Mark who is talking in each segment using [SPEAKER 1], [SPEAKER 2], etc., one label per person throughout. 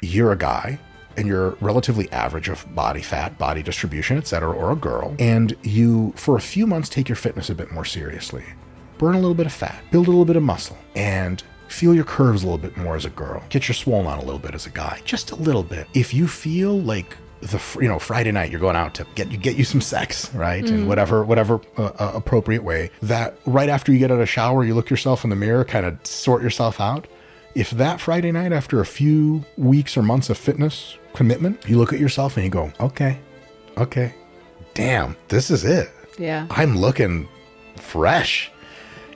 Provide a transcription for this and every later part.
[SPEAKER 1] you're a guy and you're relatively average of body fat, body distribution, etc., or a girl, and you, for a few months, take your fitness a bit more seriously. Burn a little bit of fat, build a little bit of muscle, and feel your curves a little bit more as a girl. Get your swollen on a little bit as a guy, just a little bit. If you feel like Friday night you're going out to get you some sex, right? In whatever appropriate way, that right after you get out of the shower, you look yourself in the mirror, kind of sort yourself out. If that Friday night, after a few weeks or months of fitness commitment, you look at yourself and you go, okay, damn, this is it.
[SPEAKER 2] Yeah.
[SPEAKER 1] I'm looking fresh.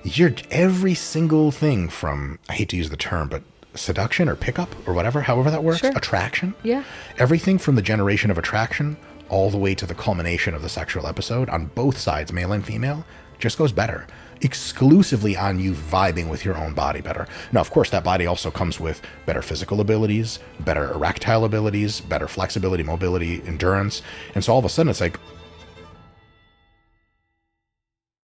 [SPEAKER 1] You're every single thing from, I hate to use the term, but seduction or pickup or whatever, however that works,
[SPEAKER 2] Sure.
[SPEAKER 1] Attraction.
[SPEAKER 2] Yeah.
[SPEAKER 1] Everything from the generation of attraction all the way to the culmination of the sexual episode on both sides, male and female, just goes better. Exclusively on you vibing with your own body better. Now, of course, that body also comes with better physical abilities, better erectile abilities, better flexibility, mobility, endurance. And so all of a sudden it's like,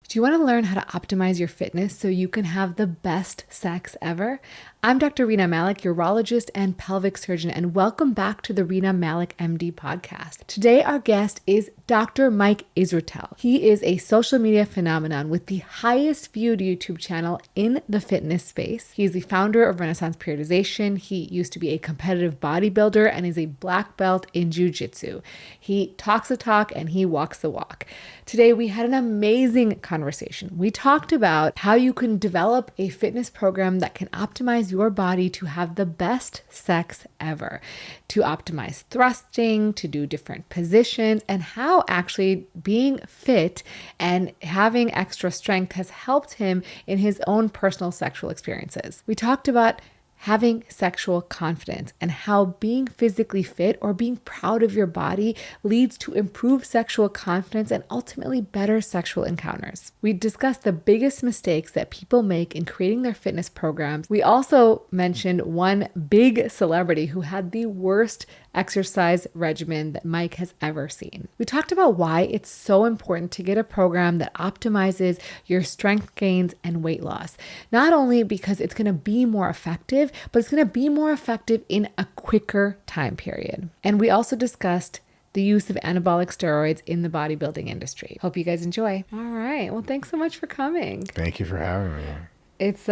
[SPEAKER 2] do you want to learn how to optimize your fitness so you can have the best sex ever? I'm Dr. Rena Malik, urologist and pelvic surgeon, and welcome back to the Rena Malik MD podcast. Today, our guest is Dr. Mike Israetel. He is a social media phenomenon with the highest viewed YouTube channel in the fitness space. He is the founder of Renaissance Periodization. He used to be a competitive bodybuilder and is a black belt in jiu-jitsu. He talks the talk and he walks the walk. Today, we had an amazing conversation. We talked about how you can develop a fitness program that can optimize your body to have the best sex ever, to optimize thrusting, to do different positions, and how actually being fit and having extra strength has helped him in his own personal sexual experiences. We talked about having sexual confidence and how being physically fit or being proud of your body leads to improved sexual confidence and ultimately better sexual encounters. We discussed the biggest mistakes that people make in creating their fitness programs. We also mentioned one big celebrity who had the worst exercise regimen that Mike has ever seen. We talked about why it's so important to get a program that optimizes your strength gains and weight loss. Not only because it's going to be more effective, but it's going to be more effective in a quicker time period. And we also discussed the use of anabolic steroids in the bodybuilding industry. Hope you guys enjoy. All right. Well, thanks so much for coming.
[SPEAKER 1] thank you for having me.
[SPEAKER 2] It's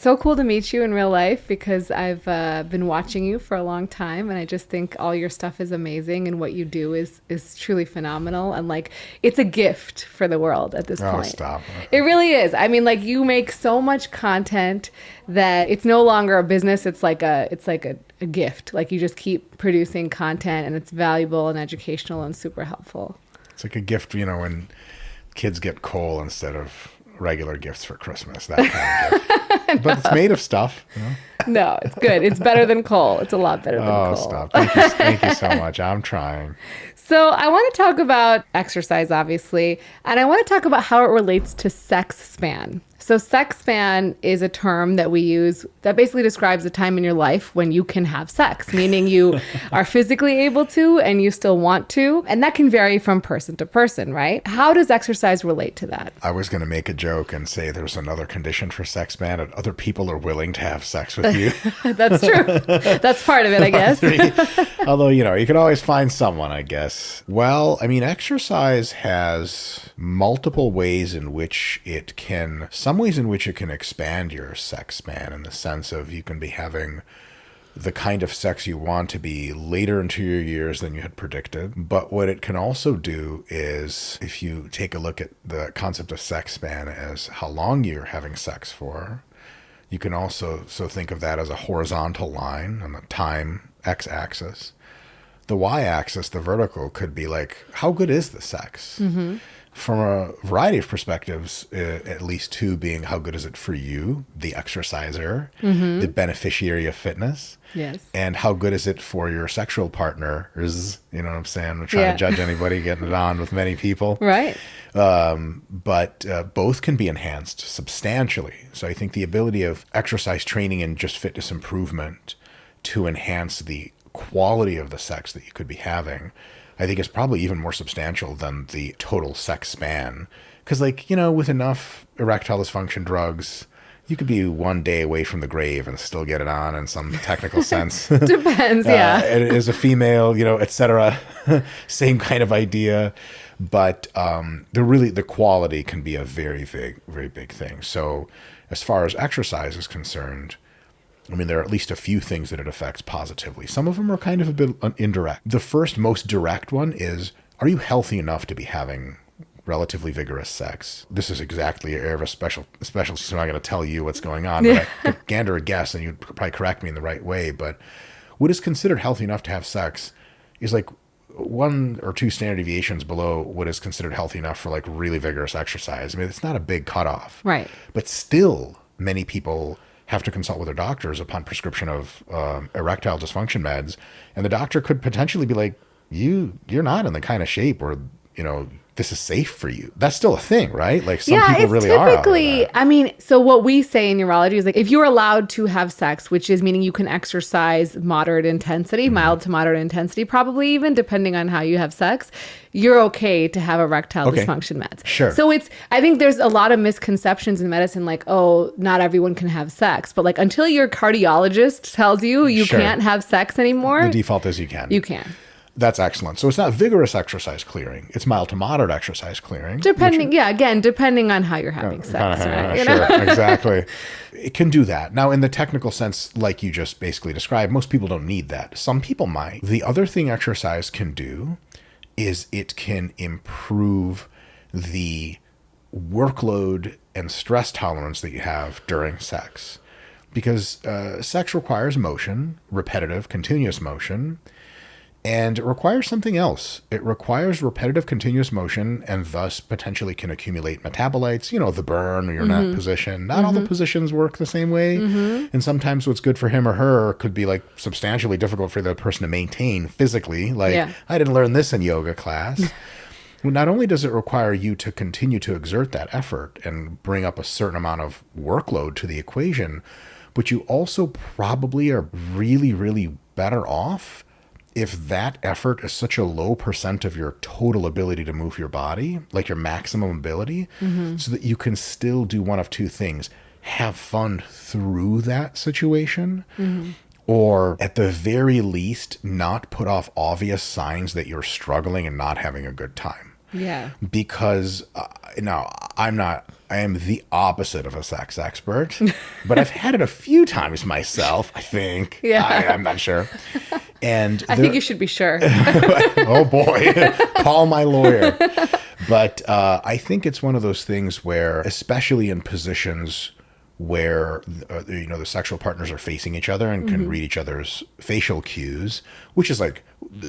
[SPEAKER 2] so cool to meet you in real life because I've been watching you for a long time, and I just think all your stuff is amazing, and what you do is truly phenomenal, and like it's a gift for the world at this point.
[SPEAKER 1] Stop.
[SPEAKER 2] It really is. I mean, like you make so much content that it's no longer a business. It's like a gift. Like you just keep producing content, and it's valuable and educational and super helpful.
[SPEAKER 1] It's like a gift, when kids get coal instead of regular gifts for Christmas, that kind of gift. But it's made of stuff.
[SPEAKER 2] No, it's good. It's better than coal. It's a lot better than coal.
[SPEAKER 1] Oh, stop. Thank you so much. I'm trying.
[SPEAKER 2] So I want to talk about exercise, obviously, and I want to talk about how it relates to sex span. So sex span is a term that we use that basically describes the time in your life when you can have sex, meaning you are physically able to and you still want to. And that can vary from person to person, right? How does exercise relate to that?
[SPEAKER 1] I was going to make a joke and say there's another condition for sex span, and other people are willing to have sex with you.
[SPEAKER 2] That's true. That's part of it, I guess.
[SPEAKER 1] Although, you can always find someone, I guess. Well, I mean, exercise has multiple ways in which it can, some ways in which it can expand your sex span, in the sense of you can be having the kind of sex you want to be later into your years than you had predicted. But what it can also do is, if you take a look at the concept of sex span as how long you're having sex for, you can also think of that as a horizontal line on the time x-axis. The y-axis, the vertical, could be like, how good is the sex? Mm-hmm. From a variety of perspectives, at least two being, how good is it for you, the exerciser, the beneficiary of fitness?
[SPEAKER 2] Yes.
[SPEAKER 1] And how good is it for your sexual partner? You know what I'm saying? I'm trying to judge anybody getting it on with many people.
[SPEAKER 2] Right.
[SPEAKER 1] But both can be enhanced substantially. So I think the ability of exercise training and just fitness improvement to enhance the quality of the sex that you could be having, I think is probably even more substantial than the total sex span. Because with enough erectile dysfunction drugs, You could be one day away from the grave and still get it on in some technical sense.
[SPEAKER 2] Depends, yeah.
[SPEAKER 1] And as a female, etc. Same kind of idea. But the quality can be a very big thing. So as far as exercise is concerned, I mean, there are at least a few things that it affects positively. Some of them are kind of a bit indirect. The first, most direct one is, are you healthy enough to be having relatively vigorous sex? This is exactly your area of specialty, so I'm not going to tell you what's going on, but I could gander a guess and you'd probably correct me in the right way. But what is considered healthy enough to have sex is like 1 or 2 standard deviations below what is considered healthy enough for like really vigorous exercise. I mean, it's not a big cutoff.
[SPEAKER 2] Right. But
[SPEAKER 1] still, many people have to consult with their doctors upon prescription of erectile dysfunction meds. And the doctor could potentially be like, you're not in the kind of shape where, this is safe for you. That's still a thing, right? Like some people really are.
[SPEAKER 2] Typically, I mean, so what we say in urology is like, if you're allowed to have sex, which is meaning you can exercise moderate intensity, mild to moderate intensity, probably even depending on how you have sex, you're okay to have erectile dysfunction meds.
[SPEAKER 1] Sure.
[SPEAKER 2] So I think there's a lot of misconceptions in medicine, like, oh, not everyone can have sex. But like, until your cardiologist tells you can't have sex anymore.
[SPEAKER 1] The default is you can.
[SPEAKER 2] You can.
[SPEAKER 1] That's excellent. So it's not vigorous exercise clearing. It's mild to moderate exercise clearing.
[SPEAKER 2] Depending on how you're having sex, right?
[SPEAKER 1] Sure, exactly. It can do that. Now, in the technical sense, like you just basically described, most people don't need that. Some people might. The other thing exercise can do is it can improve the workload and stress tolerance that you have during sex. Because sex requires motion, repetitive, continuous motion. And it requires something else. It requires repetitive, continuous motion, and thus potentially can accumulate metabolites, the burn or your nut position. Not all the positions work the same way. And sometimes what's good for him or her could be like substantially difficult for the person to maintain physically. Like, I didn't learn this in yoga class. Well, not only does it require you to continue to exert that effort and bring up a certain amount of workload to the equation, but you also probably are really, really better off if that effort is such a low % of your total ability to move your body, like your maximum ability, so that you can still do one of two things: have fun through that situation, or at the very least, not put off obvious signs that you're struggling and not having a good time.
[SPEAKER 2] Yeah.
[SPEAKER 1] Because now I am the opposite of a sex expert, but I've had it a few times myself, I think.
[SPEAKER 2] Yeah.
[SPEAKER 1] I'm not sure. And
[SPEAKER 2] I think you should be sure.
[SPEAKER 1] Oh boy, call my lawyer. But I think it's one of those things where, especially in positions where the sexual partners are facing each other and can read each other's facial cues, which is like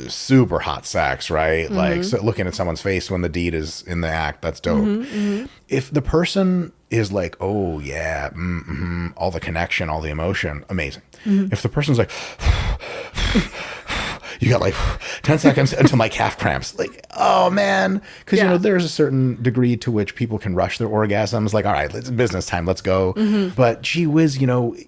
[SPEAKER 1] super hot sex, right? Like, so looking at someone's face when the deed is in the act, that's dope. If the person is like, oh yeah, all the connection, all the emotion, amazing. If the person's like, you got like 10 seconds until my calf cramps. Like, oh man. Because, there's a certain degree to which people can rush their orgasms. Like, all right, it's business time. Let's go. But gee whiz,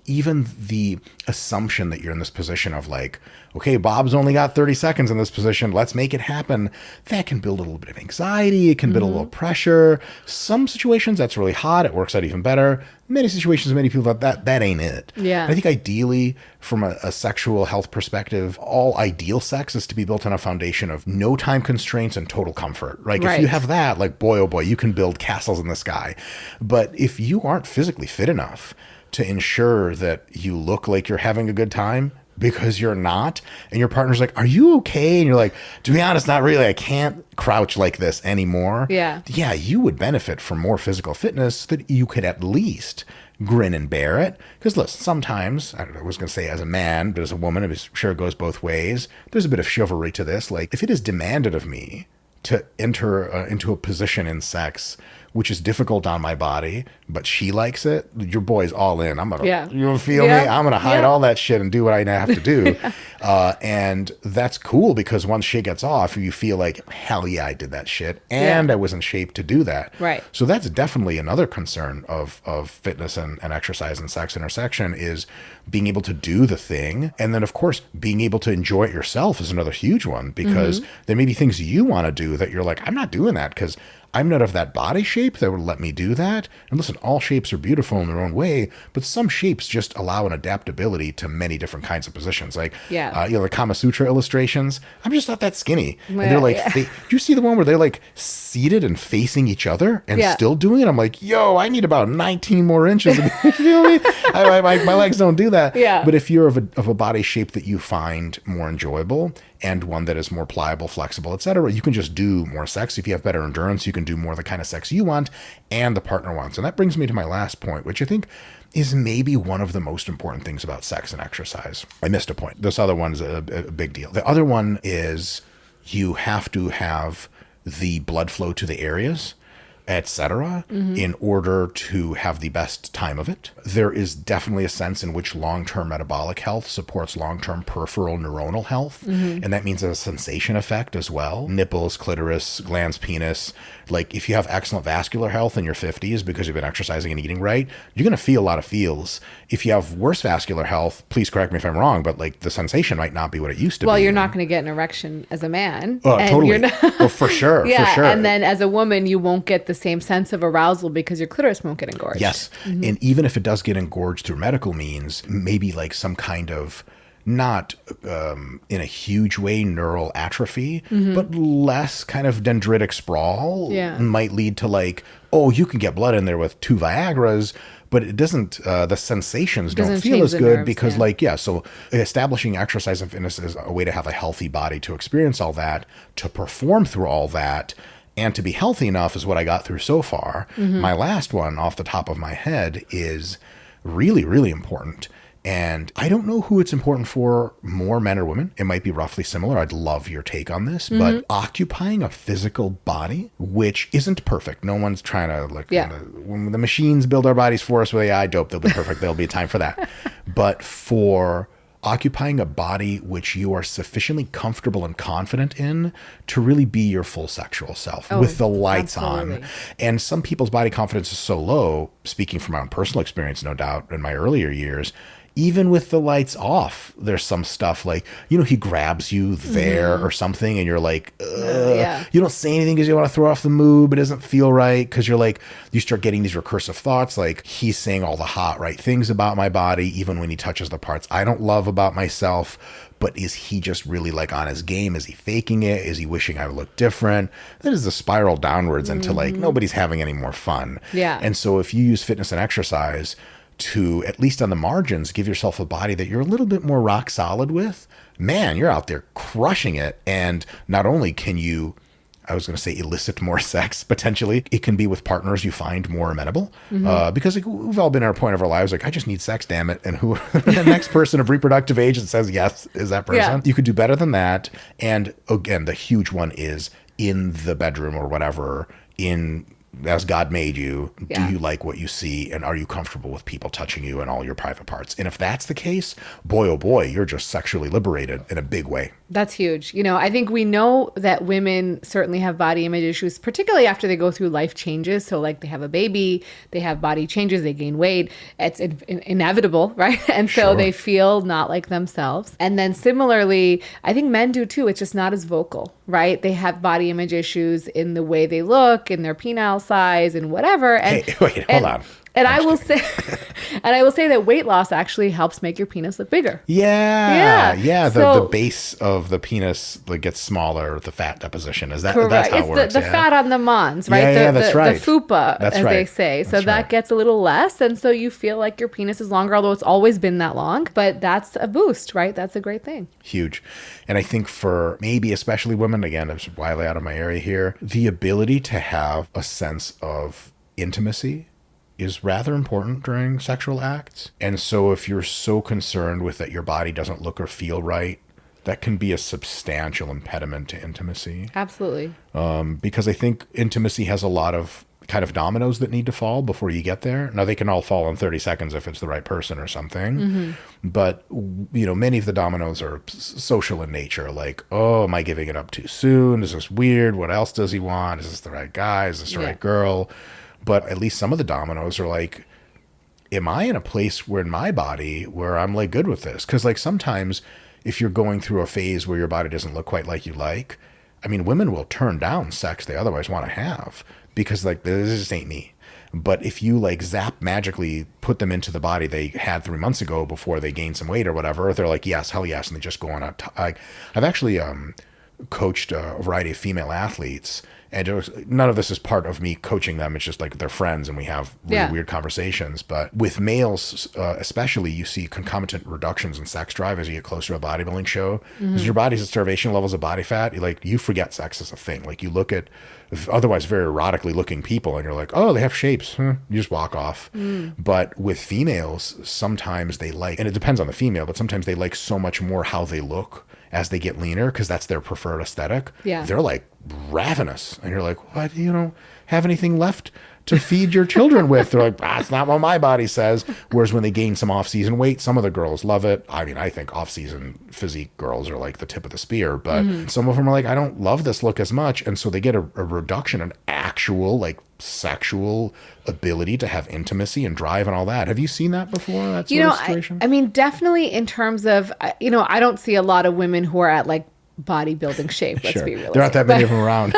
[SPEAKER 1] even the assumption that you're in this position of like, okay, Bob's only got 30 seconds in this position. Let's make it happen. That can build a little bit of anxiety. It can build a little pressure. Some situations that's really hot. It works out even better. Many situations, many people that ain't it.
[SPEAKER 2] Yeah.
[SPEAKER 1] And I think ideally, from a sexual health perspective, all ideal sex is to be built on a foundation of no time constraints and total comfort. Like, if you have that, like, boy, oh boy, you can build castles in the sky. But if you aren't physically fit enough to ensure that you look like you're having a good time, because you're not, and your partner's like, are you okay? And you're like, to be honest, not really. I can't crouch like this anymore. Yeah, you would benefit from more physical fitness so that you could at least grin and bear it. Because listen, sometimes, I was going to say as a man, but as a woman, I'm sure it goes both ways. There's a bit of chivalry to this. Like, if it is demanded of me to enter into a position in sex which is difficult on my body, but she likes it, your boy's all in. I'm gonna, you feel me? I'm gonna hide all that shit and do what I have to do. And that's cool, because once shit gets off, you feel like, hell yeah, I did that shit, and I was in shape to do that. Right. So that's definitely another concern of fitness and exercise and sex intersection, is being able to do the thing. And then, of course, being able to enjoy it yourself is another huge one, because there may be things you want to do that you're like, I'm not doing that because I'm not of that body shape that would let me do that. And listen, all shapes are beautiful in their own way, but some shapes just allow an adaptability to many different kinds of positions. Like, the Kama Sutra illustrations, I'm just not that skinny. And they're like, do you see the one where they're like seated and facing each other and still doing it? I'm like, yo, I need about 19 more inches. You feel me? My legs don't do that.
[SPEAKER 2] Yeah.
[SPEAKER 1] But if you're of a body shape that you find more enjoyable and one that is more pliable, flexible, etc., you can just do more sex. If you have better endurance, you can do more of the kind of sex you want and the partner wants. And that brings me to my last point, which I think is maybe one of the most important things about sex and exercise. I missed a point. This other one is a big deal. The other one is you have to have the blood flow to the areas, etc., in order to have the best time of it. There is definitely a sense in which long-term metabolic health supports long-term peripheral neuronal health. And that means a sensation effect as well. Nipples, clitoris, glands, penis. Like if you have excellent vascular health in your 50s because you've been exercising and eating right, you're going to feel a lot of feels. If you have worse vascular health, please correct me if I'm wrong, but like the sensation might not be what it used to be.
[SPEAKER 2] Well, you're not going to get an erection as a man.
[SPEAKER 1] Oh, totally. Well, for sure. For sure.
[SPEAKER 2] And then as a woman, you won't get the same sense of arousal because your clitoris won't get engorged.
[SPEAKER 1] Yes. And even if it does get engorged through medical means, maybe like some kind of not in a huge way neural atrophy, but less kind of dendritic sprawl might lead to like, oh, you can get blood in there with 2 Viagras, but it doesn't, the sensations don't feel as good because so establishing exercise and fitness is a way to have a healthy body to experience all that, to perform through all that, and to be healthy enough is what I got through so far. My last one off the top of my head is really, really important. And I don't know who it's important for, more men or women. It might be roughly similar. I'd love your take on this. But occupying a physical body, which isn't perfect. No one's trying to, like, when the machines build our bodies for us with AI, dope, they'll be perfect. There'll be a time for that. But for occupying a body which you are sufficiently comfortable and confident in to really be your full sexual self with the lights on. And some people's body confidence is so low, speaking from my own personal experience, no doubt, in my earlier years, even with the lights off, there's some stuff like, he grabs you there or something and you're like, you don't say anything because you want to throw off the mood, but it doesn't feel right because you're like, you start getting these recursive thoughts like he's saying all the hot, right things about my body, even when he touches the parts I don't love about myself. But is he just really like on his game? Is he faking it? Is he wishing I would look different? That is a spiral downwards into like nobody's having any more fun.
[SPEAKER 2] Yeah.
[SPEAKER 1] And so if you use fitness and exercise to, at least on the margins, give yourself a body that you're a little bit more rock solid with, man, you're out there crushing it. And not only can you, I was going to say elicit more sex, potentially, it can be with partners you find more amenable. Because like, we've all been at a point of our lives like, I just need sex, damn it. And who the next person of reproductive age that says yes is that person. Yeah. You could do better than that. And again, the huge one is in the bedroom or whatever, as God made you, do you like what you see? And are you comfortable with people touching you and all your private parts? And if that's the case, boy, oh boy, you're just sexually liberated in a big way.
[SPEAKER 2] That's huge. I think we know that women certainly have body image issues, particularly after they go through life changes. So like they have a baby, they have body changes, they gain weight. It's inevitable, right? And so they feel not like themselves. And then similarly, I think men do too. It's just not as vocal, right? They have body image issues in the way they look, in their penile size and whatever. And,
[SPEAKER 1] hey, wait, hold on.
[SPEAKER 2] And I will say that weight loss actually helps make your penis look bigger.
[SPEAKER 1] Yeah. The base of the penis gets smaller. The fat deposition is that.
[SPEAKER 2] Correct.
[SPEAKER 1] That's how
[SPEAKER 2] it's
[SPEAKER 1] it works.
[SPEAKER 2] The fat on the mons, right?
[SPEAKER 1] That's right.
[SPEAKER 2] The fupa, as they say. So that gets a little less, and so you feel like your penis is longer, although it's always been that long. But that's a boost, right? That's a great thing.
[SPEAKER 1] Huge, and I think for maybe especially women, again, I'm wildly out of my area here, the ability to have a sense of intimacy is rather important during sexual acts. And so if you're so concerned with that your body doesn't look or feel right, that can be a substantial impediment to intimacy.
[SPEAKER 2] Absolutely.
[SPEAKER 1] Because I think intimacy has a lot of kind of dominoes that need to fall before you get there. Now, they can all fall in 30 seconds if it's the right person or something. But, many of the dominoes are social in nature. Like, oh, am I giving it up too soon? Is this weird? What else does he want? Is this the right guy? Is this the right girl? But at least some of the dominoes are like, am I in a place where in my body where I'm like good with this? Because like sometimes if you're going through a phase where your body doesn't look quite like you like, I mean, women will turn down sex they otherwise want to have because like this just ain't me. But if you like zap magically put them into the body they had 3 months ago before they gained some weight or whatever, they're like, yes, hell yes. And they just go on I've actually coached a variety of female athletes, and none of this is part of me coaching them. It's just like they're friends and we have really weird conversations. But with males, especially, you see concomitant reductions in sex drive as you get closer to a bodybuilding show. Because your body's at starvation levels of body fat, you forget sex is a thing. Like you look at otherwise very erotically looking people and you're like, oh, they have shapes. You just walk off. But with females, sometimes they like, and it depends on the female, but sometimes they like so much more how they look as they get leaner because that's their preferred aesthetic. They're like ravenous. And you're like, what? You don't have anything left to feed your children with? They're like, that's not what my body says. Whereas when they gain some off-season weight, some of the girls love it. I mean, I think off-season physique girls are like the tip of the spear, but some of them are like, I don't love this look as much. And so they get a reduction in actual like sexual ability to have intimacy and drive and all that. Have you seen that before? That sort of situation?
[SPEAKER 2] I mean, definitely in terms of, I don't see a lot of women who are at like bodybuilding shape. Let's be realistic.
[SPEAKER 1] There aren't that many of them around.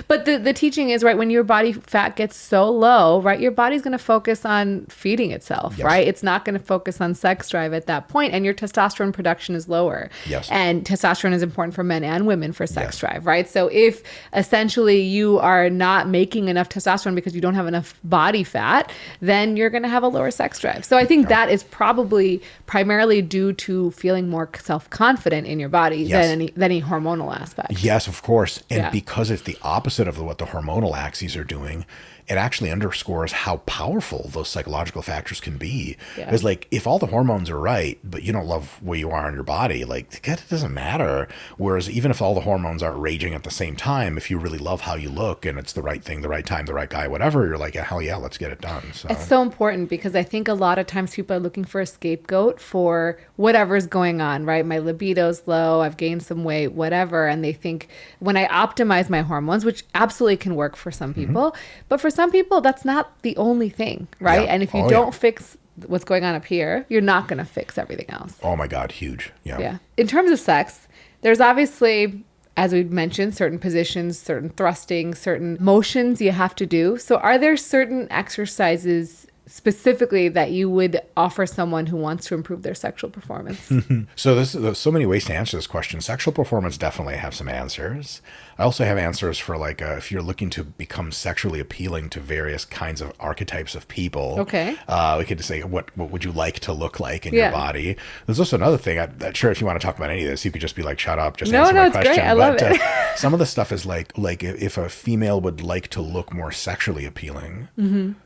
[SPEAKER 2] But the teaching is, right, when your body fat gets so low, right, your body's going to focus on feeding itself, right? It's not going to focus on sex drive at that point, and your testosterone production is lower. And testosterone is important for men and women for sex drive, right? So if essentially you are not making enough testosterone because you don't have enough body fat, then you're going to have a lower sex drive. So I think that is probably primarily due to feeling more self-confident in your body than any hormonal aspect.
[SPEAKER 1] Yes, of course. And because it's the opposite of what the hormonal axes are doing, it actually underscores how powerful those psychological factors can be. Because like if all the hormones are right, but you don't love where you are in your body, like it doesn't matter. Whereas even if all the hormones aren't raging at the same time, if you really love how you look and it's the right thing, the right time, the right guy, whatever, you're like, hell yeah, let's get it done. So
[SPEAKER 2] it's so important because I think a lot of times people are looking for a scapegoat for whatever's going on, right? My libido's low, I've gained some weight, whatever. And they think when I optimize my hormones, which absolutely can work for some people, but for some people, that's not the only thing, right? And if you don't fix what's going on up here, you're not going to fix everything else.
[SPEAKER 1] Oh my God, huge. Yeah.
[SPEAKER 2] In terms of sex, there's obviously, as we mentioned, certain positions, certain thrusting, certain motions you have to do. So are there certain exercises specifically that you would offer someone who wants to improve their sexual performance?
[SPEAKER 1] So there's so many ways to answer this question. Sexual performance definitely have some answers. I also have answers for like if you're looking to become sexually appealing to various kinds of archetypes of people.
[SPEAKER 2] Okay.
[SPEAKER 1] We could say what would you like to look like in your body. There's also another thing. I'm not sure if you want to talk about any of this. You could just be like, shut up, just answer my question.
[SPEAKER 2] It's great. I love it.
[SPEAKER 1] Some of the stuff is like if a female would like to look more sexually appealing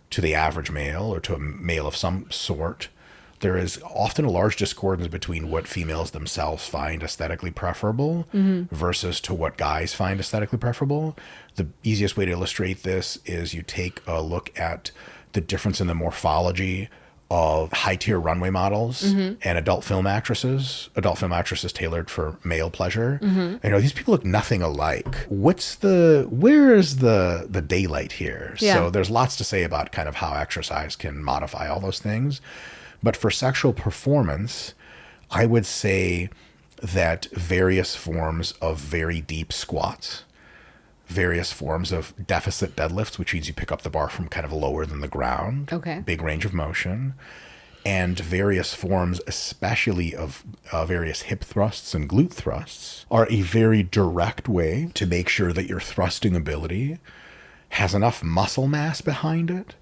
[SPEAKER 1] to the average male or to a male of some sort, there is often a large discordance between what females themselves find aesthetically preferable versus to what guys find aesthetically preferable. The easiest way to illustrate this is you take a look at the difference in the morphology of high-tier runway models and adult film actresses tailored for male pleasure. These people look nothing alike. Where is the daylight here? So there's lots to say about kind of how exercise can modify all those things. But for sexual performance, I would say that various forms of very deep squats, various forms of deficit deadlifts, which means you pick up the bar from kind of lower than the ground, big range of motion, and various forms, especially of various hip thrusts and glute thrusts, are a very direct way to make sure that your thrusting ability has enough muscle mass behind it,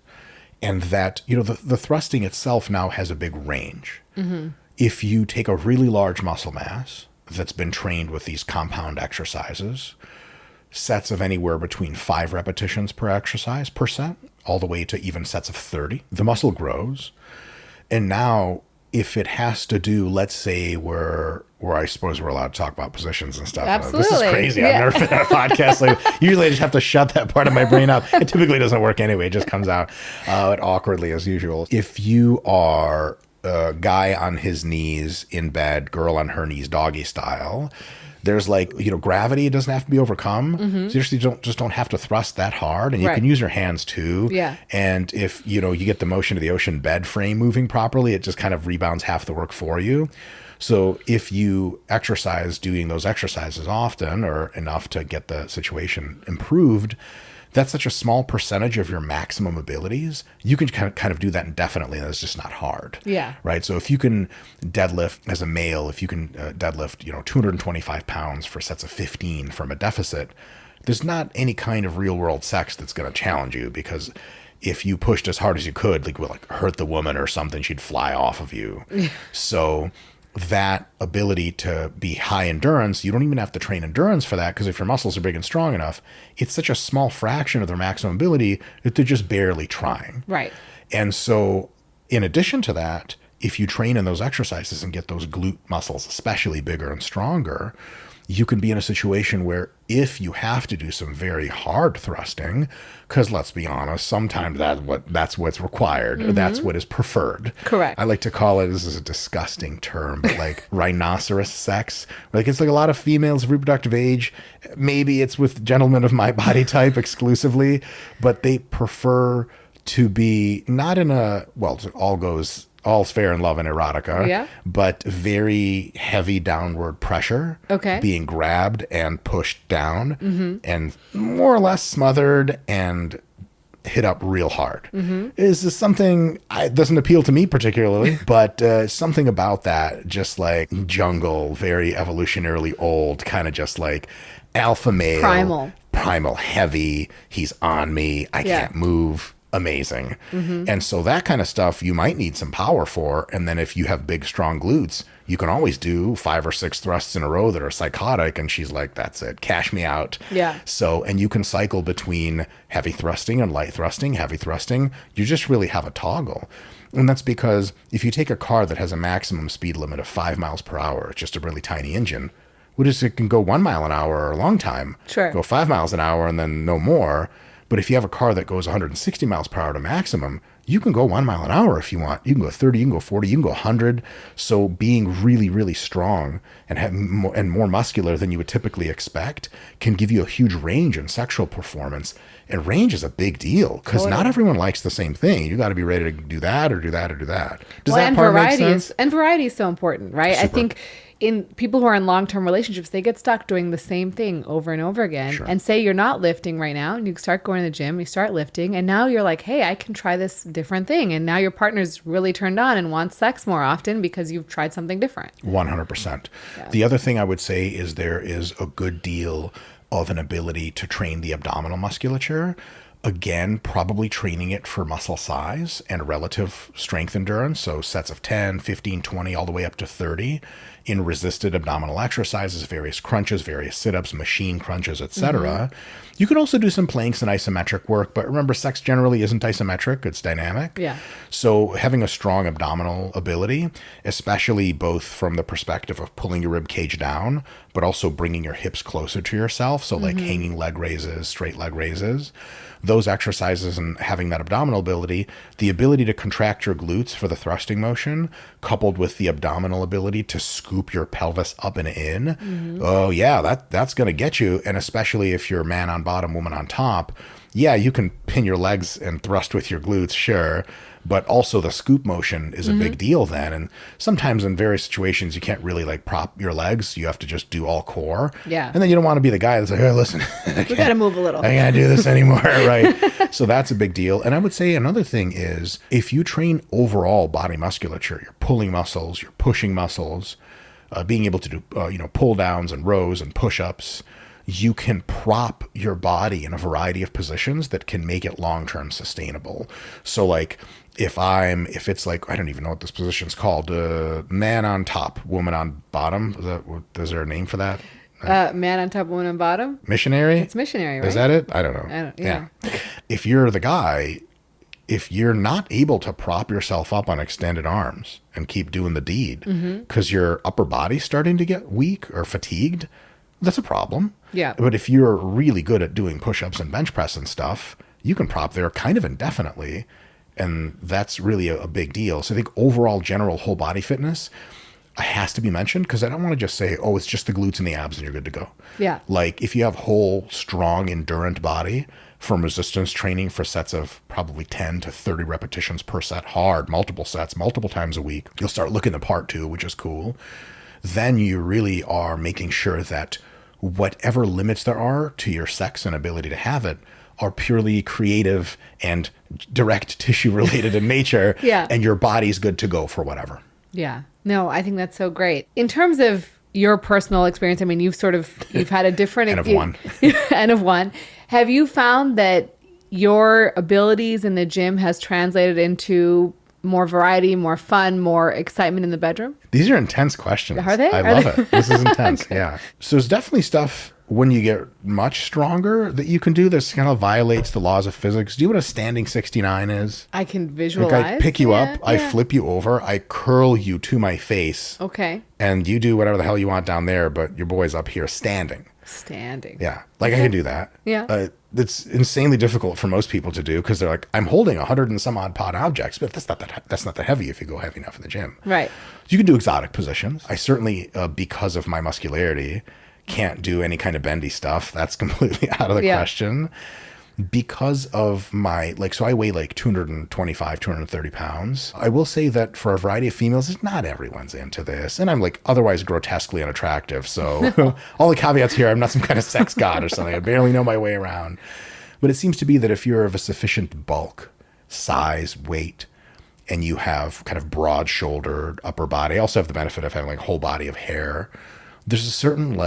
[SPEAKER 1] and that, the thrusting itself now has a big range. If you take a really large muscle mass that's been trained with these compound exercises, sets of anywhere between 5 repetitions per exercise per set, all the way to even sets of 30, the muscle grows. And now, if it has to do, let's say where I suppose we're allowed to talk about positions and stuff.
[SPEAKER 2] Absolutely.
[SPEAKER 1] This is crazy. I've never been on a podcast. Usually I just have to shut that part of my brain up. It typically doesn't work anyway. It just comes out awkwardly as usual. If you are guy on his knees in bed, girl on her knees, doggy style. There's like, gravity doesn't have to be overcome. So you just don't have to thrust that hard. And you can use your hands too.
[SPEAKER 2] Yeah.
[SPEAKER 1] And if, you get the motion of the ocean bed frame moving properly, it just kind of rebounds half the work for you. So if you exercise doing those exercises often or enough to get the situation improved, that's such a small percentage of your maximum abilities. You can kind of do that indefinitely, and it's just not hard.
[SPEAKER 2] Yeah.
[SPEAKER 1] Right. So if you can deadlift as a male, if you can deadlift, 225 pounds for sets of 15 from a deficit, there's not any kind of real world sex that's going to challenge you, because if you pushed as hard as you could, like hurt the woman or something, she'd fly off of you. So that ability to be high endurance, you don't even have to train endurance for that, because if your muscles are big and strong enough, it's such a small fraction of their maximum ability that they're just barely trying.
[SPEAKER 2] Right.
[SPEAKER 1] And so in addition to that, if you train in those exercises and get those glute muscles especially bigger and stronger, you can be in a situation where if you have to do some very hard thrusting, because let's be honest, sometimes that's what's required, or that's what is preferred.
[SPEAKER 2] Correct.
[SPEAKER 1] I like to call it, this is a disgusting term, but like rhinoceros sex. Like it's like a lot of females of reproductive age. Maybe it's with gentlemen of my body type exclusively, but they prefer to be not in a, well, all's fair in love and erotica, but very heavy downward pressure, being grabbed and pushed down and more or less smothered and hit up real hard. Is this something doesn't appeal to me particularly, but something about that, just like jungle, very evolutionarily old, kind of just like alpha male, primal heavy, he's on me, I can't move. Amazing. And so that kind of stuff you might need some power for. And then if you have big, strong glutes, you can always do 5 or 6 thrusts in a row that are psychotic. And she's like, that's it, cash me out.
[SPEAKER 2] Yeah.
[SPEAKER 1] So, and you can cycle between heavy thrusting and light thrusting, heavy thrusting. You just really have a toggle. And that's because if you take a car that has a maximum speed limit of 5 miles per hour, it's just a really tiny engine. What is it can go 1 mile an hour a long time.
[SPEAKER 2] Sure.
[SPEAKER 1] Go 5 miles an hour and then no more. But if you have a car that goes 160 miles per hour to maximum, you can go 1 mile an hour if you want. You can go 30, you can go 40, you can go 100. So being really, really strong and more muscular than you would typically expect can give you a huge range in sexual performance. And range is a big deal because not everyone likes the same thing. You got to be ready to do that or do that or do that. Does that part make sense?
[SPEAKER 2] And variety is so important, right?
[SPEAKER 1] Super.
[SPEAKER 2] I think in people who are in long-term relationships, they get stuck doing the same thing over and over again.
[SPEAKER 1] Sure.
[SPEAKER 2] And say you're not lifting right now and you start going to the gym, you start lifting, and now you're like, hey, I can try this different thing. And now your partner's really turned on and wants sex more often because you've tried something different.
[SPEAKER 1] 100%. Yeah. The other thing I would say is there is a good deal of an ability to train the abdominal musculature. Again, probably training it for muscle size and relative strength endurance. So sets of 10, 15, 20, all the way up to 30 in resisted abdominal exercises, various crunches, various sit-ups, machine crunches, etc. You can also do some planks and isometric work, but remember, sex generally isn't isometric, it's dynamic.
[SPEAKER 2] Yeah.
[SPEAKER 1] So having a strong abdominal ability, especially both from the perspective of pulling your rib cage down, but also bringing your hips closer to yourself. So like hanging leg raises, straight leg raises, those exercises and having that abdominal ability, the ability to contract your glutes for the thrusting motion, coupled with the abdominal ability to scoop your pelvis up and in. Oh yeah, that's going to get you. And especially if you're man on bottom, woman on top, yeah, you can pin your legs and thrust with your glutes, sure. But also the scoop motion is a big deal then. And sometimes in various situations, you can't really like prop your legs. You have to just do all core.
[SPEAKER 2] Yeah.
[SPEAKER 1] And then you don't want to be the guy that's like, hey, listen,
[SPEAKER 2] We got to move a little.
[SPEAKER 1] I can't do this anymore, right? So that's a big deal. And I would say another thing is if you train overall body musculature, you're pulling muscles, you're pushing muscles, being able to do, pull downs and rows and push-ups, you can prop your body in a variety of positions that can make it long-term sustainable. So like if it's like, I don't even know what this position's called, man on top, woman on bottom. Is there a name for that?
[SPEAKER 2] Man on top, woman on bottom.
[SPEAKER 1] Missionary?
[SPEAKER 2] It's missionary, right?
[SPEAKER 1] Is that it? I don't know.
[SPEAKER 2] Yeah.
[SPEAKER 1] If you're the guy, if you're not able to prop yourself up on extended arms and keep doing the deed because your upper body's starting to get weak or fatigued, that's a problem.
[SPEAKER 2] Yeah.
[SPEAKER 1] But if you're really good at doing push-ups and bench press and stuff, you can prop there kind of indefinitely. And that's really a big deal. So I think overall general whole body fitness has to be mentioned, because I don't want to just say, oh, it's just the glutes and the abs and you're good to go.
[SPEAKER 2] Yeah.
[SPEAKER 1] Like if you have whole, strong, endurant body from resistance training for sets of probably 10 to 30 repetitions per set, hard, multiple sets, multiple times a week, you'll start looking the part too, which is cool. Then you really are making sure that whatever limits there are to your sex and ability to have it are purely creative and direct tissue related in nature.
[SPEAKER 2] Yeah.
[SPEAKER 1] And your body's good to go for whatever.
[SPEAKER 2] Yeah. No, I think that's so great. In terms of your personal experience, I mean, you've had a different
[SPEAKER 1] N of one.
[SPEAKER 2] N of one. Have you found that your abilities in the gym has translated into more variety, more fun, more excitement in the bedroom?
[SPEAKER 1] These are intense questions.
[SPEAKER 2] Are they?
[SPEAKER 1] I love it. This is intense. Yeah. So there's definitely stuff when you get much stronger that you can do this kind of violates the laws of physics. Do you know what a standing 69 is?
[SPEAKER 2] I can visualize.
[SPEAKER 1] Like I pick you up, I flip you over, I curl you to my face.
[SPEAKER 2] Okay.
[SPEAKER 1] And you do whatever the hell you want down there, but your boy's up here standing.
[SPEAKER 2] Standing.
[SPEAKER 1] Yeah. Like I can do that.
[SPEAKER 2] Yeah.
[SPEAKER 1] It's insanely difficult for most people to do because they're like, I'm holding 100 and some odd pound objects, but that's not that heavy if you go heavy enough in the gym.
[SPEAKER 2] Right.
[SPEAKER 1] You can do exotic positions. I certainly, because of my muscularity, can't do any kind of bendy stuff. That's completely out of the question. Because of my, so I weigh 225, 230 pounds. I will say that for a variety of females, not everyone's into this. And I'm otherwise grotesquely unattractive. So all the caveats here, I'm not some kind of sex god or something. I barely know my way around. But it seems to be that if you're of a sufficient bulk, size, weight, and you have kind of broad shouldered upper body, I also have the benefit of having a whole body of hair. There's a certain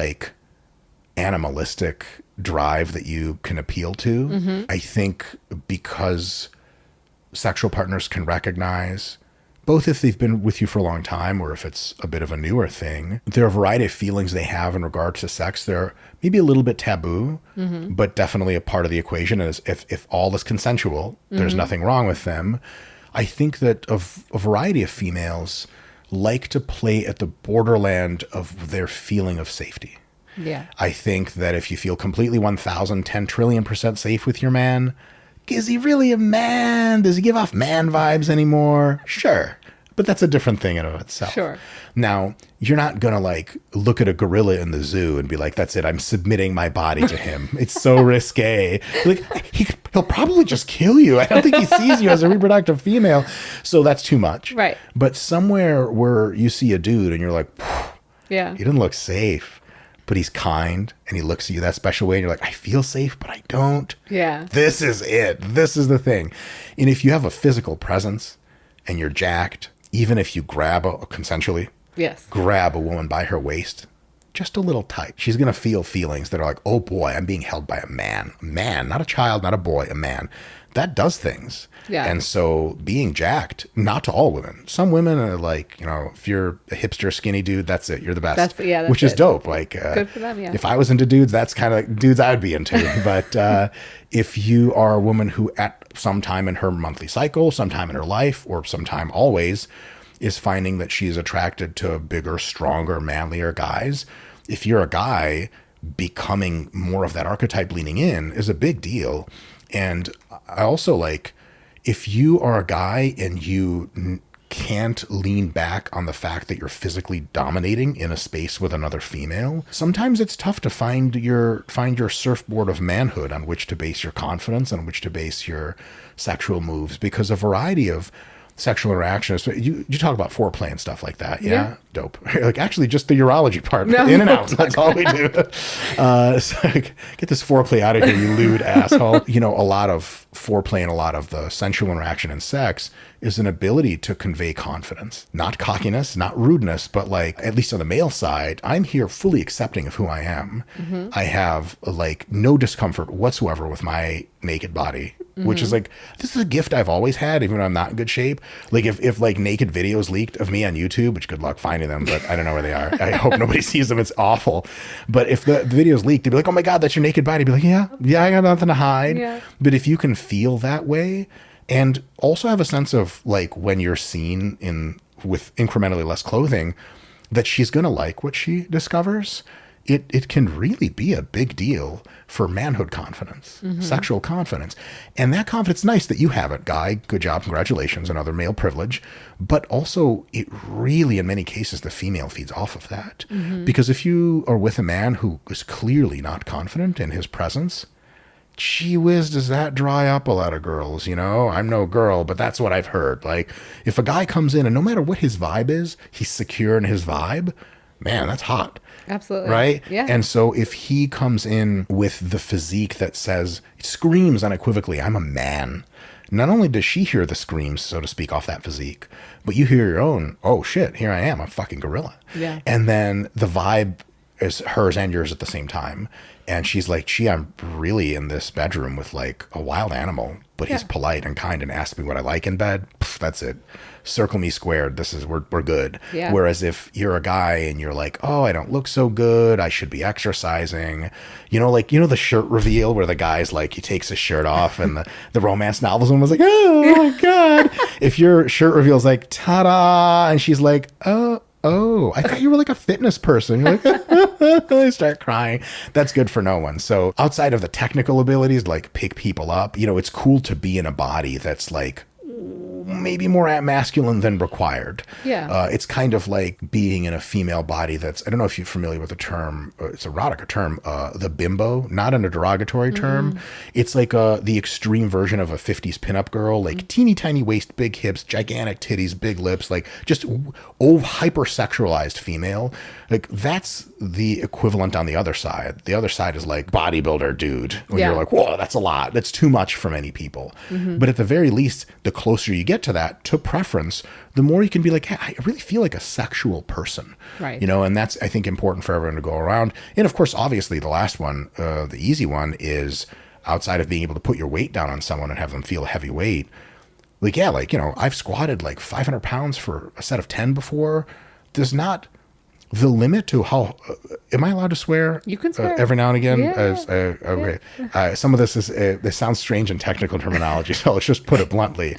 [SPEAKER 1] animalistic drive that you can appeal to. Mm-hmm. I think because sexual partners can recognize, both if they've been with you for a long time or if it's a bit of a newer thing, there are a variety of feelings they have in regards to sex. They're maybe a little bit taboo, but definitely a part of the equation. Is if all is consensual, there's nothing wrong with them. I think that a variety of females like to play at the borderland of their feeling of safety.
[SPEAKER 2] Yeah.
[SPEAKER 1] I think that if you feel completely 10 trillion% safe with your man, is he really a man? Does he give off man vibes anymore? Sure. But that's a different thing in and of itself.
[SPEAKER 2] Sure.
[SPEAKER 1] Now, you're not going to look at a gorilla in the zoo and be like, that's it, I'm submitting my body to him. It's so risque. He'll probably just kill you. I don't think he sees you as a reproductive female. So that's too much.
[SPEAKER 2] Right.
[SPEAKER 1] But somewhere where you see a dude and you're like,
[SPEAKER 2] yeah,
[SPEAKER 1] he doesn't look safe, but he's kind and he looks at you that special way and you're like, I feel safe, but I don't.
[SPEAKER 2] Yeah.
[SPEAKER 1] This is it. This is the thing. And if you have a physical presence and you're jacked, even if you grab consensually, grab a woman by her waist, just a little tight, she's going to feel feelings that are like, oh boy, I'm being held by a man, not a child, not a boy, a man. That does things.
[SPEAKER 2] Yeah.
[SPEAKER 1] And so being jacked, not to all women. Some women are if you're a hipster skinny dude, that's it. You're the best.
[SPEAKER 2] That's
[SPEAKER 1] which is dope.
[SPEAKER 2] Good for them, yeah.
[SPEAKER 1] If I was into dudes, that's kind of dudes I would be into. But if you are a woman who at some time in her monthly cycle, sometime in her life, or sometime always, is finding that she's attracted to bigger, stronger, manlier guys, if you're a guy, becoming more of that archetype leaning in is a big deal. And I also if you are a guy and you can't lean back on the fact that you're physically dominating in a space with another female, sometimes it's tough to find your surfboard of manhood on which to base your confidence, on which to base your sexual moves, because a variety of sexual interactions. You talk about foreplay and stuff like that. Yeah. Dope. Actually just the urology part, in and out. That's all we do. So get this foreplay out of here, you lewd asshole. A lot of foreplay and a lot of the sensual interaction in sex is an ability to convey confidence, not cockiness, not rudeness, but at least on the male side, I'm here fully accepting of who I am. Mm-hmm. I have no discomfort whatsoever with my naked body. Which is this is a gift I've always had, even when I'm not in good shape. If naked videos leaked of me on YouTube, which good luck finding them, but I don't know where they are. I hope nobody sees them. It's awful. But if the videos leaked, they'd be like, oh my God, that's your naked body. I'd be like, yeah, I got nothing to hide. Yeah. But if you can feel that way and also have a sense of when you're seen with incrementally less clothing, that she's going to like what she discovers, it can really be a big deal for manhood confidence, sexual confidence. And that confidence, nice that you have it, guy. Good job. Congratulations. Another male privilege. But also, it really, in many cases, the female feeds off of that. Because if you are with a man who is clearly not confident in his presence, gee whiz, does that dry up a lot of girls, you know? I'm no girl, but that's what I've heard. Like, if a guy comes in and no matter what his vibe is, he's secure in his vibe, man, that's hot.
[SPEAKER 2] Absolutely.
[SPEAKER 1] Right?
[SPEAKER 2] Yeah.
[SPEAKER 1] And so if he comes in with the physique that says, screams unequivocally, I'm a man, not only does she hear the screams, so to speak, off that physique, but you hear your own, oh shit, here I am, a fucking gorilla.
[SPEAKER 2] Yeah.
[SPEAKER 1] And then the vibe is hers and yours at the same time. And she's like, gee, I'm really in this bedroom with like a wild animal, but he's polite and kind and asks me what I like in bed. Pff, that's it. Circle me squared. We're good.
[SPEAKER 2] Yeah.
[SPEAKER 1] Whereas if you're a guy and you're like, oh, I don't look so good, I should be exercising. The shirt reveal where the guy's like, he takes his shirt off and the romance novels one was like, oh my God. If your shirt reveal's like, ta-da, and she's like, oh, I thought you were like a fitness person. You're like, I start crying. That's good for no one. So outside of the technical abilities, like pick people up, it's cool to be in a body that's like maybe more masculine than required.
[SPEAKER 2] Yeah.
[SPEAKER 1] It's kind of like being in a female body that's, I don't know if you're familiar with the term, it's a erotic term, the bimbo, not in a derogatory term. It's like the extreme version of a 50s pinup girl, like teeny tiny waist, big hips, gigantic titties, big lips, like just hypersexualized female. Like that's the equivalent on the other side. The other side is like bodybuilder dude. When you're like, whoa, that's a lot. That's too much for many people. But at the very least, the closer you get to that, to preference, the more you can be like, hey, I really feel like a sexual person.
[SPEAKER 2] Right.
[SPEAKER 1] And that's, I think, important for everyone to go around. And of course, obviously, the last one, the easy one is outside of being able to put your weight down on someone and have them feel a heavy weight. Like, yeah, like, I've squatted like 500 pounds for a set of 10 before. There's not the limit to how, am I allowed to swear?
[SPEAKER 2] You can swear.
[SPEAKER 1] Every now and again?
[SPEAKER 2] Yeah.
[SPEAKER 1] Okay. Some of this this sounds strange in technical terminology, so let's just put it bluntly.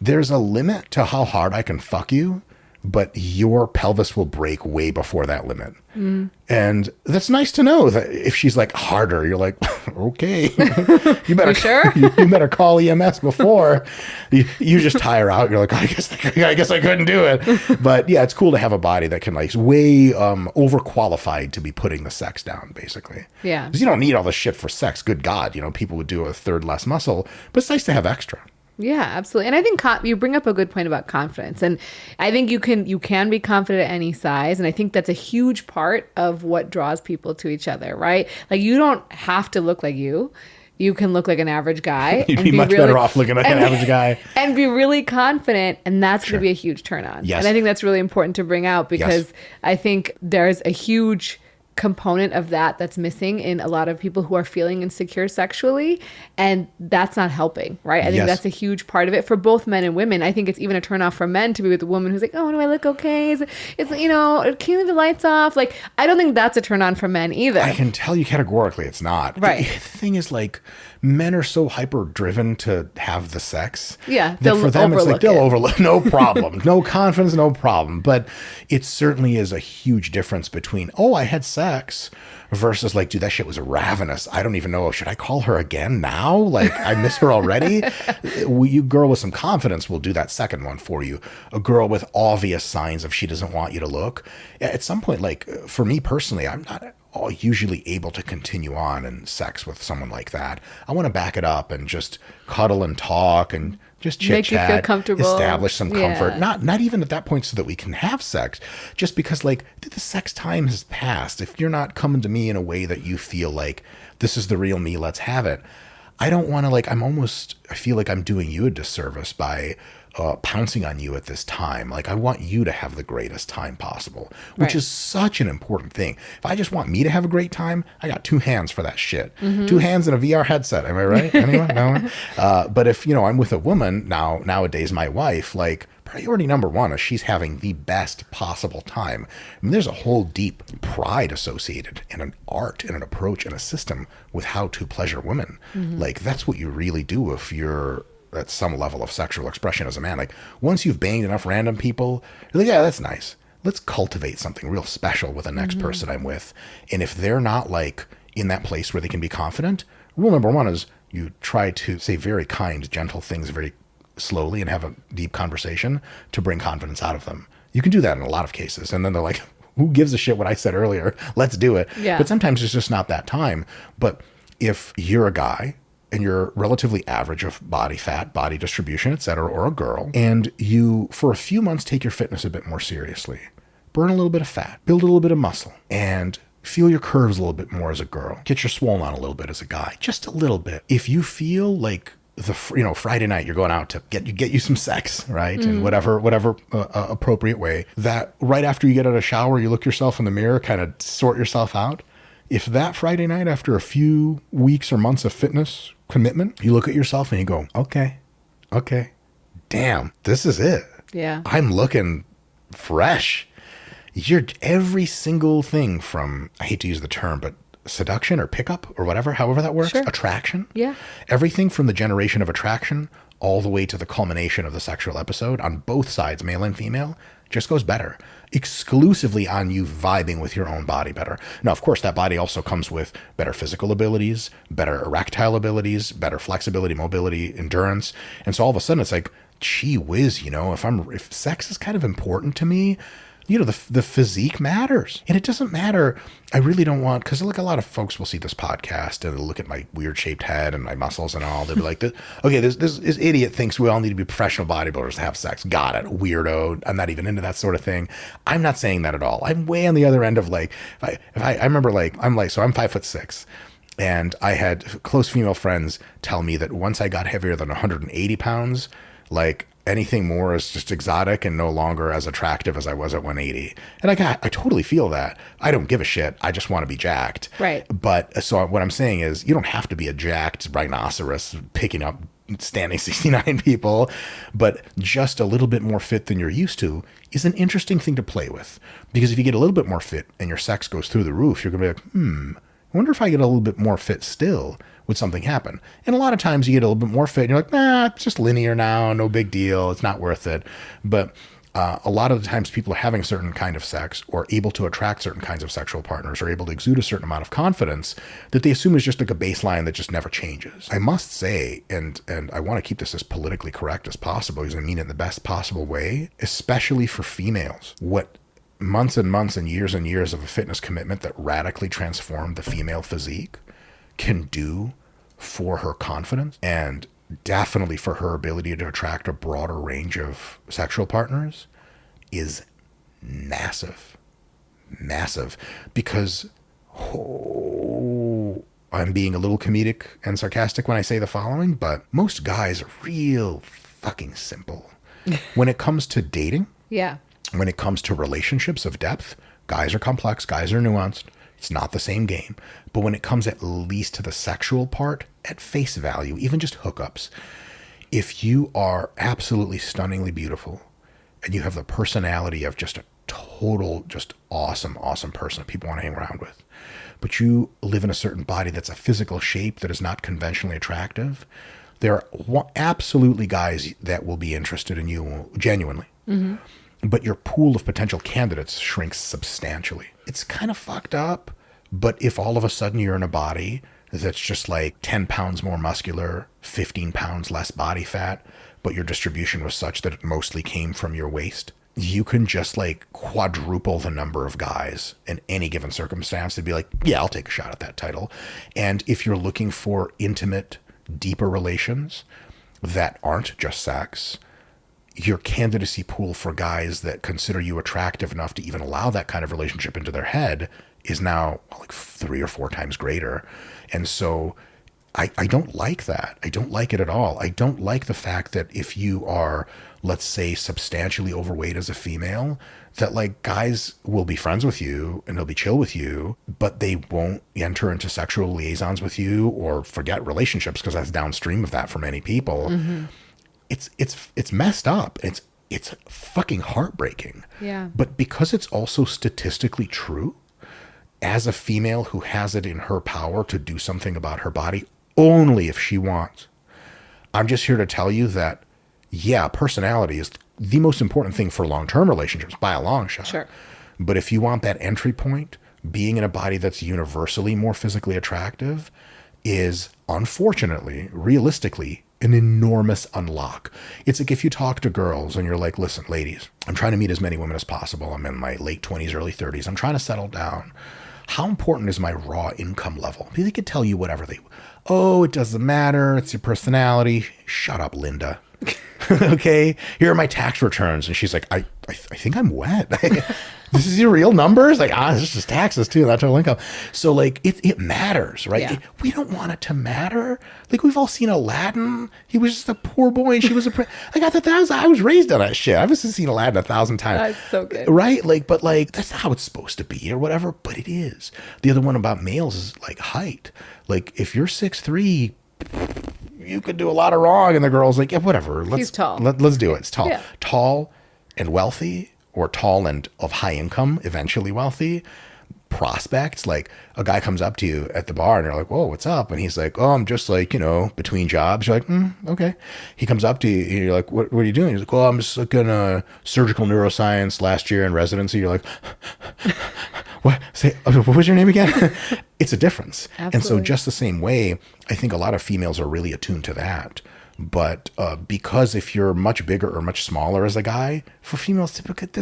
[SPEAKER 1] There's a limit to how hard I can fuck you, but your pelvis will break way before that limit. And that's nice to know that if she's like harder, you're like, okay, you better, you better call EMS before you just tire out. You're like, I guess I couldn't do it. But yeah, it's cool to have a body that can like way overqualified to be putting the sex down, basically.
[SPEAKER 2] Yeah.
[SPEAKER 1] Because you don't need all this shit for sex. Good God, people would do a third less muscle, but it's nice to have extra.
[SPEAKER 2] Yeah, absolutely. And I think you bring up a good point about confidence. And I think you can be confident at any size. And I think that's a huge part of what draws people to each other, right? Like you don't have to look like you. You can look like an average guy.
[SPEAKER 1] You'd be much better off looking like an average guy.
[SPEAKER 2] And be really confident. And that's going to be a huge turn on.
[SPEAKER 1] Yes.
[SPEAKER 2] And I think that's really important to bring out because I think there's a huge component of that's missing in a lot of people who are feeling insecure sexually, and that's not helping, right? I think that's a huge part of it for both men and women. I think it's even a turn off for men to be with a woman who's like, oh, do I look okay? Can you leave the lights off? Like, I don't think that's a turn on for men either.
[SPEAKER 1] I can tell you categorically it's not.
[SPEAKER 2] Right.
[SPEAKER 1] The thing is, like, men are so hyper driven to have the sex.
[SPEAKER 2] Yeah.
[SPEAKER 1] That for them, it's like they'll overlook. No problem. No confidence, no problem. But it certainly is a huge difference between, oh, I had sex versus like, dude, that shit was ravenous. I don't even know. Should I call her again now? Like, I miss her already. You girl with some confidence will do that second one for you. A girl with obvious signs of she doesn't want you to look. At some point, like for me personally, I'm not usually able to continue on in sex with someone like that. I want to back it up and just cuddle and talk and just chit
[SPEAKER 2] Make
[SPEAKER 1] chat,
[SPEAKER 2] you feel comfortable.
[SPEAKER 1] establish some comfort. Not even at that point so that we can have sex, just because like the sex time has passed. If you're not coming to me in a way that you feel like this is the real me, let's have it. I don't want to like, I feel like I'm doing you a disservice by pouncing on you at this time. Like, I want you to have the greatest time possible, which is such an important thing. If I just want me to have a great time, I got 2 hands for that shit. 2 hands and a VR headset. Am I right? Anyone? No one? But if, I'm with a woman nowadays, my wife, like, priority number 1 is she's having the best possible time. I mean, there's a whole deep pride associated in an art and an approach and a system with how to pleasure women. Like, that's what you really do if you're at some level of sexual expression as a man. Like, once you've banged enough random people, you're like, yeah, that's nice. let's cultivate something real special with the next person I'm with. And if they're not like in that place where they can be confident, rule number one is you try to say very kind, gentle things very slowly and have a deep conversation to bring confidence out of them. You can do that in a lot of cases. And then they're like, who gives a shit what I said earlier? Let's do it.
[SPEAKER 2] Yeah.
[SPEAKER 1] But sometimes it's just not that time. But if you're a guy and you're relatively average of body fat, body distribution, et cetera, or a girl, and you, for a few months, take your fitness a bit more seriously, burn a little bit of fat, build a little bit of muscle, and feel your curves a little bit more as a girl, get your swollen on a little bit as a guy, just a little bit. If you feel like Friday night you're going out to get you some sex, right? In whatever appropriate way, that right after you get out of the shower, you look yourself in the mirror, kind of sort yourself out. If that Friday night, after a few weeks or months of fitness commitment, you look at yourself and you go, okay, damn, this is it.
[SPEAKER 2] Yeah.
[SPEAKER 1] I'm looking fresh. You're every single thing from, I hate to use the term, but seduction or pickup or whatever, however that works,
[SPEAKER 2] Sure.
[SPEAKER 1] attraction.
[SPEAKER 2] Yeah.
[SPEAKER 1] Everything from the generation of attraction all the way to the culmination of the sexual episode on both sides, male and female, just goes better. Exclusively on you vibing with your own body better. Now, of course, that body also comes with better physical abilities, better erectile abilities, better flexibility, mobility, endurance. And so all of a sudden it's like, gee whiz, if sex is kind of important to me, the physique matters. And it doesn't matter. I really don't want, because like a lot of folks will see this podcast and they'll look at my weird shaped head and my muscles and all. They'll be like, okay, this idiot thinks we all need to be professional bodybuilders to have sex. Got it. Weirdo. I'm not even into that sort of thing. I'm not saying that at all. I'm way on the other end of like, I remember like, I'm 5'6". And I had close female friends tell me that once I got heavier than 180 pounds, like anything more is just exotic and no longer as attractive as I was at 180. And I totally feel that. I don't give a shit. I just want to be jacked.
[SPEAKER 2] Right.
[SPEAKER 1] But so what I'm saying is you don't have to be a jacked rhinoceros picking up standing 69 people, but just a little bit more fit than you're used to is an interesting thing to play with. Because if you get a little bit more fit and your sex goes through the roof, you're going to be like, I wonder if I get a little bit more fit still, would something happen? And a lot of times you get a little bit more fit and you're like, nah, it's just linear now, no big deal, it's not worth it. But a lot of the times people are having a certain kind of sex or able to attract certain kinds of sexual partners or able to exude a certain amount of confidence that they assume is just like a baseline that just never changes. I must say, and I want to keep this as politically correct as possible because I mean it in the best possible way, especially for females, what months and months and years of a fitness commitment that radically transformed the female physique can do for her confidence and definitely for her ability to attract a broader range of sexual partners is massive. Because I'm being a little comedic and sarcastic when I say the following, but most guys are real fucking simple. When it comes to dating,
[SPEAKER 2] Yeah.
[SPEAKER 1] when it comes to relationships of depth, guys are complex, guys are nuanced. It's not the same game. But when it comes at least to the sexual part, at face value, even just hookups, if you are absolutely stunningly beautiful and you have the personality of just a total, just awesome person that people want to hang around with, but you live in a certain body that's a physical shape that is not conventionally attractive, there are absolutely guys that will be interested in you genuinely. Mm-hmm. But your pool of potential candidates shrinks substantially. It's kind of fucked up, but if all of a sudden you're in a body that's just like 10 pounds more muscular, 15 pounds less body fat, but your distribution was such that it mostly came from your waist, you can just like quadruple the number of guys in any given circumstance to be like, yeah, I'll take a shot at that title. And if you're looking for intimate, deeper relations that aren't just sex, your candidacy pool for guys that consider you attractive enough to even allow that kind of relationship into their head is now like 3 or 4 times greater. And so I don't like that. I don't like it at all. I don't like the fact that if you are, let's say, substantially overweight as a female, that like guys will be friends with you and they'll be chill with you, but they won't enter into sexual liaisons with you or forget relationships because that's downstream of that for many people. Mm-hmm. It's messed up. It's fucking heartbreaking.
[SPEAKER 2] Yeah.
[SPEAKER 1] But because it's also statistically true, as a female who has it in her power to do something about her body only if she wants, I'm just here to tell you that, yeah, personality is the most important thing for long-term relationships by a long shot.
[SPEAKER 2] Sure.
[SPEAKER 1] But if you want that entry point, being in a body that's universally more physically attractive is, unfortunately, realistically, an enormous unlock. It's like if you talk to girls and you're like, listen, ladies, I'm trying to meet as many women as possible. I'm in my late 20s, early 30s. I'm trying to settle down. How important is my raw income level? They could tell you whatever it doesn't matter. It's your personality. Shut up, Linda. Okay, here are my tax returns. And she's like, I think I'm wet. This is your real numbers? Like, this is taxes too, not total income. So like, it matters, right?
[SPEAKER 2] Yeah.
[SPEAKER 1] We don't want it to matter. Like, we've all seen Aladdin. He was just a poor boy and she was I was raised on that shit. I've just seen Aladdin 1,000 times.
[SPEAKER 2] That's so good.
[SPEAKER 1] Right? Like, but like, that's not how it's supposed to be or whatever, but it is. The other one about males is like height. Like, if you're 6'3", you could do a lot of wrong. And the girl's like, yeah, whatever.
[SPEAKER 2] He's tall.
[SPEAKER 1] Let's do it. It's tall.
[SPEAKER 2] Yeah.
[SPEAKER 1] Tall and wealthy, or tall and of high income, eventually wealthy prospects. Like, a guy comes up to you at the bar and you're like, whoa, what's up? And he's like, oh, I'm just like, between jobs. You're like, okay. He comes up to you and you're like, what are you doing? He's like, well, I'm just looking surgical neuroscience last year in residency. You're like, what? What was your name again? It's a difference.
[SPEAKER 2] Absolutely.
[SPEAKER 1] And so just the same way, I think a lot of females are really attuned to that. But because if you're much bigger or much smaller as a guy, for females, typically, it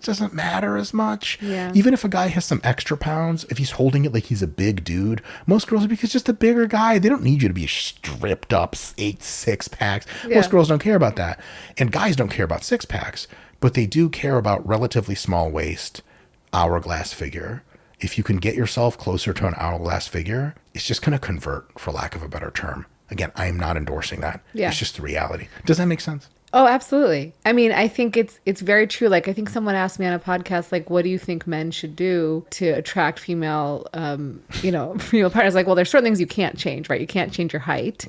[SPEAKER 1] doesn't matter as much.
[SPEAKER 2] Yeah.
[SPEAKER 1] Even if a guy has some extra pounds, if he's holding it like he's a big dude, most girls, because just a bigger guy, they don't need you to be stripped up, 8 6-packs.
[SPEAKER 2] Yeah.
[SPEAKER 1] Most girls don't care about that. And guys don't care about 6-packs, but they do care about relatively small waist, hourglass figure. If you can get yourself closer to an hourglass figure, it's just going to convert, for lack of a better term. Again, I am not endorsing that.
[SPEAKER 2] Yeah.
[SPEAKER 1] It's just the reality. Does that make sense?
[SPEAKER 2] Oh, absolutely. I mean, I think it's very true. Like, I think someone asked me on a podcast, like, what do you think men should do to attract female, female partners? Like, well, there's certain things you can't change, right? You can't change your height.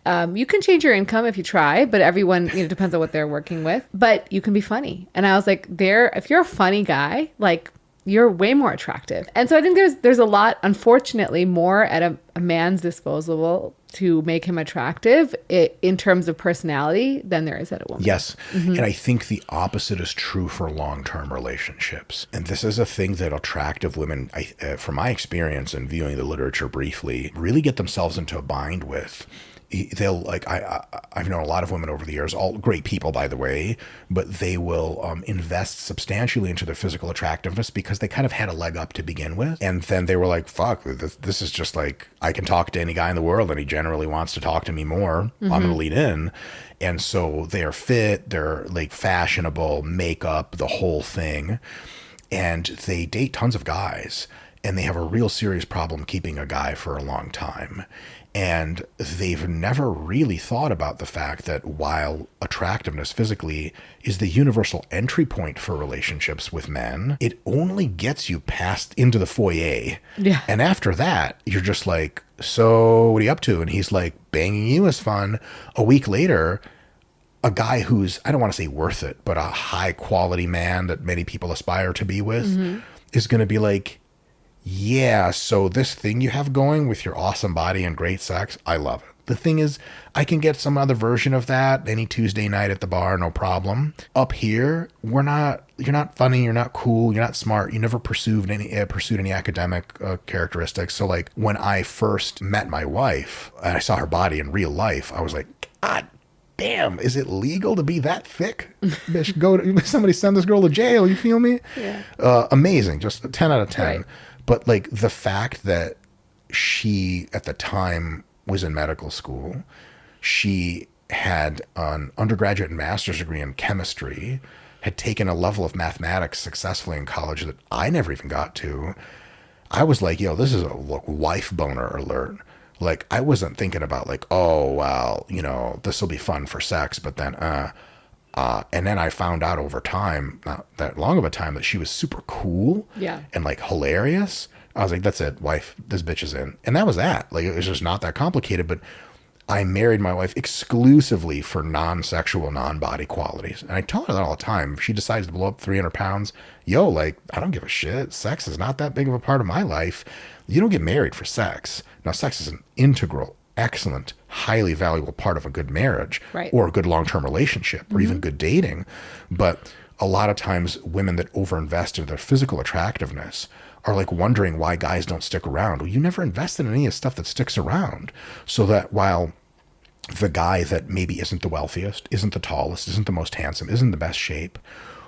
[SPEAKER 2] Mm-hmm. You can change your income if you try, but everyone, depends on what they're working with. But you can be funny. And I was like, if you're a funny guy, like, you're way more attractive. And so I think there's a lot, unfortunately, more at a man's disposal to make him attractive in terms of personality than there is at a woman.
[SPEAKER 1] Yes. Mm-hmm. And I think the opposite is true for long-term relationships. And this is a thing that attractive women, from my experience and viewing the literature briefly, really get themselves into a bind with. They'll like, I've known a lot of women over the years, all great people, by the way, but they will invest substantially into their physical attractiveness because they kind of had a leg up to begin with. And then they were like, fuck, this is just like, I can talk to any guy in the world and he generally wants to talk to me more. Mm-hmm. I'm going to lead in. And so they're fit, they're like fashionable, makeup, the whole thing. And they date tons of guys and they have a real serious problem keeping a guy for a long time. And they've never really thought about the fact that while attractiveness physically is the universal entry point for relationships with men, it only gets you past into the foyer.
[SPEAKER 2] Yeah.
[SPEAKER 1] And after that, you're just like, so what are you up to? And he's like, banging you is fun. A week later, a guy who's, I don't want to say worth it, but a high quality man that many people aspire to be with mm-hmm. is going to be like, yeah, so this thing you have going with your awesome body and great sex, I love it. The thing is, I can get some other version of that any Tuesday night at the bar, no problem. Up here, you're not funny, you're not cool, you're not smart, you never pursued any academic characteristics. So like when I first met my wife and I saw her body in real life, I was like, God damn, is it legal to be that thick? Bitch, somebody send this girl to jail, you feel me?
[SPEAKER 2] Yeah.
[SPEAKER 1] Amazing, just a 10 out of 10.
[SPEAKER 2] Right.
[SPEAKER 1] But like the fact that she at the time was in medical school, she had an undergraduate and master's degree in chemistry, had taken a level of mathematics successfully in college that I never even got to. I was like, yo, this is a wife boner alert. Like, I wasn't thinking about like, oh, well, this will be fun for sex. But then, and then I found out over time, not that long of a time, that she was super cool and like hilarious. I was like, that's it, wife, this bitch is in. And that was that. Like, it was just not that complicated. But I married my wife exclusively for non-sexual, non-body qualities. And I tell her that all the time. If she decides to blow up 300 pounds, yo, like, I don't give a shit. Sex is not that big of a part of my life. You don't get married for sex. Now, sex is an integral, excellent, highly valuable part of a good marriage
[SPEAKER 2] Right.
[SPEAKER 1] or a good long-term relationship or even good dating. But a lot of times women that overinvest in their physical attractiveness are like wondering why guys don't stick around. Well, you never invested in any of the stuff that sticks around. So that while the guy that maybe isn't the wealthiest, isn't the tallest, isn't the most handsome, isn't the best shape,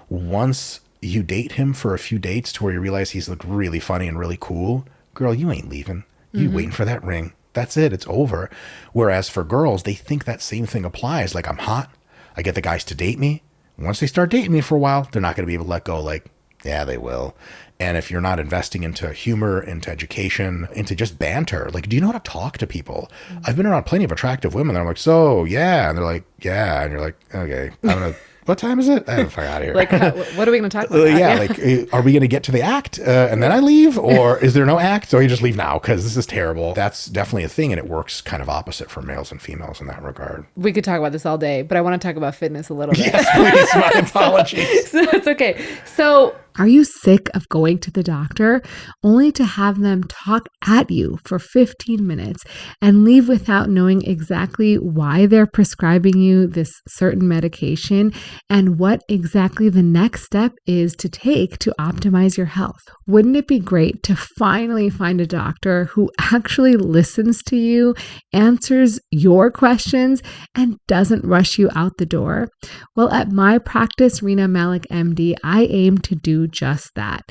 [SPEAKER 1] once you date him for a few dates to where you realize he's like really funny and really cool, girl, you ain't leaving. You waiting for that ring. That's it. It's over. Whereas for girls, they think that same thing applies. Like, I'm hot. I get the guys to date me. Once they start dating me for a while, they're not going to be able to let go. Like, yeah, they will. And if you're not investing into humor, into education, into just banter, like, do you know how to talk to people? I've been around plenty of attractive women that I'm like, so, yeah. And they're like, yeah. And you're like, okay, I'm going to, what time is it? I'm fuck out of here.
[SPEAKER 2] Like, what are we going to talk about?
[SPEAKER 1] Yeah, like, are we going to get to the act and then I leave? Or is there no act? Or you just leave now because this is terrible. That's definitely a thing. And it works kind of opposite for males and females in that regard.
[SPEAKER 2] We could talk about this all day, but I want to talk about fitness a little bit.
[SPEAKER 1] Yes, please. My apologies.
[SPEAKER 2] So it's okay. So, are you sick of going to the doctor only to have them talk at you for 15 minutes and leave without knowing exactly why they're prescribing you this certain medication and what exactly the next step is to take to optimize your health? Wouldn't it be great to finally find a doctor who actually listens to you, answers your questions, and doesn't rush you out the door? Well, at my practice, Rena Malik, MD, I aim to do just that.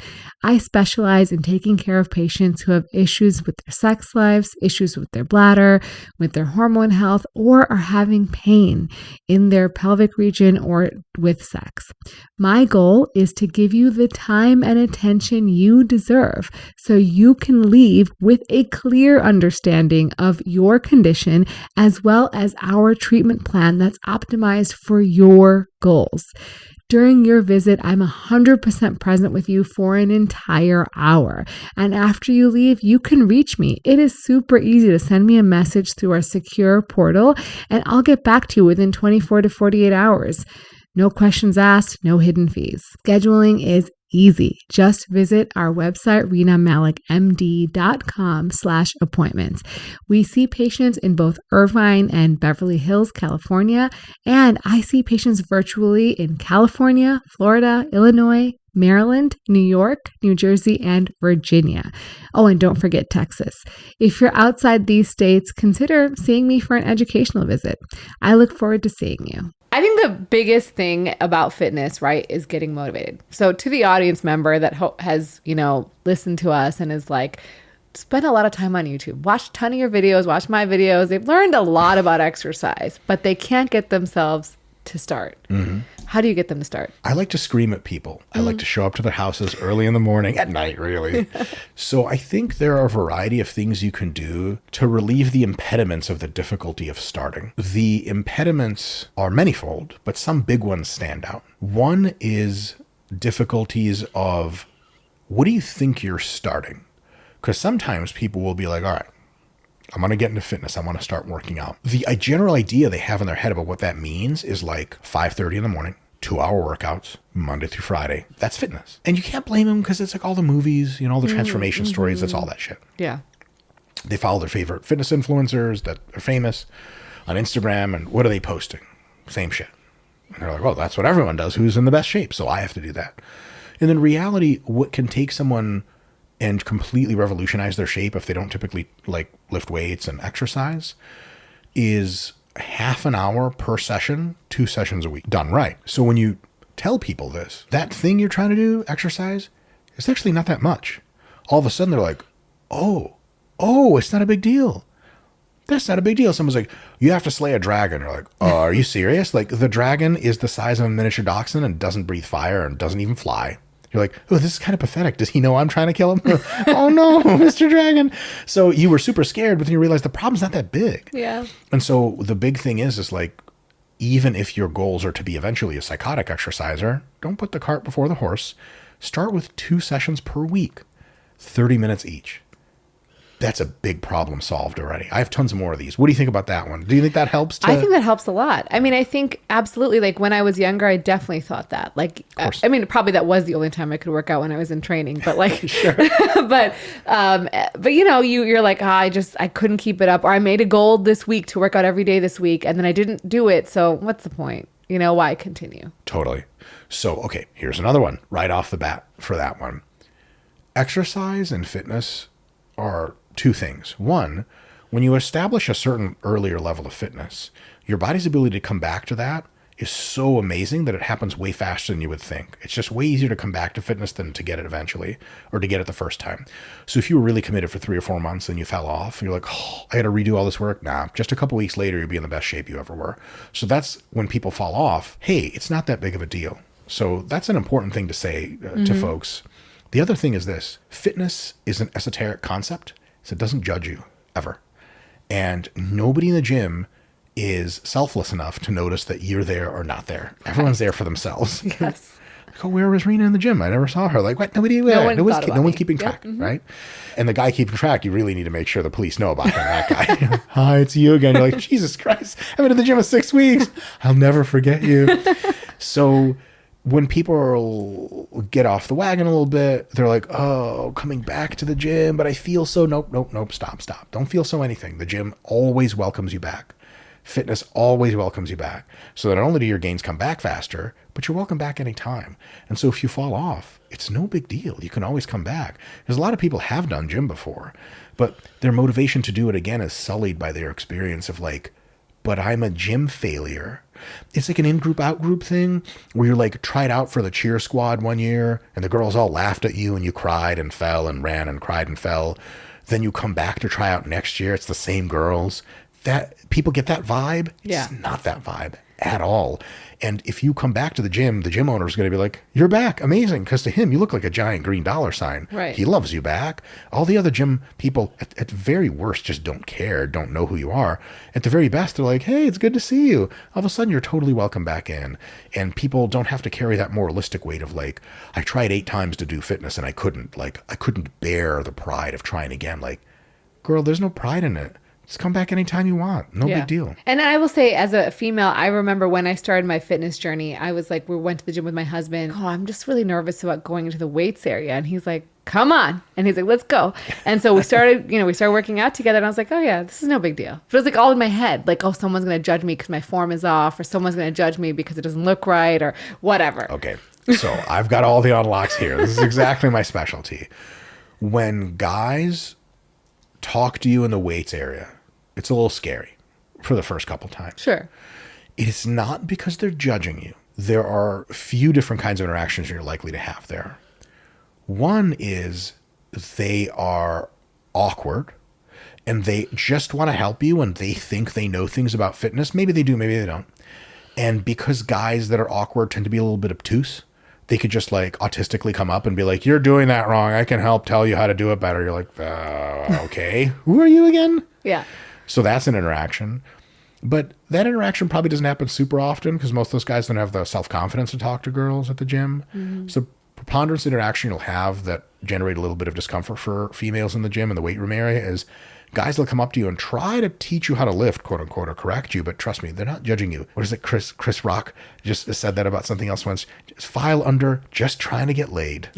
[SPEAKER 2] I specialize in taking care of patients who have issues with their sex lives, issues with their bladder, with their hormone health, or are having pain in their pelvic region or with sex. My goal is to give you the time and attention you deserve so you can leave with a clear understanding of your condition as well as our treatment plan that's optimized for your goals. During your visit, I'm 100% present with you for an entire hour. And after you leave, you can reach me. It is super easy to send me a message through our secure portal, and I'll get back to you within 24 to 48 hours. No questions asked, no hidden fees. Scheduling is easy. Just visit our website, renamalikmd.com/appointments. We see patients in both Irvine and Beverly Hills, California, and I see patients virtually in California, Florida, Illinois, Maryland, New York, New Jersey, and Virginia. Oh, and don't forget Texas. If you're outside these states, consider seeing me for an educational visit. I look forward to seeing you. I think the biggest thing about fitness, right, is getting motivated. So to the audience member that has, listened to us and is like, spend a lot of time on YouTube, watch a ton of your videos, watch my videos. They've learned a lot about exercise, but they can't get themselves to start. Mm-hmm. How do you get them to start?
[SPEAKER 1] I like to scream at people. I like to show up to their houses early in the morning, at night, really. So I think there are a variety of things you can do to relieve the impediments of the difficulty of starting. The impediments are manifold, but some big ones stand out. One is difficulties of, what do you think you're starting? Because sometimes people will be like, all right, I'm going to get into fitness. I want to start working out. The general idea they have in their head about what that means is like 5:30 in the morning, 2-hour workouts, Monday through Friday. That's fitness. And you can't blame them because it's like all the movies, all the transformation stories. That's all that shit.
[SPEAKER 2] Yeah.
[SPEAKER 1] They follow their favorite fitness influencers that are famous on Instagram. And what are they posting? Same shit. And they're like, well, that's what everyone does who's in the best shape. So I have to do that. And in reality, what can take someone and completely revolutionize their shape if they don't typically like lift weights and exercise is half an hour per session, 2 sessions a week, done right. So when you tell people this, that thing you're trying to do, exercise, it's actually not that much. All of a sudden they're like, oh, it's not a big deal. That's not a big deal. Someone's like, you have to slay a dragon. You're like, are you serious? Like, the dragon is the size of a miniature dachshund and doesn't breathe fire and doesn't even fly. You're like, oh, this is kind of pathetic. Does he know I'm trying to kill him? Oh no, Mr. Dragon. So you were super scared, but then you realize the problem's not that big.
[SPEAKER 2] Yeah.
[SPEAKER 1] And so the big thing is like, even if your goals are to be eventually a psychotic exerciser, don't put the cart before the horse. Start with 2 sessions per week, 30 minutes each. That's a big problem solved already. I have tons more of these. What do you think about that one? Do you think that helps?
[SPEAKER 2] I think that helps a lot. I mean, I think absolutely. Like when I was younger, I definitely thought that. Like, I mean, probably that was the only time I could work out when I was in training. But like,
[SPEAKER 1] Sure.
[SPEAKER 2] but you know, you're like, I couldn't keep it up, or I made a goal this week to work out every day this week, and then I didn't do it. So what's the point? You know, why continue?
[SPEAKER 1] Totally. So, okay, here's another one right off the bat for that one. Exercise and fitness are two things. One, when you establish a certain earlier level of fitness, your body's ability to come back to that is so amazing that it happens way faster than you would think. It's just way easier to come back to fitness than to get it eventually, or to get it the first time. So if you were really committed for 3 or 4 months and you fell off, you're like, oh, I got to redo all this work. Nah, just a couple weeks later, you'll be in the best shape you ever were. So that's when people fall off. Hey, it's not that big of a deal. So that's an important thing to say to folks. The other thing is this: fitness is an esoteric concept. So it doesn't judge you ever. And nobody in the gym is selfless enough to notice that you're there or not there. Everyone's there for themselves.
[SPEAKER 2] Yes.
[SPEAKER 1] Like, oh, where was Rena in the gym? I never saw her. Like, what? Nobody. No one's keeping track, right? And the guy keeping track, you really need to make sure the police know about him, that guy. Hi, it's you again. You're like, Jesus Christ, I've been in the gym for 6 weeks. I'll never forget you. So when people get off the wagon a little bit, they're like, oh, coming back to the gym, but I feel so, nope, stop. Don't feel so anything. The gym always welcomes you back. Fitness always welcomes you back. So that not only do your gains come back faster, but you're welcome back anytime. And so if you fall off, it's no big deal. You can always come back. Because a lot of people have done gym before, but their motivation to do it again is sullied by their experience of like, but I'm a gym failure. It's like an in-group, out-group thing where you're like tried out for the cheer squad one year and the girls all laughed at you and you cried and fell and ran and cried and fell. Then you come back to try out next year. It's the same girls. That people get that vibe. It's not that vibe at all. And if you come back to the gym owner is going to be like, you're back. Amazing. Because to him, you look like a giant green dollar sign.
[SPEAKER 2] Right.
[SPEAKER 1] He loves you back. All the other gym people at very worst just don't care, don't know who you are. At the very best, they're like, hey, it's good to see you. All of a sudden, you're totally welcome back in. And people don't have to carry that moralistic weight of like, I tried 8 times to do fitness and I couldn't. Like, I couldn't bear the pride of trying again. Like, girl, there's no pride in it. Just come back anytime you want. No big deal.
[SPEAKER 2] And I will say, as a female, I remember when I started my fitness journey, I was like, we went to the gym with my husband. Oh, I'm just really nervous about going into the weights area. And he's like, come on. And he's like, let's go. And so we started working out together. And I was like, oh yeah, this is no big deal. But it was like all in my head. Like, oh, someone's going to judge me because my form is off, or someone's going to judge me because it doesn't look right, or whatever.
[SPEAKER 1] Okay. So I've got all the unlocks here. This is exactly my specialty. When guys talk to you in the weights area, it's a little scary for the first couple times.
[SPEAKER 2] Sure.
[SPEAKER 1] It is not because they're judging you. There are a few different kinds of interactions you're likely to have there. One is they are awkward and they just want to help you and they think they know things about fitness. Maybe they do, maybe they don't. And because guys that are awkward tend to be a little bit obtuse, they could just like autistically come up and be like, you're doing that wrong. I can help tell you how to do it better. You're like, okay. Who are you again?
[SPEAKER 2] Yeah.
[SPEAKER 1] So that's an interaction. But that interaction probably doesn't happen super often because most of those guys don't have the self-confidence to talk to girls at the gym. Mm-hmm. So preponderance interaction you'll have that generate a little bit of discomfort for females in the gym in the weight room area is guys will come up to you and try to teach you how to lift, quote unquote, or correct you. But trust me, they're not judging you. What is it? Chris Rock just said that about something else once. Just file under, just trying to get laid.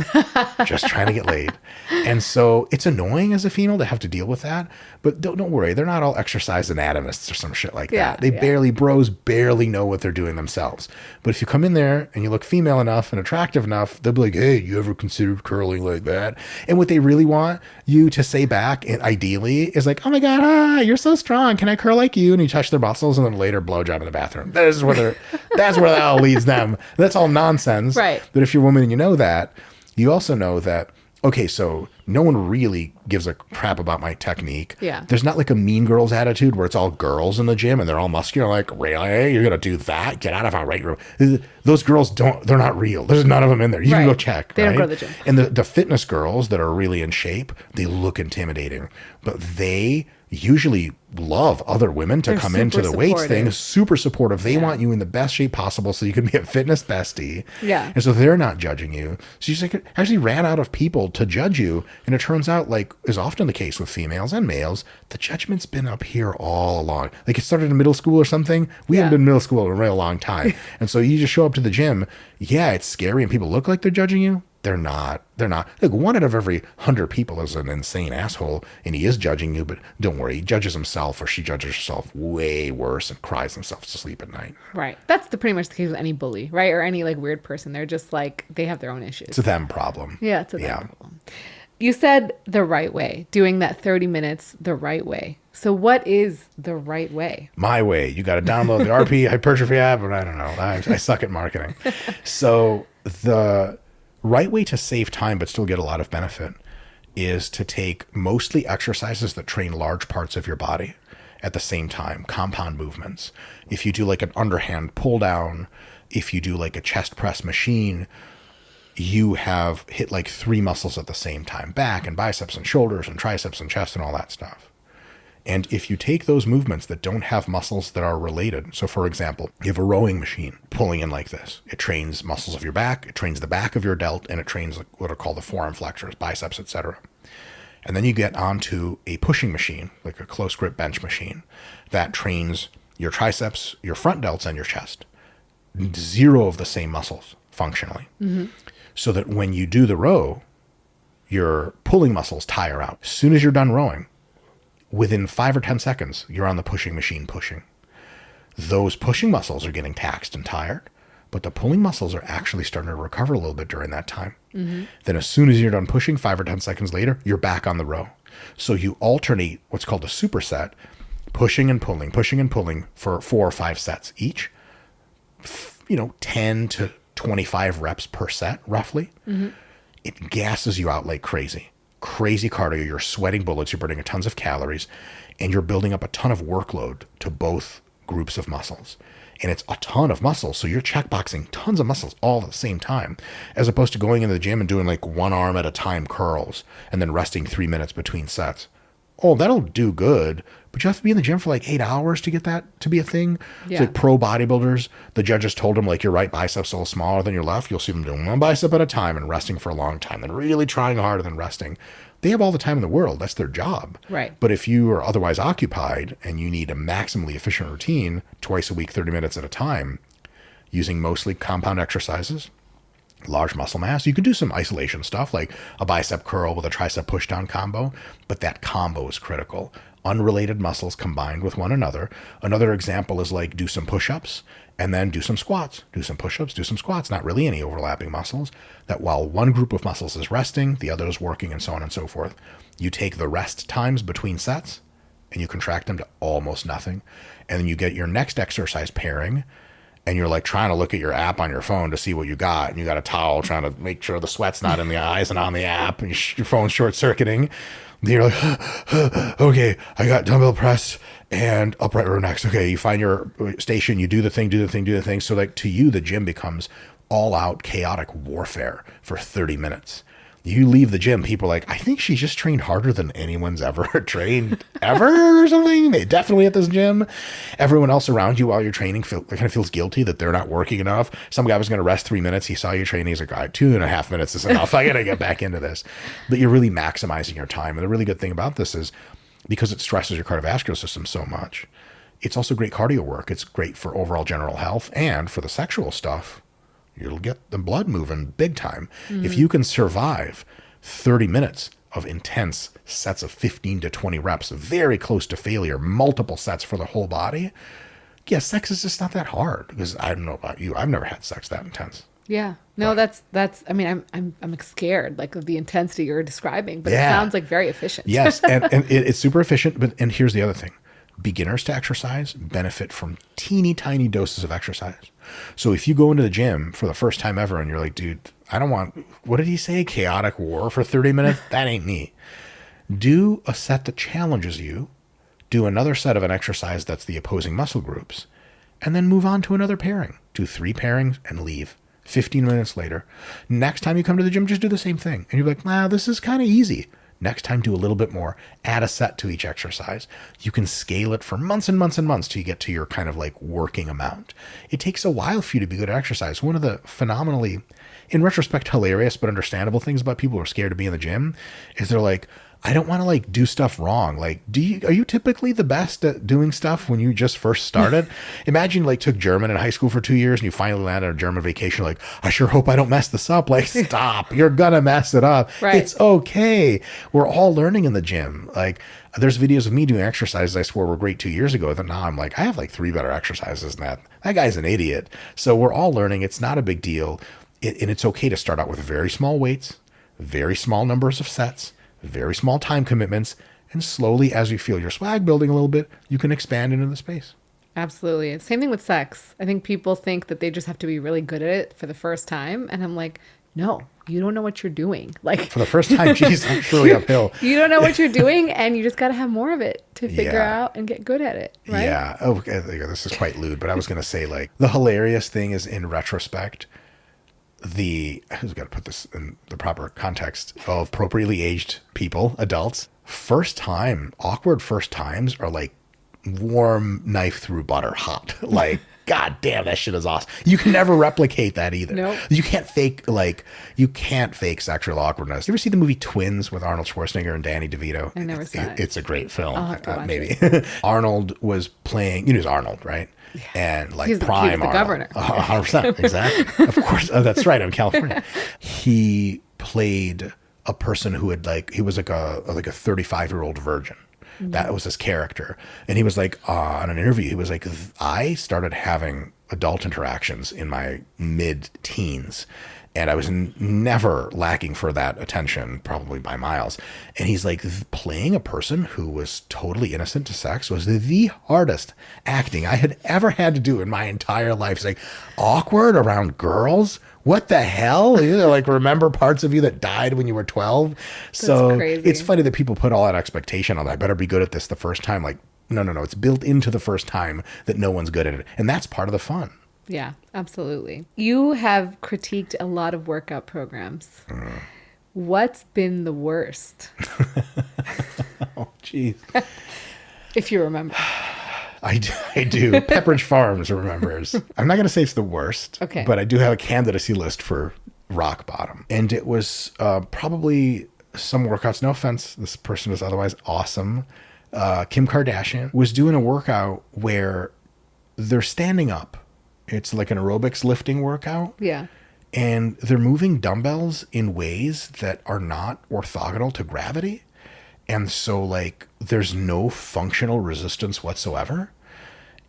[SPEAKER 1] Just trying to get laid. And so it's annoying as a female to have to deal with that. But don't worry. They're not all exercise anatomists or some shit like that. They bros barely know what they're doing themselves. But if you come in there and you look female enough and attractive enough, they'll be like, hey, you ever considered curling like that? And what they really want you to say back, and ideally, is like, oh my God, you're so strong. Can I curl like you? And you touch their muscles and then later blowjob in the bathroom. That's where that all leads them. That's all nonsense.
[SPEAKER 2] Right.
[SPEAKER 1] But if you're a woman and you know that, you also know that, okay, so no one really gives a crap about my technique.
[SPEAKER 2] Yeah.
[SPEAKER 1] There's not like a Mean Girls attitude where it's all girls in the gym and they're all muscular. Like, really? You're going to do that? Get out of our weight room. Those girls they're not real. There's none of them in there. You can go check.
[SPEAKER 2] They don't go to the gym.
[SPEAKER 1] And the fitness girls that are really in shape, they look intimidating, but they usually love other women to
[SPEAKER 2] They're
[SPEAKER 1] come into the
[SPEAKER 2] super
[SPEAKER 1] weights
[SPEAKER 2] supportive.
[SPEAKER 1] thing, super supportive. They
[SPEAKER 2] Yeah.
[SPEAKER 1] want you in the best shape possible so you can be a fitness bestie.
[SPEAKER 2] Yeah.
[SPEAKER 1] And so they're not judging you. So you just actually ran out of people to judge you. And it turns out, like is often the case with females and males, the judgment's been up here all along. Like it started in middle school or something. We haven't been in middle school in a real long time. And so you just show up to the gym. Yeah, it's scary and people look like they're judging you. They're not. Like 1 out of every 100 people is an insane asshole, and he is judging you. But don't worry, he judges himself, or she judges herself way worse and cries themselves to sleep at night.
[SPEAKER 2] Right. That's pretty much the case with any bully, right? Or any like weird person. They're just like, they have their own issues.
[SPEAKER 1] It's a them problem.
[SPEAKER 2] Yeah, it's a them problem. You said the right way, doing that 30 minutes the right way. So what is the right way?
[SPEAKER 1] My way. You got to download the RP hypertrophy app, or I don't know. I suck at marketing. So the right way to save time but still get a lot of benefit is to take mostly exercises that train large parts of your body at the same time, compound movements. If you do like an underhand pull down, if you do like a chest press machine, you have hit like 3 muscles at the same time, back and biceps and shoulders and triceps and chest and all that stuff. And if you take those movements that don't have muscles that are related, so for example, you have a rowing machine pulling in like this. It trains muscles of your back, it trains the back of your delt, and it trains what are called the forearm flexors, biceps, etc. And then you get onto a pushing machine, like a close grip bench machine, that trains your triceps, your front delts, and your chest. 0 of the same muscles functionally. Mm-hmm. So that when you do the row, your pulling muscles tire out. As soon as you're done rowing, within 5 or 10 seconds, you're on the pushing machine pushing. Those pushing muscles are getting taxed and tired, but the pulling muscles are actually starting to recover a little bit during that time. Mm-hmm. Then as soon as you're done pushing, 5 or 10 seconds later, you're back on the row. So you alternate what's called a superset, pushing and pulling for 4 or 5 sets each. 10 to 25 reps per set, roughly. Mm-hmm. It gasses you out like crazy cardio. You're sweating bullets, you're burning tons of calories, and you're building up a ton of workload to both groups of muscles. And it's a ton of muscles, so you're checkboxing tons of muscles all at the same time, as opposed to going into the gym and doing like 1 arm at a time curls and then resting 3 minutes between sets. Oh, that'll do good, but you have to be in the gym for like 8 hours to get that to be a thing. Yeah. It's like pro bodybuilders, the judges told them like your right bicep's a little smaller than your left. You'll see them doing 1 bicep at a time and resting for a long time, then really trying harder than resting. They have all the time in the world. That's their job.
[SPEAKER 2] Right.
[SPEAKER 1] But if you are otherwise occupied and you need a maximally efficient routine, twice a week, 30 minutes at a time, using mostly compound exercises, large muscle mass, you could do some isolation stuff like a bicep curl with a tricep push down combo, but that combo is critical. Unrelated muscles combined with one another. Another example is like do some push-ups and then do some squats. Do some push-ups, do some squats, not really any overlapping muscles. That while one group of muscles is resting, the other is working, and so on and so forth. You take the rest times between sets and you contract them to almost nothing. And then you get your next exercise pairing, and you're like trying to look at your app on your phone to see what you got. And you got a towel trying to make sure the sweat's not in the eyes and on the app, and your phone's short circuiting. And you're like, okay, I got dumbbell press and upright row next. Okay, you find your station, you do the thing. So like to you, the gym becomes all out chaotic warfare for 30 minutes. You leave the gym, people are like, I think she just trained harder than anyone's ever trained ever or something. They definitely at this gym. Everyone else around you while you're training kind of feels guilty that they're not working enough. Some guy was going to rest 3 minutes. He saw you training. He's like, all right, 2.5 minutes is enough. I got to get back into this. But you're really maximizing your time. And the really good thing about this is because it stresses your cardiovascular system so much, it's also great cardio work. It's great for overall general health, and for the sexual stuff, you'll get the blood moving big time. Mm-hmm. If you can survive 30 minutes of intense sets of 15 to 20 reps, very close to failure, multiple sets for the whole body, yeah, sex is just not that hard. Because I don't know about you, I've never had sex that intense.
[SPEAKER 2] Yeah. No, but that's. I mean, I'm scared like of the intensity you're describing, but yeah. It sounds like very efficient.
[SPEAKER 1] Yes, and it's super efficient. And here's the other thing: beginners to exercise benefit from teeny tiny doses of exercise. So if you go into the gym for the first time ever and you're like, dude, I don't want, what did he say? Chaotic war for 30 minutes? That ain't me. Do a set that challenges you. Do another set of an exercise that's the opposing muscle groups, and then move on to another pairing. Do 3 pairings and leave. 15 minutes later. Next time you come to the gym, just do the same thing. And you're like, wow, this is kind of easy. Next time, do a little bit more. Add a set to each exercise. You can scale it for months and months and months till you get to your kind of like working amount. It takes a while for you to be good at exercise. One of the phenomenally, in retrospect, hilarious but understandable things about people who are scared to be in the gym is they're like, I don't want to like do stuff wrong. Like, are you typically the best at doing stuff when you just first started? Imagine you like took German in high school for 2 years and you finally landed on a German vacation. Like, I sure hope I don't mess this up. Like, stop, you're gonna mess it up.
[SPEAKER 2] Right.
[SPEAKER 1] It's okay. We're all learning in the gym. Like, there's videos of me doing exercises I swore were great 2 years ago. That now I'm like, I have like 3 better exercises than that. That guy's an idiot. So we're all learning. It's not a big deal. And it's okay to start out with very small weights, very small numbers of sets, very small time commitments, and slowly, as you feel your swag building a little bit, you can expand into the space.
[SPEAKER 2] Absolutely. It's same thing with sex. I think people think that they just have to be really good at it for the first time. And I'm like, no, you don't know what you're doing. Like
[SPEAKER 1] For the first time, geez, I'm surely uphill.
[SPEAKER 2] you don't know what you're doing, and you just got to have more of it to figure out and get good at it. Right?
[SPEAKER 1] Yeah. Oh, okay, this is quite lewd, but I was going to say, like, the hilarious thing is, in retrospect, who's got to put this in the proper context of appropriately aged people, adults, awkward first times are like warm knife through butter hot. Like, God damn, that shit is awesome. You can never replicate that either.
[SPEAKER 2] Nope.
[SPEAKER 1] You can't fake sexual awkwardness. You ever see the movie Twins with Arnold Schwarzenegger and Danny DeVito?
[SPEAKER 2] I never saw it.
[SPEAKER 1] It's a great film.
[SPEAKER 2] I'll have to watch
[SPEAKER 1] maybe.
[SPEAKER 2] it.
[SPEAKER 1] Arnold was playing, he's Arnold, right? Yeah. And like
[SPEAKER 2] he was
[SPEAKER 1] prime
[SPEAKER 2] the
[SPEAKER 1] Arnold.
[SPEAKER 2] governor.
[SPEAKER 1] 100%, exactly. Of course. Oh, that's right. I'm California. He played a person who he was like a 35-year-old virgin. Mm-hmm. That was his character. And he was like, on an interview, he was like, I started having adult interactions in my mid-teens. And I was never lacking for that attention, probably by miles. And he's like, playing a person who was totally innocent to sex was the hardest acting I had ever had to do in my entire life. He's like, awkward around girls? What the hell? You like remember parts of you that died when you were 12? So
[SPEAKER 2] crazy.
[SPEAKER 1] It's funny that people put all that expectation on that. I better be good at this the first time. Like, no. It's built into the first time that no one's good at it. And that's part of the fun.
[SPEAKER 2] Yeah, absolutely. You have critiqued a lot of workout programs. What's been the worst?
[SPEAKER 1] Oh, geez.
[SPEAKER 2] If you remember.
[SPEAKER 1] I do. Pepperidge Farms remembers. I'm not going to say it's the worst,
[SPEAKER 2] okay,
[SPEAKER 1] but I do have a candidacy list for rock bottom. And it was probably some workouts. No offense. This person is otherwise awesome. Kim Kardashian was doing a workout where they're standing up. It's like an aerobics lifting workout.
[SPEAKER 2] Yeah.
[SPEAKER 1] And they're moving dumbbells in ways that are not orthogonal to gravity. And so like there's no functional resistance whatsoever.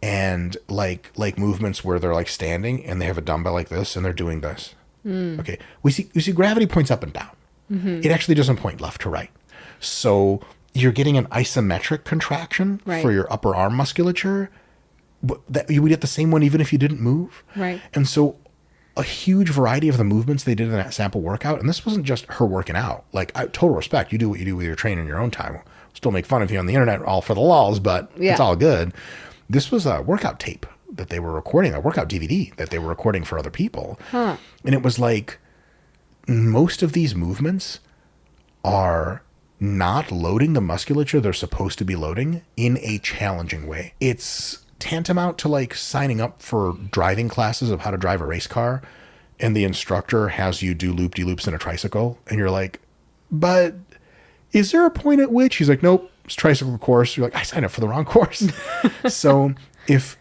[SPEAKER 1] And like movements where they're like standing and they have a dumbbell like this and they're doing this. Okay. We see gravity points up and down. Mm-hmm. It actually doesn't point left to right. So you're getting an isometric contraction for your upper arm musculature. But that you would get the same one even if you didn't move.
[SPEAKER 2] Right.
[SPEAKER 1] And so a huge variety of the movements they did in that sample workout, and this wasn't just her working out. Like, total respect. You do what you do with your training in your own time. We'll still make fun of you on the internet all for the lulz, but it's all good. This was a workout tape that they were recording, a workout DVD that they were recording for other people. Huh. And it was like, most of these movements are not loading the musculature they're supposed to be loading in a challenging way. It's tantamount to like signing up for driving classes of how to drive a race car, and the instructor has you do loop-de-loops in a tricycle, and you're like, but is there a point at which he's like, nope, it's tricycle course. You're like, I signed up for the wrong course. So if,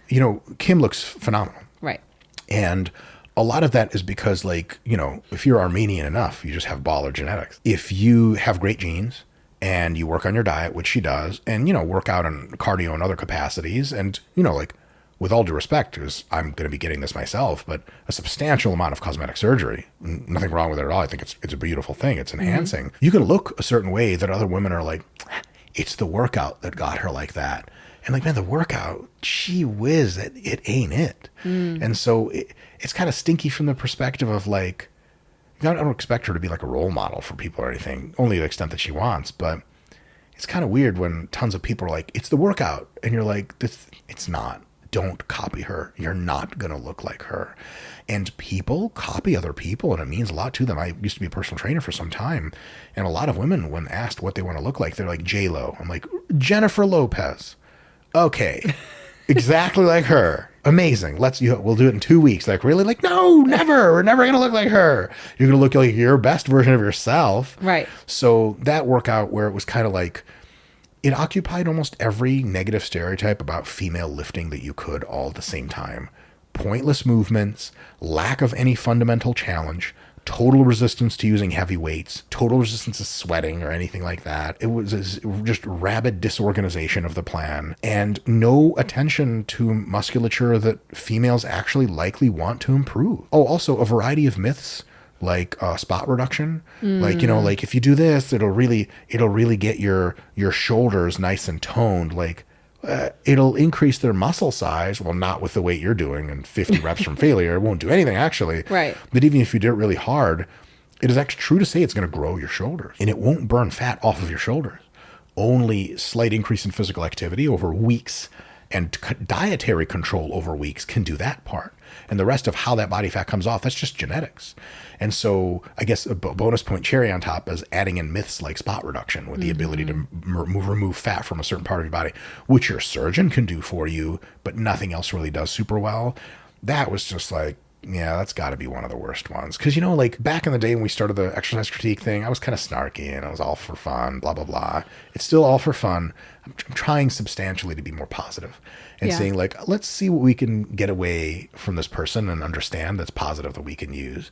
[SPEAKER 1] Kim looks phenomenal.
[SPEAKER 2] Right.
[SPEAKER 1] And a lot of that is because like, if you're Armenian enough, you just have baller genetics. If you have great genes, and you work on your diet, which she does, and, work out on cardio and other capacities. And, like, with all due respect, because I'm going to be getting this myself, but a substantial amount of cosmetic surgery, nothing wrong with it at all. I think it's a beautiful thing. It's enhancing. Mm-hmm. You can look a certain way that other women are like, it's the workout that got her like that. And like, man, the workout, gee whiz, it ain't it. And so it's kind of stinky from the perspective of like, I don't expect her to be like a role model for people or anything, only to the extent that she wants. But it's kind of weird when tons of people are like, it's the workout. And you're like, it's not. don't copy her. You're not going to look like her. And people copy other people, and it means a lot to them. I used to be a personal trainer for some time, and a lot of women, when asked what they want to look like, they're like, J-Lo. I'm like, Jennifer Lopez. Okay. Exactly like her. Amazing. We'll do it in 2 weeks. Like, really? Like, no, never. We're never going to look like her. You're going to look like your best version of yourself.
[SPEAKER 2] Right.
[SPEAKER 1] So that workout, where it was kind of like, it occupied almost every negative stereotype about female lifting that you could all at the same time. Pointless movements, lack of any fundamental challenge, total resistance to using heavy weights, total resistance to sweating or anything like that. It was just rabid disorganization of the plan, and no attention to musculature that females actually likely want to improve. Oh, also a variety of myths like spot reduction. Like, like if you do this, it'll really get your shoulders nice and toned. Like, it'll increase their muscle size. Well, not with the weight you're doing and 50 reps from failure. It won't do anything, actually.
[SPEAKER 2] Right.
[SPEAKER 1] But even if you did it really hard, it is actually true to say it's going to grow your shoulders. And it won't burn fat off of your shoulders. Only slight increase in physical activity over weeks and dietary control over weeks can do that part. And the rest of how that body fat comes off, that's just genetics. And so I guess a bonus point cherry on top is adding in myths like spot reduction with the ability to remove fat from a certain part of your body, which your surgeon can do for you, but nothing else really does super well. That was just like, yeah, that's got to be one of the worst ones. Because, like back in the day when we started the exercise critique thing, I was kind of snarky and I was all for fun, blah, blah, blah. It's still all for fun. I'm trying substantially to be more positive and saying, like, let's see what we can get away from this person and understand that's positive that we can use.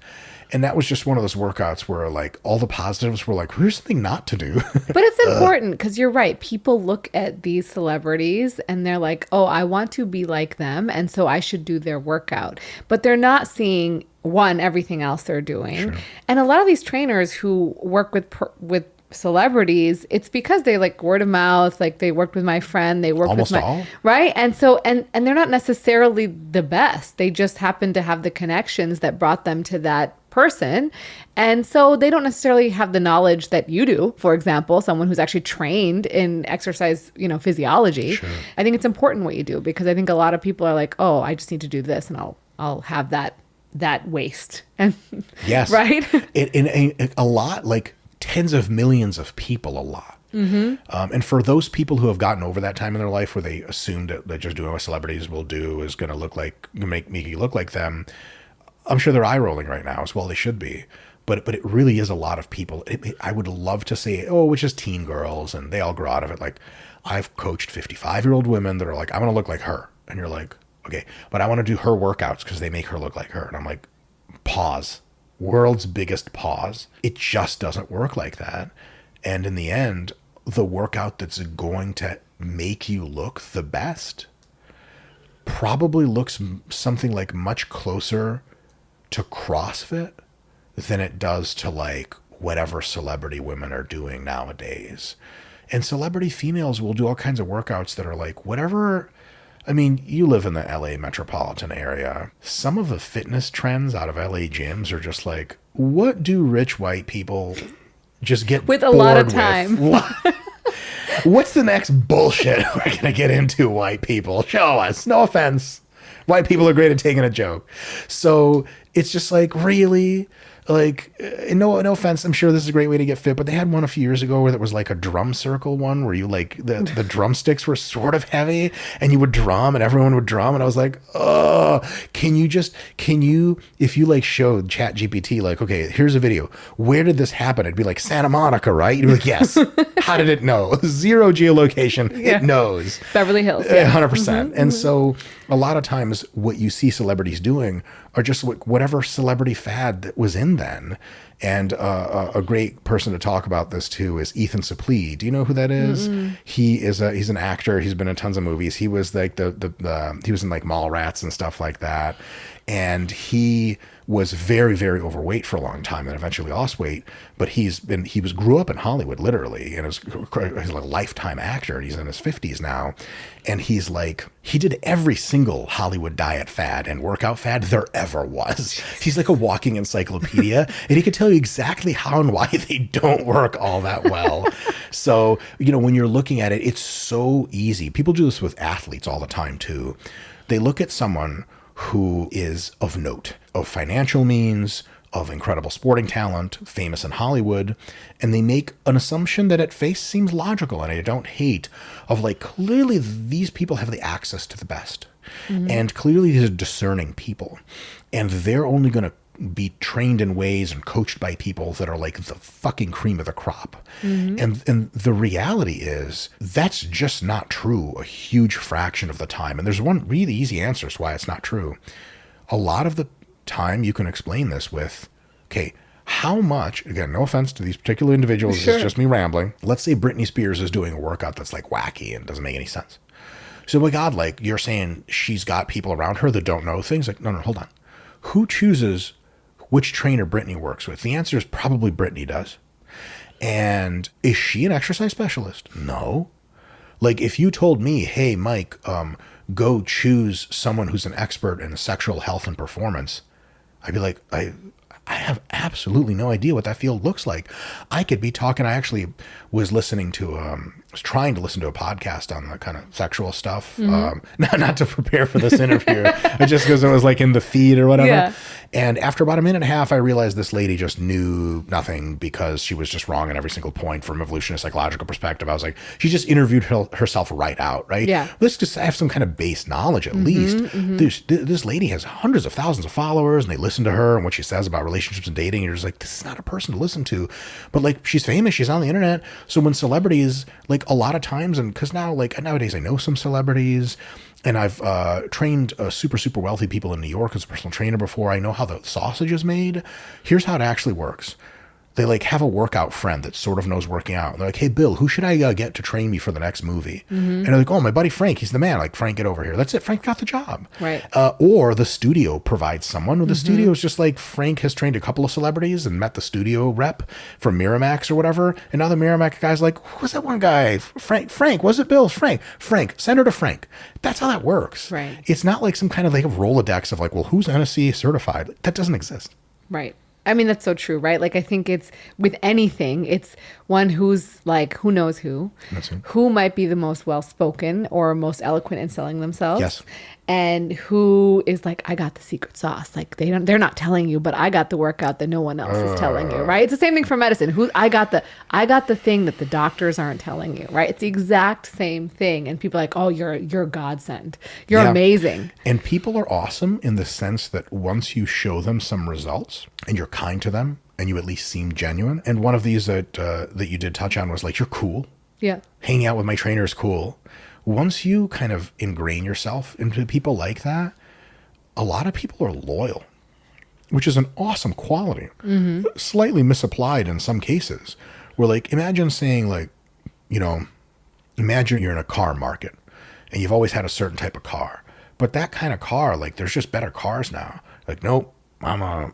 [SPEAKER 1] And that was just one of those workouts where, like, all the positives were like, here's something not to do.
[SPEAKER 2] But it's important because you're right. People look at these celebrities and they're like, oh, I want to be like them, and so I should do their workout. But they're not seeing, one, everything else they're doing.
[SPEAKER 1] Sure.
[SPEAKER 2] And a lot of these trainers who work with celebrities, it's because they like word of mouth, like they worked with my friend, they worked
[SPEAKER 1] almost
[SPEAKER 2] with my
[SPEAKER 1] all.
[SPEAKER 2] Right. And so and they're not necessarily the best. They just happen to have the connections that brought them to that person. And so they don't necessarily have the knowledge that you do. For example, someone who's actually trained in exercise, physiology.
[SPEAKER 1] Sure.
[SPEAKER 2] I think it's important what you do, because I think a lot of people are like, oh, I just need to do this and I'll have that waste. And
[SPEAKER 1] yes.
[SPEAKER 2] Right.
[SPEAKER 1] A lot, like tens of millions of people, a lot. Mm-hmm. And for those people who have gotten over that time in their life where they assumed that just doing what celebrities will do is going to make you look like them, I'm sure they're eye rolling right now, as well they should be. But it really is a lot of people. I would love to say, oh, it's just teen girls and they all grow out of it. Like, I've coached 55-year-old women that are like, I want to look like her. And you're like, okay, but I want to do her workouts because they make her look like her. And I'm like, pause. World's biggest pause. It just doesn't work like that. And in the end, the workout that's going to make you look the best probably looks something like much closer to CrossFit than it does to like whatever celebrity women are doing nowadays. And celebrity females will do all kinds of workouts that are like whatever. I mean, you live in the LA metropolitan area. Some of the fitness trends out of LA gyms are just like, what do rich white people just get
[SPEAKER 2] with a
[SPEAKER 1] bored
[SPEAKER 2] lot of time?
[SPEAKER 1] What's the next bullshit we're going to get into, white people? Show us. No offense. White people are great at taking a joke. So it's just like, really? Like, no offense, I'm sure this is a great way to get fit, but they had one a few years ago where it was like a drum circle one where you like the drumsticks were sort of heavy and you would drum and everyone would drum. And I was like, oh, can you, if you like showed Chat GPT, like, okay, here's a video. Where did this happen? It'd be like Santa Monica, right? You'd be like, yes. How did it know? Zero geolocation. Yeah. It knows.
[SPEAKER 2] Beverly Hills.
[SPEAKER 1] Yeah. 100%. And so a lot of times what you see celebrities doing are just whatever celebrity fad that was in then. And a great person to talk about this too is Ethan Suplee. Do you know who that is? Mm-mm. He's an actor. He's been in tons of movies. He was like he was in like Mallrats and stuff like that. And he was very, very overweight for a long time and eventually lost weight. But grew up in Hollywood, literally, and he's a lifetime actor. And he's in his 50s now. And he's like, he did every single Hollywood diet fad and workout fad there ever was. He's like a walking encyclopedia, and he could tell you exactly how and why they don't work all that well. So, when you're looking at it, it's so easy. People do this with athletes all the time too. They look at someone who is of note, of financial means, of incredible sporting talent, famous in Hollywood, and they make an assumption that at face seems logical, and I don't hate, of like, clearly these people have the access to the best. Mm-hmm. And clearly these are discerning people. And they're only going to be trained in ways and coached by people that are like the fucking cream of the crop. Mm-hmm. And the reality is that's just not true a huge fraction of the time. And there's one really easy answer as why it's not true. A lot of the time you can explain this with, okay, how much, again, no offense to these particular individuals, sure, it's just me rambling. Let's say Britney Spears is doing a workout that's like wacky and doesn't make any sense. So my God, like you're saying she's got people around her that don't know things. Like, no, hold on. Who chooses which trainer Britney works with? The answer is probably Britney does. And is she an exercise specialist? No. Like if you told me, hey, Mike, go choose someone who's an expert in sexual health and performance, I'd be like, I have absolutely no idea what that field looks like. I could be talking. I actually was trying to listen to a podcast on the kind of sexual stuff. Mm-hmm. Not to prepare for this interview, just because it was like in the feed or whatever. Yeah. And after about a minute and a half, I realized this lady just knew nothing because she was just wrong in every single point from evolutionist psychological perspective. I was like, she just interviewed herself right out, right? Yeah. Let's just have some kind of base knowledge at least. Mm-hmm. This lady has hundreds of thousands of followers, and they listen to her and what she says about relationships and dating. And you're just like, this is not a person to listen to. But like, she's famous. She's on the internet. So when celebrities, like a lot of times, and because nowadays I know some celebrities, and I've trained super, super wealthy people in New York as a personal trainer before. I know how the sausage is made. Here's how it actually works. They like have a workout friend that sort of knows working out. And they're like, hey, Bill, who should I get to train me for the next movie? Mm-hmm. And they're like, oh, my buddy Frank, he's the man. Like, Frank, get over here. That's it. Frank got the job. Right. Or the studio provides someone. The studio is just like, Frank has trained a couple of celebrities and met the studio rep from Miramax or whatever. And now the Miramax guy's like, who's that one guy? Frank, was it Bill? Frank, send her to Frank. That's how that works. Right. It's not like some kind of like a Rolodex of like, well, who's NSC certified? That doesn't exist.
[SPEAKER 2] Right. I mean, that's so true, right? Like, I think it's with anything, it's one who's like, who knows who might be the most well-spoken or most eloquent in selling themselves. Yes. And who is like, I got the secret sauce. Like they're not telling you, but I got the workout that no one else is telling you, right? It's the same thing for medicine. I got the thing that the doctors aren't telling you, right? It's the exact same thing. And people are like, oh, you're a godsend. You're amazing.
[SPEAKER 1] And people are awesome in the sense that once you show them some results and you're kind to them and you at least seem genuine. And one of these that you did touch on was like, you're cool. Yeah. Hanging out with my trainer is cool. Once you kind of ingrain yourself into people like that, a lot of people are loyal, which is an awesome quality. Mm-hmm. Slightly misapplied in some cases. Where like, imagine saying like, imagine you're in a car market and you've always had a certain type of car, but that kind of car, like there's just better cars now. Like, nope, I'm a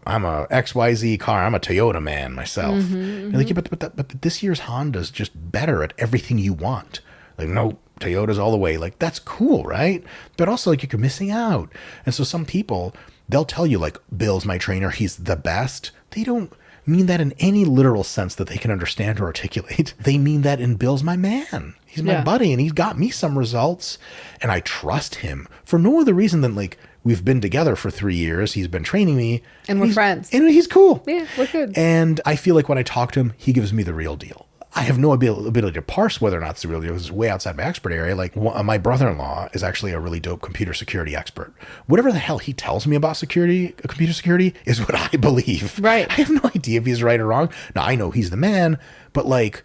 [SPEAKER 1] XYZ car. I'm a Toyota man myself. Mm-hmm, like, yeah, but this year's Honda's just better at everything you want. Like, nope. Toyotas all the way. Like, that's cool, right? But also, like, you're missing out. And so some people, they'll tell you, like, Bill's my trainer, he's the best. They don't mean that in any literal sense that they can understand or articulate. They mean that in Bill's my man. He's my buddy, and he's got me some results, and I trust him for no other reason than, like, we've been together for 3 years. He's been training me.
[SPEAKER 2] And we're friends.
[SPEAKER 1] And he's cool.
[SPEAKER 2] Yeah, we're good.
[SPEAKER 1] And I feel like when I talk to him, he gives me the real deal. I have no ability to parse whether or not it's the real deal. It's way outside my expert area. Like my brother-in-law is actually a really dope computer security expert. Whatever the hell he tells me about computer security is what I believe. Right. I have no idea if he's right or wrong. Now, I know he's the man, but like,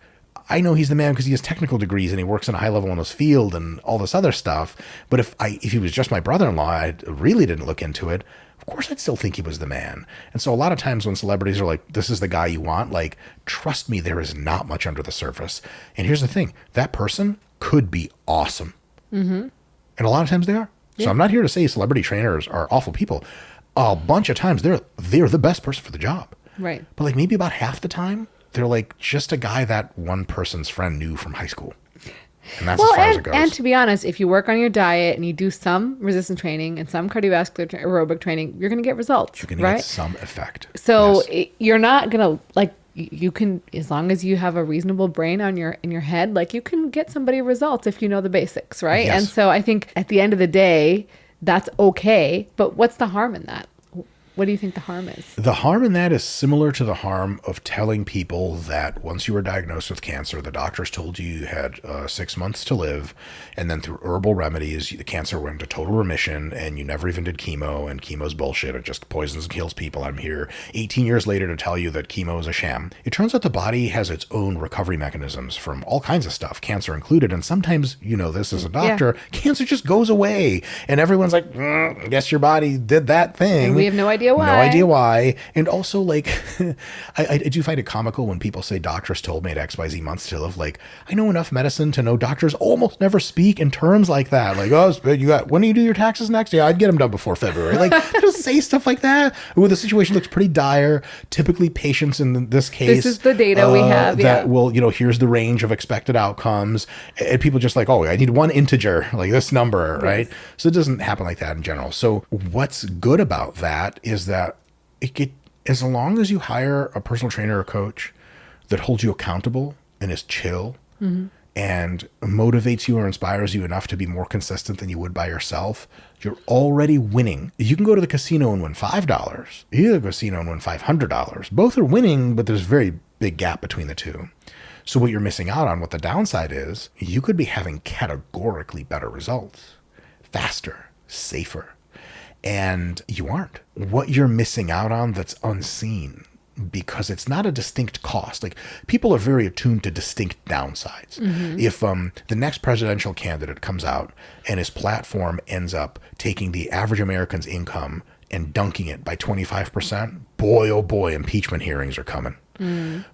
[SPEAKER 1] I know he's the man because he has technical degrees and he works in a high level in his field and all this other stuff. But if he was just my brother-in-law, I really didn't look into it. Of course, I'd still think he was the man. And so a lot of times when celebrities are like, this is the guy you want, like, trust me, there is not much under the surface. And here's the thing, that person could be awesome. Mm-hmm. And a lot of times they are. Yeah. So I'm not here to say celebrity trainers are awful people. a bunch of times they're the best person for the job.
[SPEAKER 2] Right.
[SPEAKER 1] But like maybe about half the time, they're like just a guy that one person's friend knew from high school. And that's as far as it goes.
[SPEAKER 2] And to be honest, if you work on your diet and you do some resistance training and some cardiovascular aerobic training, you're going to get results.
[SPEAKER 1] You're going to get some effect.
[SPEAKER 2] So you're not going to like, you can, as long as you have a reasonable brain in your head, like you can get somebody results if you know the basics, right?
[SPEAKER 1] Yes.
[SPEAKER 2] And so I think at the end of the day, that's okay. But what's the harm in that? What do you think the harm is?
[SPEAKER 1] The harm in that is similar to the harm of telling people that once you were diagnosed with cancer, the doctors told you had 6 months to live, and then through herbal remedies, the cancer went into total remission, and you never even did chemo, and chemo's bullshit. It just poisons and kills people. I'm here 18 years later to tell you that chemo is a sham. It turns out the body has its own recovery mechanisms from all kinds of stuff, cancer included, and sometimes, you know this as a doctor, cancer just goes away, and everyone's like, I guess your body did that thing.
[SPEAKER 2] And we have no idea why.
[SPEAKER 1] No idea why. And also, like, I do find it comical when people say doctors told me at XYZ months to live. Like, I know enough medicine to know doctors almost never speak in terms like that. Like, oh, when do you do your taxes next? Yeah, I'd get them done before February. Like, they don't say stuff like that. Well, the situation looks pretty dire. Typically, patients in this case.
[SPEAKER 2] This is the data we have.
[SPEAKER 1] That will, here's the range of expected outcomes. And people just like, oh, I need one integer, like this number, right? So it doesn't happen like that in general. So what's good about that is that as long as you hire a personal trainer or coach that holds you accountable and is chill and motivates you or inspires you enough to be more consistent than you would by yourself, you're already winning. You can go to the casino and win $5. You can go to the casino and win $500. Both are winning, but there's a very big gap between the two. So what you're missing out on, what the downside is, you could be having categorically better results, faster, safer. And you aren't. What you're missing out on that's unseen, because it's not a distinct cost. Like, people are very attuned to distinct downsides. If the next presidential candidate comes out and his platform ends up taking the average American's income and dunking it by 25%, boy, oh boy, impeachment hearings are coming.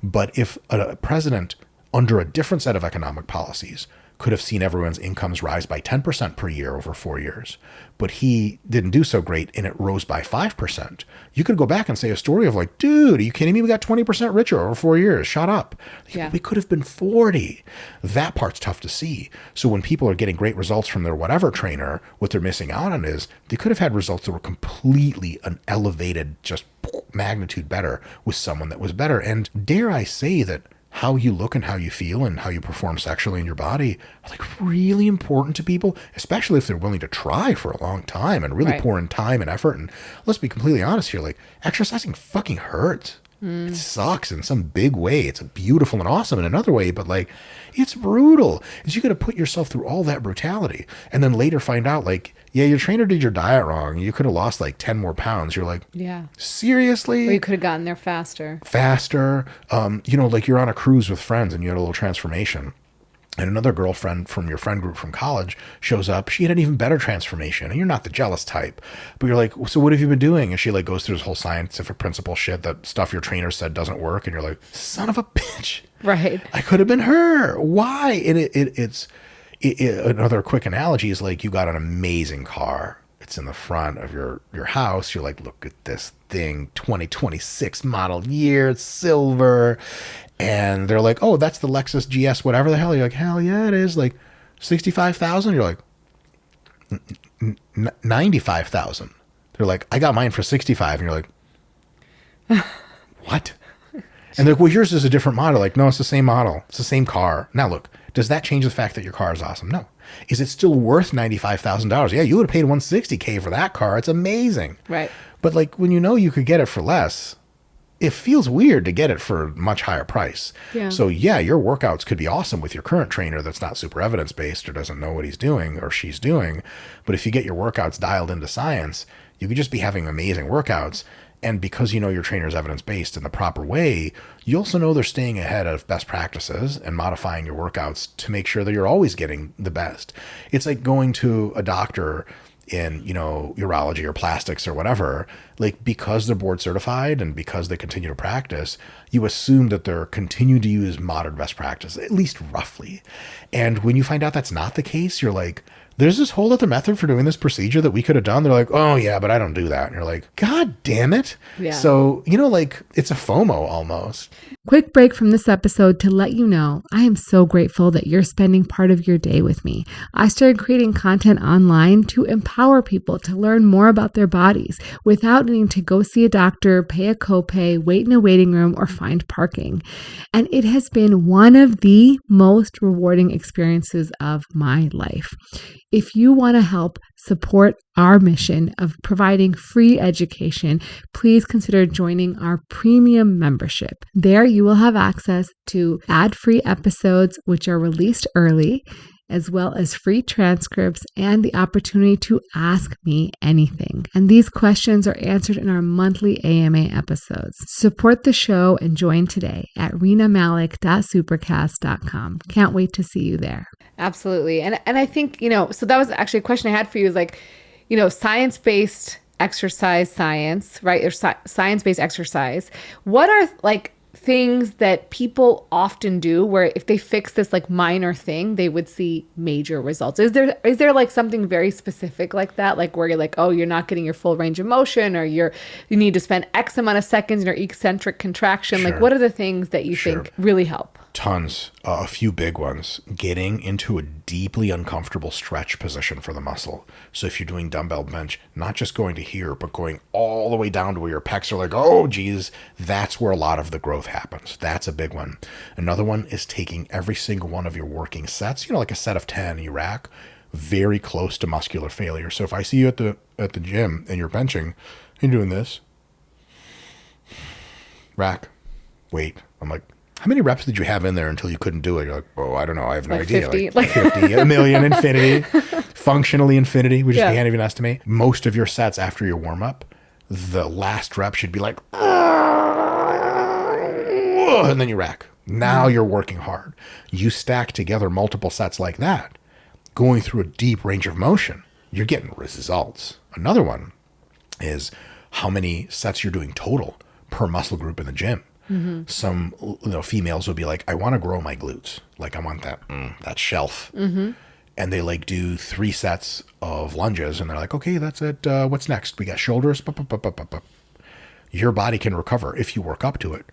[SPEAKER 1] But if a president under a different set of economic policies could have seen everyone's incomes rise by 10% per year over 4 years, but he didn't do so great and it rose by 5%. You could go back and say a story of like, dude, are you kidding me? We got 20% richer over 4 years. Shut up. Yeah. We could have been 40. That part's tough to see. So when people are getting great results from their whatever trainer, what they're missing out on is they could have had results that were completely an elevated, just magnitude better with someone that was better. And dare I say that how you look and how you feel and how you perform sexually in your body are like really important to people, especially if they're willing to try for a long time and really pour in time and effort. And let's be completely honest here, like, exercising fucking hurts. It sucks in some big way. It's beautiful and awesome in another way, but like, it's brutal. Is you got to put yourself through all that brutality and then later find out like, yeah, your trainer did your diet wrong. You could have lost like 10 more pounds. You're like, seriously?
[SPEAKER 2] Or you could have gotten there faster.
[SPEAKER 1] Like you're on a cruise with friends and you had a little transformation. And another girlfriend from your friend group from college shows up. She had an even better transformation. And you're not the jealous type. But you're like, so what have you been doing? And she like goes through this whole scientific principle shit that stuff your trainer said doesn't work. And you're like, son of a bitch.
[SPEAKER 2] Right.
[SPEAKER 1] I could have been her. Why? It's another quick analogy is like you got an amazing car. It's in the front of your house. You're like, look at this thing, 2026 model year, it's silver. And they're like, oh, that's the Lexus GS, whatever the hell. You're like, hell yeah, it is. Like 65,000. You're like, 95,000. They're like, I got mine for 65. And you're like, what? And they're like, well, yours is a different model. Like, no, it's the same model. It's the same car. Now look, does that change the fact that your car is awesome? No. Is it still worth $95,000? Yeah, you would have paid $160K for that car. It's amazing.
[SPEAKER 2] Right.
[SPEAKER 1] But like when you know you could get it for less, it feels weird to get it for a much higher price. Yeah. So yeah, your workouts could be awesome with your current trainer that's not super evidence-based or doesn't know what he's doing or she's doing. But if you get your workouts dialed into science, you could just be having amazing workouts. And because you know your trainer is evidence-based in the proper way, you also know they're staying ahead of best practices and modifying your workouts to make sure that you're always getting the best. It's like going to a doctor in, urology or plastics or whatever. Like, because they're board certified and because they continue to practice, you assume that they're continuing to use modern best practice, at least roughly. And when you find out that's not the case, you're like, there's this whole other method for doing this procedure that we could have done. They're like, oh yeah, but I don't do that. And you're like, God damn it.
[SPEAKER 2] Yeah.
[SPEAKER 1] So, like, it's a FOMO almost.
[SPEAKER 2] Quick break from this episode to let you know I am so grateful that you're spending part of your day with me. I started creating content online to empower people to learn more about their bodies without needing to go see a doctor, pay a copay, wait in a waiting room, or find parking. And it has been one of the most rewarding experiences of my life. If you want to help support our mission of providing free education, please consider joining our premium membership. There you will have access to ad-free episodes, which are released early, as well as free transcripts and the opportunity to ask me anything. And these questions are answered in our monthly AMA episodes. Support the show and join today at renamalik.supercast.com. Can't wait to see you there. Absolutely. And I think, so that was actually a question I had for you is like, science-based exercise science, right? Or science-based exercise. What are like things that people often do where if they fix this like minor thing, they would see major results? Is there like something very specific like that? Like where you're like, oh, you're not getting your full range of motion, or you need to spend X amount of seconds in your eccentric contraction.
[SPEAKER 1] Sure.
[SPEAKER 2] Like what are the things that you think really help?
[SPEAKER 1] Tons. A few big ones. Getting into a deeply uncomfortable stretch position for the muscle. So if you're doing dumbbell bench, not just going to here, but going all the way down to where your pecs are like, oh, geez, that's where a lot of the growth happens. That's a big one. Another one is taking every single one of your working sets, like a set of 10 you rack, very close to muscular failure. So if I see you at the gym and you're benching and doing this, rack, wait, I'm like, how many reps did you have in there until you couldn't do it? You're like, oh, I don't know. I have no idea.
[SPEAKER 2] 50?
[SPEAKER 1] Like 50, a million, infinity, functionally infinity, which you can't even estimate. Most of your sets after your warm up, the last rep should be like, and then you rack. Now you're working hard. You stack together multiple sets like that, going through a deep range of motion, you're getting results. Another one is how many sets you're doing total per muscle group in the gym. Mm-hmm. Some females will be like, I want to grow my glutes. Like I want that shelf. Mm-hmm. And they like do 3 sets of lunges and they're like, okay, that's it. What's next? We got shoulders. Your body can recover if you work up to it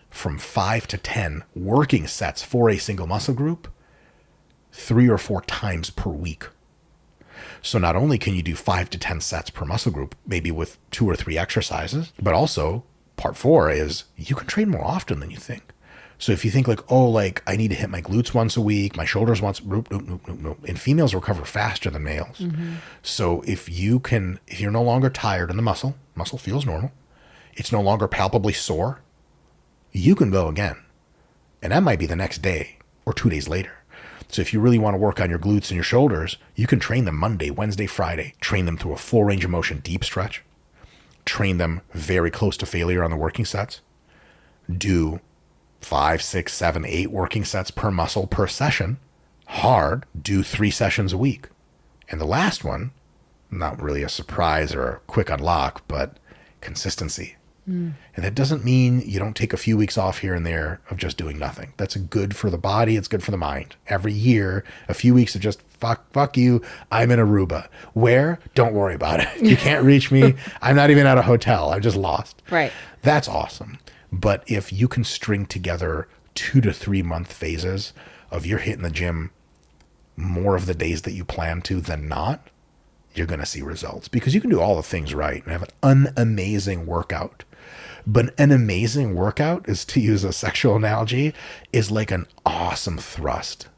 [SPEAKER 1] from 5 to 10 working sets for a single muscle group 3 or 4 times per week. So not only can you do 5 to 10 sets per muscle group, maybe with 2 or 3 exercises, but also part 4 is you can train more often than you think. So if you think like, oh, like I need to hit my glutes once a week, my shoulders once, nope. And females recover faster than males. Mm-hmm. So if you're no longer tired in the muscle feels normal, it's no longer palpably sore, you can go again. And that might be the next day or 2 days later. So if you really want to work on your glutes and your shoulders, you can train them Monday, Wednesday, Friday, train them through a full range of motion, deep stretch, train them very close to failure on the working sets, do 5, 6, 7, 8 working sets per muscle per session, hard, do 3 sessions a week. And the last one, not really a surprise or a quick unlock, but consistency. And that doesn't mean you don't take a few weeks off here and there of just doing nothing. That's good for the body. It's good for the mind. Every year, a few weeks of just fuck you. I'm in Aruba. Where? Don't worry about it. You can't reach me. I'm not even at a hotel. I'm just lost.
[SPEAKER 2] Right.
[SPEAKER 1] That's awesome. But if you can string together 2 to 3 month phases of you're hitting the gym more of the days that you plan to than not, you're going to see results because you can do all the things right and have an amazing workout. But an amazing workout is, to use a sexual analogy, is like an awesome thrust.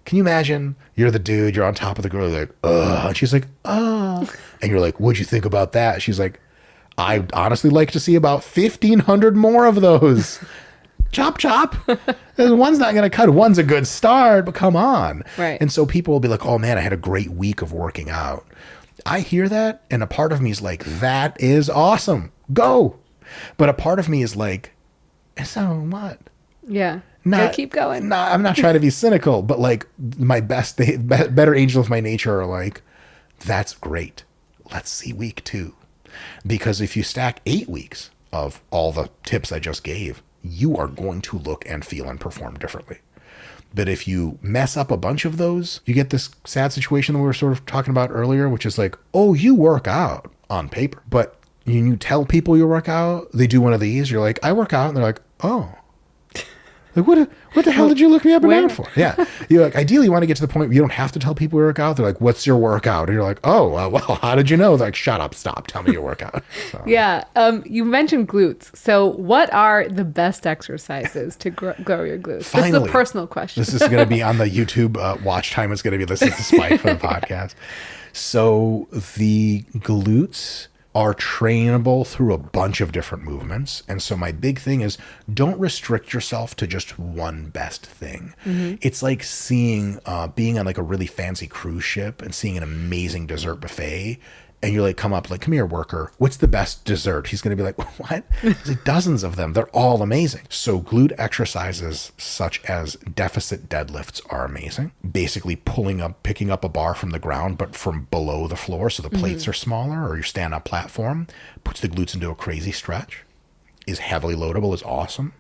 [SPEAKER 1] Can you imagine you're the dude, you're on top of the girl, you're like, ugh, and she's like, oh, and you're like, what'd you think about that? She's like, I'd honestly like to see about 1,500 more of those. Chop, chop. One's not going to cut. One's a good start, but come on.
[SPEAKER 2] Right.
[SPEAKER 1] And so people will be like, oh man, I had a great week of working out. I hear that, and a part of me is like, that is awesome. Go. But a part of me is like, so what?
[SPEAKER 2] Yeah. Gotta keep going.
[SPEAKER 1] I'm not trying to be cynical, but like my better angels of my nature are like, that's great. Let's see week 2. Because if you stack 8 weeks of all the tips I just gave, you are going to look and feel and perform differently. But if you mess up a bunch of those, you get this sad situation that we were sort of talking about earlier, which is like, oh, you work out on paper. But you tell people you work out, they do one of these, you're like, I work out. And they're like, oh. Like, what the hell did you look me up and down for? Yeah. You're like, ideally, you want to get to the point where you don't have to tell people you work out. They're like, what's your workout? And you're like, oh, well, how did you know? They're like, shut up, stop, tell me your workout. So.
[SPEAKER 2] Yeah. You mentioned glutes. So what are the best exercises to grow your glutes?
[SPEAKER 1] Finally,
[SPEAKER 2] this is a personal question.
[SPEAKER 1] This is going to be on the YouTube watch time. It's going to be, this is the spike for the podcast. So the glutes are trainable through a bunch of different movements. And so my big thing is, don't restrict yourself to just one best thing. Mm-hmm. It's like being on like a really fancy cruise ship and seeing an amazing dessert buffet. And you're like, come here, worker. What's the best dessert? He's going to be like, what? There's like dozens of them. They're all amazing. So glute exercises such as deficit deadlifts are amazing. Basically picking up a bar from the ground, but from below the floor. So the plates are smaller, or your stand-up platform puts the glutes into a crazy stretch. Is heavily loadable, is awesome.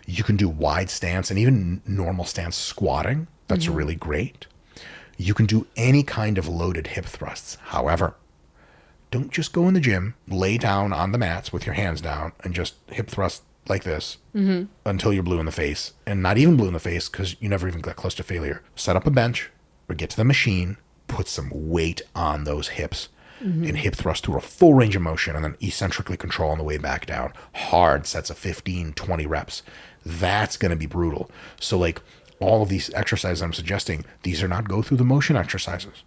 [SPEAKER 1] You can do wide stance and even normal stance squatting. That's really great. You can do any kind of loaded hip thrusts. However, don't just go in the gym, lay down on the mats with your hands down and just hip thrust like this until you're blue in the face. And not even blue in the face because you never even got close to failure. Set up a bench or get to the machine, put some weight on those hips and hip thrust through a full range of motion and then eccentrically control on the way back down. Hard sets of 15, 20 reps. That's going to be brutal. So like all of these exercises I'm suggesting, these are not go through the motion exercises.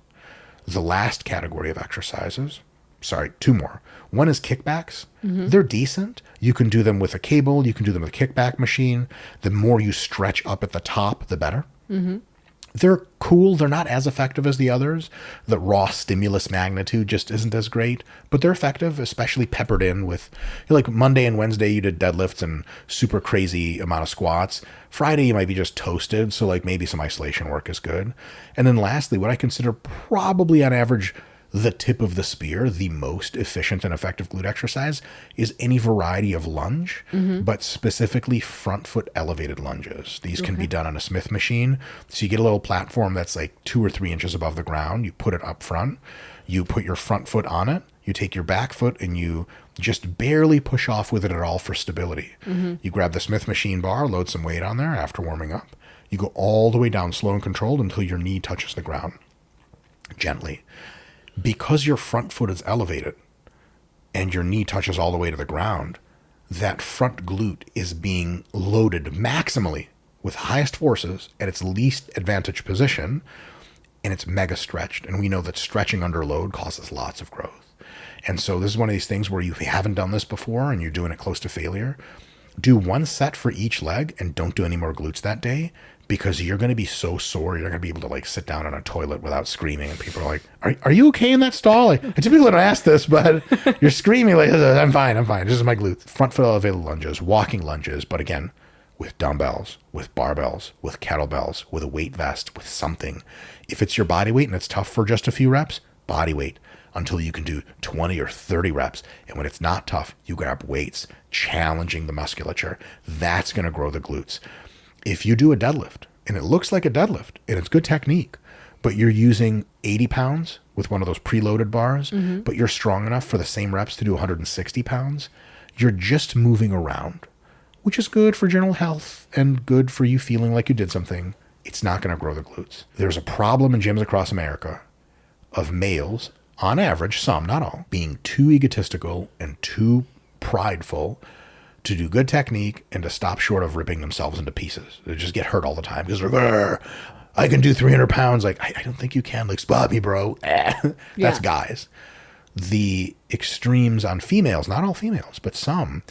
[SPEAKER 1] The last category of exercises, two more. One is kickbacks. They're decent. You can do them with a cable. You can do them with a kickback machine. The more you stretch up at the top, the better. They're cool. They're not as effective as the others. The raw stimulus magnitude just isn't as great, but they're effective, especially peppered in with, like Monday and Wednesday, you did deadlifts and super crazy amount of squats. Friday, you might be just toasted. So like maybe some isolation work is good. And then lastly, what I consider probably on average the tip of the spear, the most efficient and effective glute exercise is any variety of lunge, but specifically front foot elevated lunges. These can be done on a Smith machine. So you get a little platform that's like 2 or 3 inches above the ground. You put it up front. You put your front foot on it. You take your back foot and you just barely push off with it at all for stability. You grab the Smith machine bar, load some weight on there after warming up. You go all the way down slow and controlled until your knee touches the ground gently. Because your front foot is elevated and your knee touches all the way to the ground, that front glute is being loaded maximally with highest forces at its least advantage position, and it's mega stretched. And we know that stretching under load causes lots of growth. And so this is one of these things where you haven't done this before and you're doing it close to failure. Do one set for each leg and don't do any more glutes that day, because you're going to be so sore, you're going to be able to like sit down on a toilet without screaming. And people are like, are you okay in that stall? I typically don't ask this, but you're screaming like, I'm fine. This is my glutes. Front foot elevated lunges, walking lunges, but again, with dumbbells, with barbells, with kettlebells, with a weight vest, with something. If it's your body weight and it's tough for just a few reps, body weight until you can do 20 or 30 reps. And when it's not tough, you grab weights, challenging the musculature. That's going to grow the glutes. If you do a deadlift and it looks like a deadlift and it's good technique, but you're using 80 pounds with one of those preloaded bars, but you're strong enough for the same reps to do 160 pounds, you're just moving around, which is good for general health and good for you feeling like you did something. It's not going to grow the glutes. There's a problem in gyms across America of males, on average, some, not all, being too egotistical and too prideful to do good technique and to stop short of ripping themselves into pieces. They just get hurt all the time because they're like, I can do 300 pounds. Like, I don't think you can. Like, spot me, bro. That's guys. The extremes on females, not all females, but some,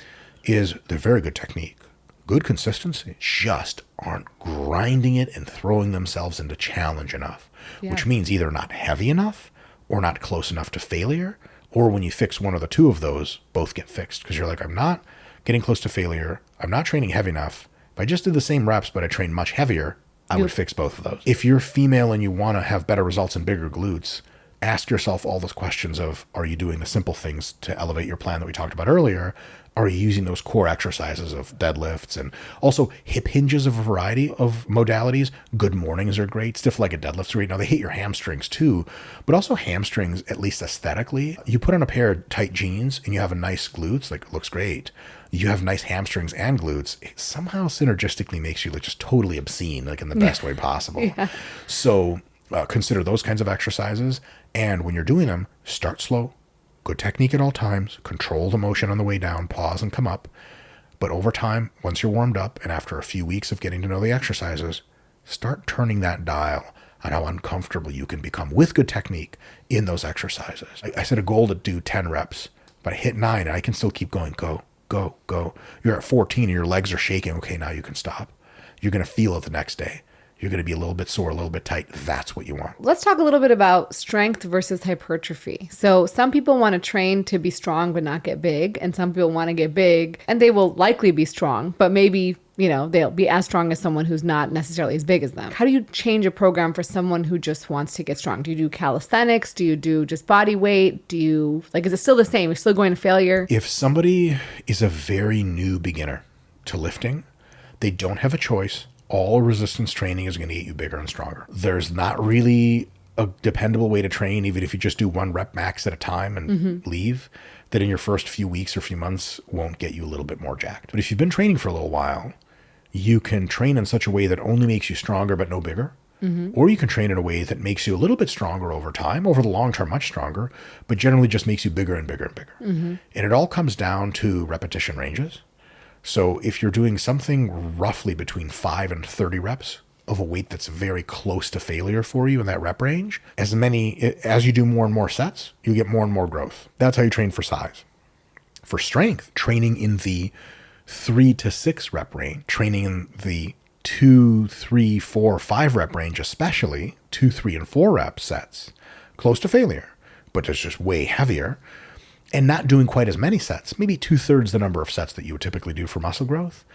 [SPEAKER 1] is they're very good technique, good consistency, just aren't grinding it and throwing themselves into challenge enough, which means either not heavy enough or not close enough to failure, or when you fix one or the two of those, both get fixed because you're like, I'm not getting close to failure. I'm not training heavy enough. If I just did the same reps, but I trained much heavier, I would fix both of those. If you're female and you want to have better results and bigger glutes, ask yourself all those questions of, are you doing the simple things to elevate your plan that we talked about earlier? Are you using those core exercises of deadlifts and also hip hinges of a variety of modalities? Good mornings are great. Stiff-legged deadlifts are great. Now, they hit your hamstrings too, but also hamstrings, at least aesthetically. You put on a pair of tight jeans and you have a nice glutes, like it looks great. You have nice hamstrings and glutes. It somehow synergistically makes you look just totally obscene, like in the best way possible. Yeah. So consider those kinds of exercises. And when you're doing them, start slow. Good technique at all times. Control the motion on the way down. Pause and come up. But over time, once you're warmed up and after a few weeks of getting to know the exercises, start turning that dial on how uncomfortable you can become with good technique in those exercises. I set a goal to do 10 reps, but I hit 9 and I can still keep going. Go, go, go. You're at 14 and your legs are shaking. Okay, now you can stop. You're going to feel it the next day. You're going to be a little bit sore, a little bit tight. That's what you want.
[SPEAKER 2] Let's talk a little bit about strength versus hypertrophy. So some people want to train to be strong but not get big, and some people want to get big and they will likely be strong, but maybe, they'll be as strong as someone who's not necessarily as big as them. How do you change a program for someone who just wants to get strong? Do you do calisthenics? Do you do just body weight? Is it still the same? You're still going to failure?
[SPEAKER 1] If somebody is a very new beginner to lifting, they don't have a choice. All resistance training is going to get you bigger and stronger. There's not really a dependable way to train, even if you just do 1 rep max at a time and leave, that in your first few weeks or few months won't get you a little bit more jacked. But if you've been training for a little while, you can train in such a way that only makes you stronger but no bigger. Or you can train in a way that makes you a little bit stronger over time, over the long term, much stronger, but generally just makes you bigger and bigger and bigger. And it all comes down to repetition ranges. So if you're doing something roughly between 5 and 30 reps of a weight that's very close to failure for you in that rep range, as you do more and more sets, you get more and more growth. That's how you train for size. For strength, training in the 3 to 6 rep range, training in the 2, 3, 4, 5 rep range, especially 2, 3, and 4 rep sets, close to failure, but it's just way heavier. And not doing quite as many sets, maybe 2/3 the number of sets that you would typically do for muscle growth.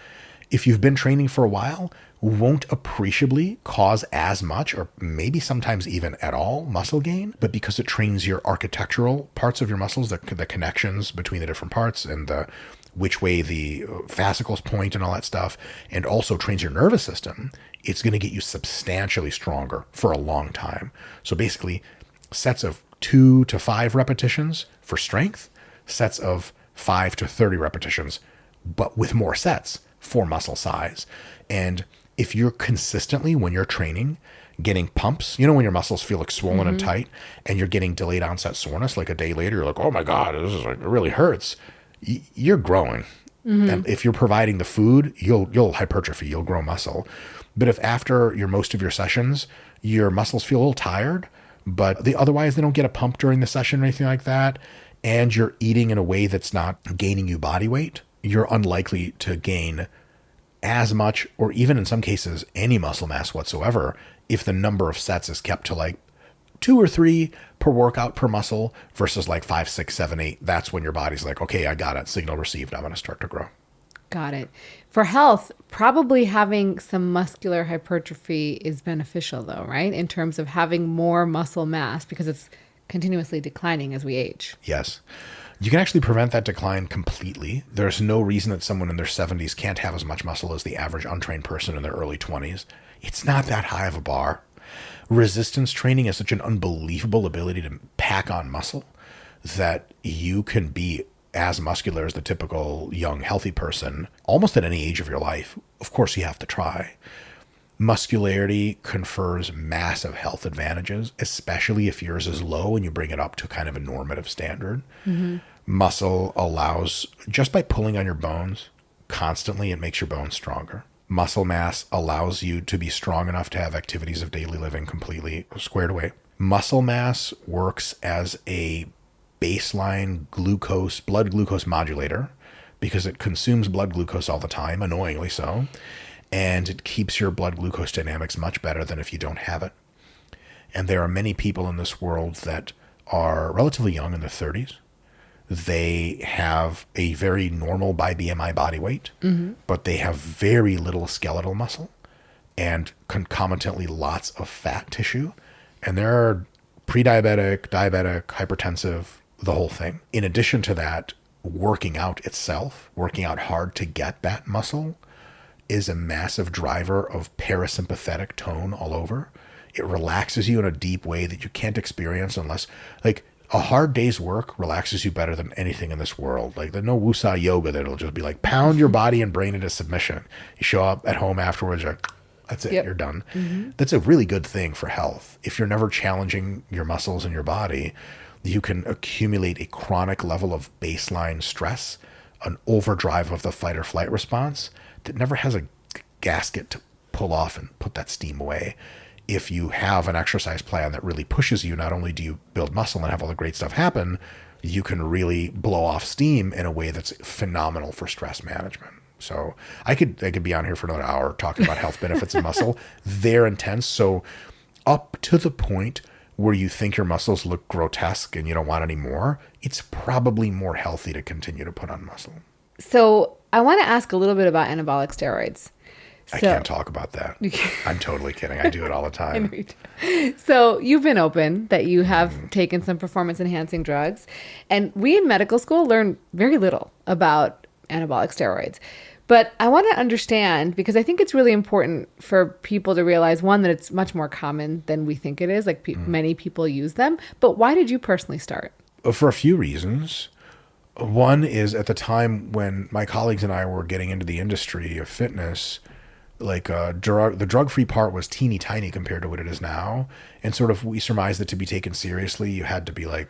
[SPEAKER 1] If you've been training for a while, won't appreciably cause as much, or maybe sometimes even at all, muscle gain, but because it trains your architectural parts of your muscles, the connections between the different parts and which way the fascicles point and all that stuff, and also trains your nervous system, it's going to get you substantially stronger for a long time. So basically, sets of 2 to 5 repetitions for strength, sets of 5 to 30 repetitions, but with more sets for muscle size. And if you're consistently, when you're training, getting pumps, when your muscles feel like swollen and tight and you're getting delayed onset soreness, like a day later, you're like, oh my God, it really hurts. You're growing. And if you're providing the food, you'll hypertrophy, you'll grow muscle. But if after most of your sessions, your muscles feel a little tired, but otherwise they don't get a pump during the session or anything like that, and you're eating in a way that's not gaining you body weight, you're unlikely to gain as much, or even in some cases, any muscle mass whatsoever, if the number of sets is kept to like 2 or 3 per workout per muscle versus like 5, 6, 7, 8. That's when your body's like, okay, I got it. Signal received. I'm going to start to grow.
[SPEAKER 2] Got it. For health, probably having some muscular hypertrophy is beneficial though, right? In terms of having more muscle mass because it's continuously declining as we age.
[SPEAKER 1] Yes. You can actually prevent that decline completely. There's no reason that someone in their 70s can't have as much muscle as the average untrained person in their early 20s. It's not that high of a bar. Resistance training has such an unbelievable ability to pack on muscle that you can be as muscular as the typical young, healthy person, almost at any age of your life. Of course, you have to try. Muscularity confers massive health advantages, especially if yours is low and you bring it up to kind of a normative standard. Muscle allows, just by pulling on your bones constantly, it makes your bones stronger. Muscle mass allows you to be strong enough to have activities of daily living completely squared away. Muscle mass works as a baseline blood glucose modulator because it consumes blood glucose all the time, annoyingly so, and it keeps your blood glucose dynamics much better than if you don't have it. And there are many people in this world that are relatively young in their 30s. They have a very normal by BMI body weight, but they have very little skeletal muscle and concomitantly lots of fat tissue. And there are pre-diabetic, diabetic, hypertensive, the whole thing. In addition to that, working out itself, working out hard to get that muscle, is a massive driver of parasympathetic tone all over. It relaxes you in a deep way that you can't experience unless, like, a hard day's work relaxes you better than anything in this world. Like, there's no wusa yoga that'll just be like, pound your body and brain into submission. You show up at home afterwards, you're like, that's it, you're done. That's a really good thing for health. If you're never challenging your muscles in your body, you can accumulate a chronic level of baseline stress, an overdrive of the fight or flight response that never has a gasket to pull off and put that steam away. If you have an exercise plan that really pushes you, not only do you build muscle and have all the great stuff happen, you can really blow off steam in a way that's phenomenal for stress management. So I could be on here for another hour talking about health benefits of muscle. They're intense. So up to the point where you think your muscles look grotesque and you don't want any more, it's probably more healthy to continue to put on muscle.
[SPEAKER 2] So I want to ask a little bit about anabolic steroids.
[SPEAKER 1] I can't talk about that. I'm totally kidding. I do it all the time.
[SPEAKER 2] So you've been open that you have taken some performance enhancing drugs, and we in medical school learn very little about anabolic steroids. But I want to understand, because I think it's really important for people to realize, one, that it's much more common than we think it is. Like many people use them. But why did you personally start?
[SPEAKER 1] For a few reasons. One is, at the time when my colleagues and I were getting into the industry of fitness, like the drug-free part was teeny tiny compared to what it is now. And sort of we surmised that to be taken seriously, you had to be like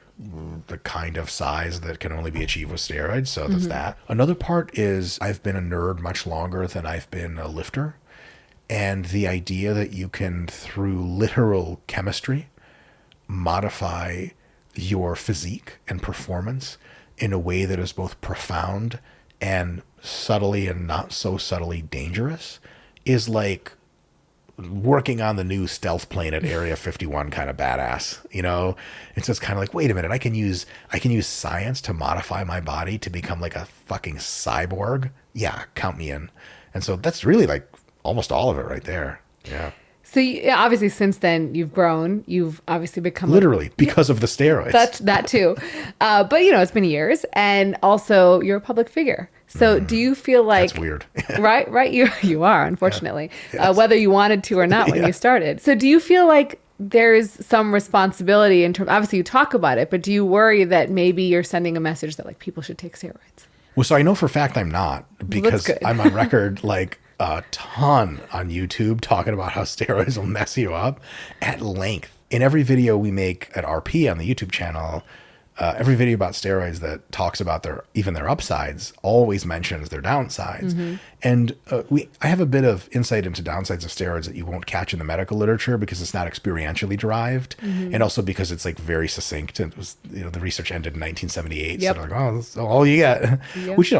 [SPEAKER 1] the kind of size that can only be achieved with steroids. So that's that. Another part is I've been a nerd much longer than I've been a lifter. And the idea that you can, through literal chemistry, modify your physique and performance in a way that is both profound and subtly and not so subtly dangerous is like working on the new stealth plane at Area 51 kind of badass, you know? It's just kind of like, wait a minute, I can use science to modify my body to become like a fucking cyborg. Yeah, count me in. And so that's really like almost all of it right there. Yeah.
[SPEAKER 2] So obviously since then you've grown, you've obviously become
[SPEAKER 1] literally because of the steroids.
[SPEAKER 2] That too. But it's been years, and also you're a public figure. So do you feel like
[SPEAKER 1] that's weird?
[SPEAKER 2] right? You are, unfortunately,
[SPEAKER 1] yeah. Yes.
[SPEAKER 2] Whether you wanted to or not when you started. So do you feel like there's some responsibility in terms? Obviously, you talk about it, but do you worry that maybe you're sending a message that like people should take steroids?
[SPEAKER 1] Well, so I know for a fact I'm not, because I'm on record like a ton on YouTube talking about how steroids will mess you up at length. In every video we make at RP on the YouTube channel, every video about steroids that talks about their upsides always mentions their downsides. And I have a bit of insight into downsides of steroids that you won't catch in the medical literature because it's not experientially derived, and also because it's like very succinct. And it was, the research ended in 1978.
[SPEAKER 2] Yep.
[SPEAKER 1] So like, oh, that's all you get. Yep. Which,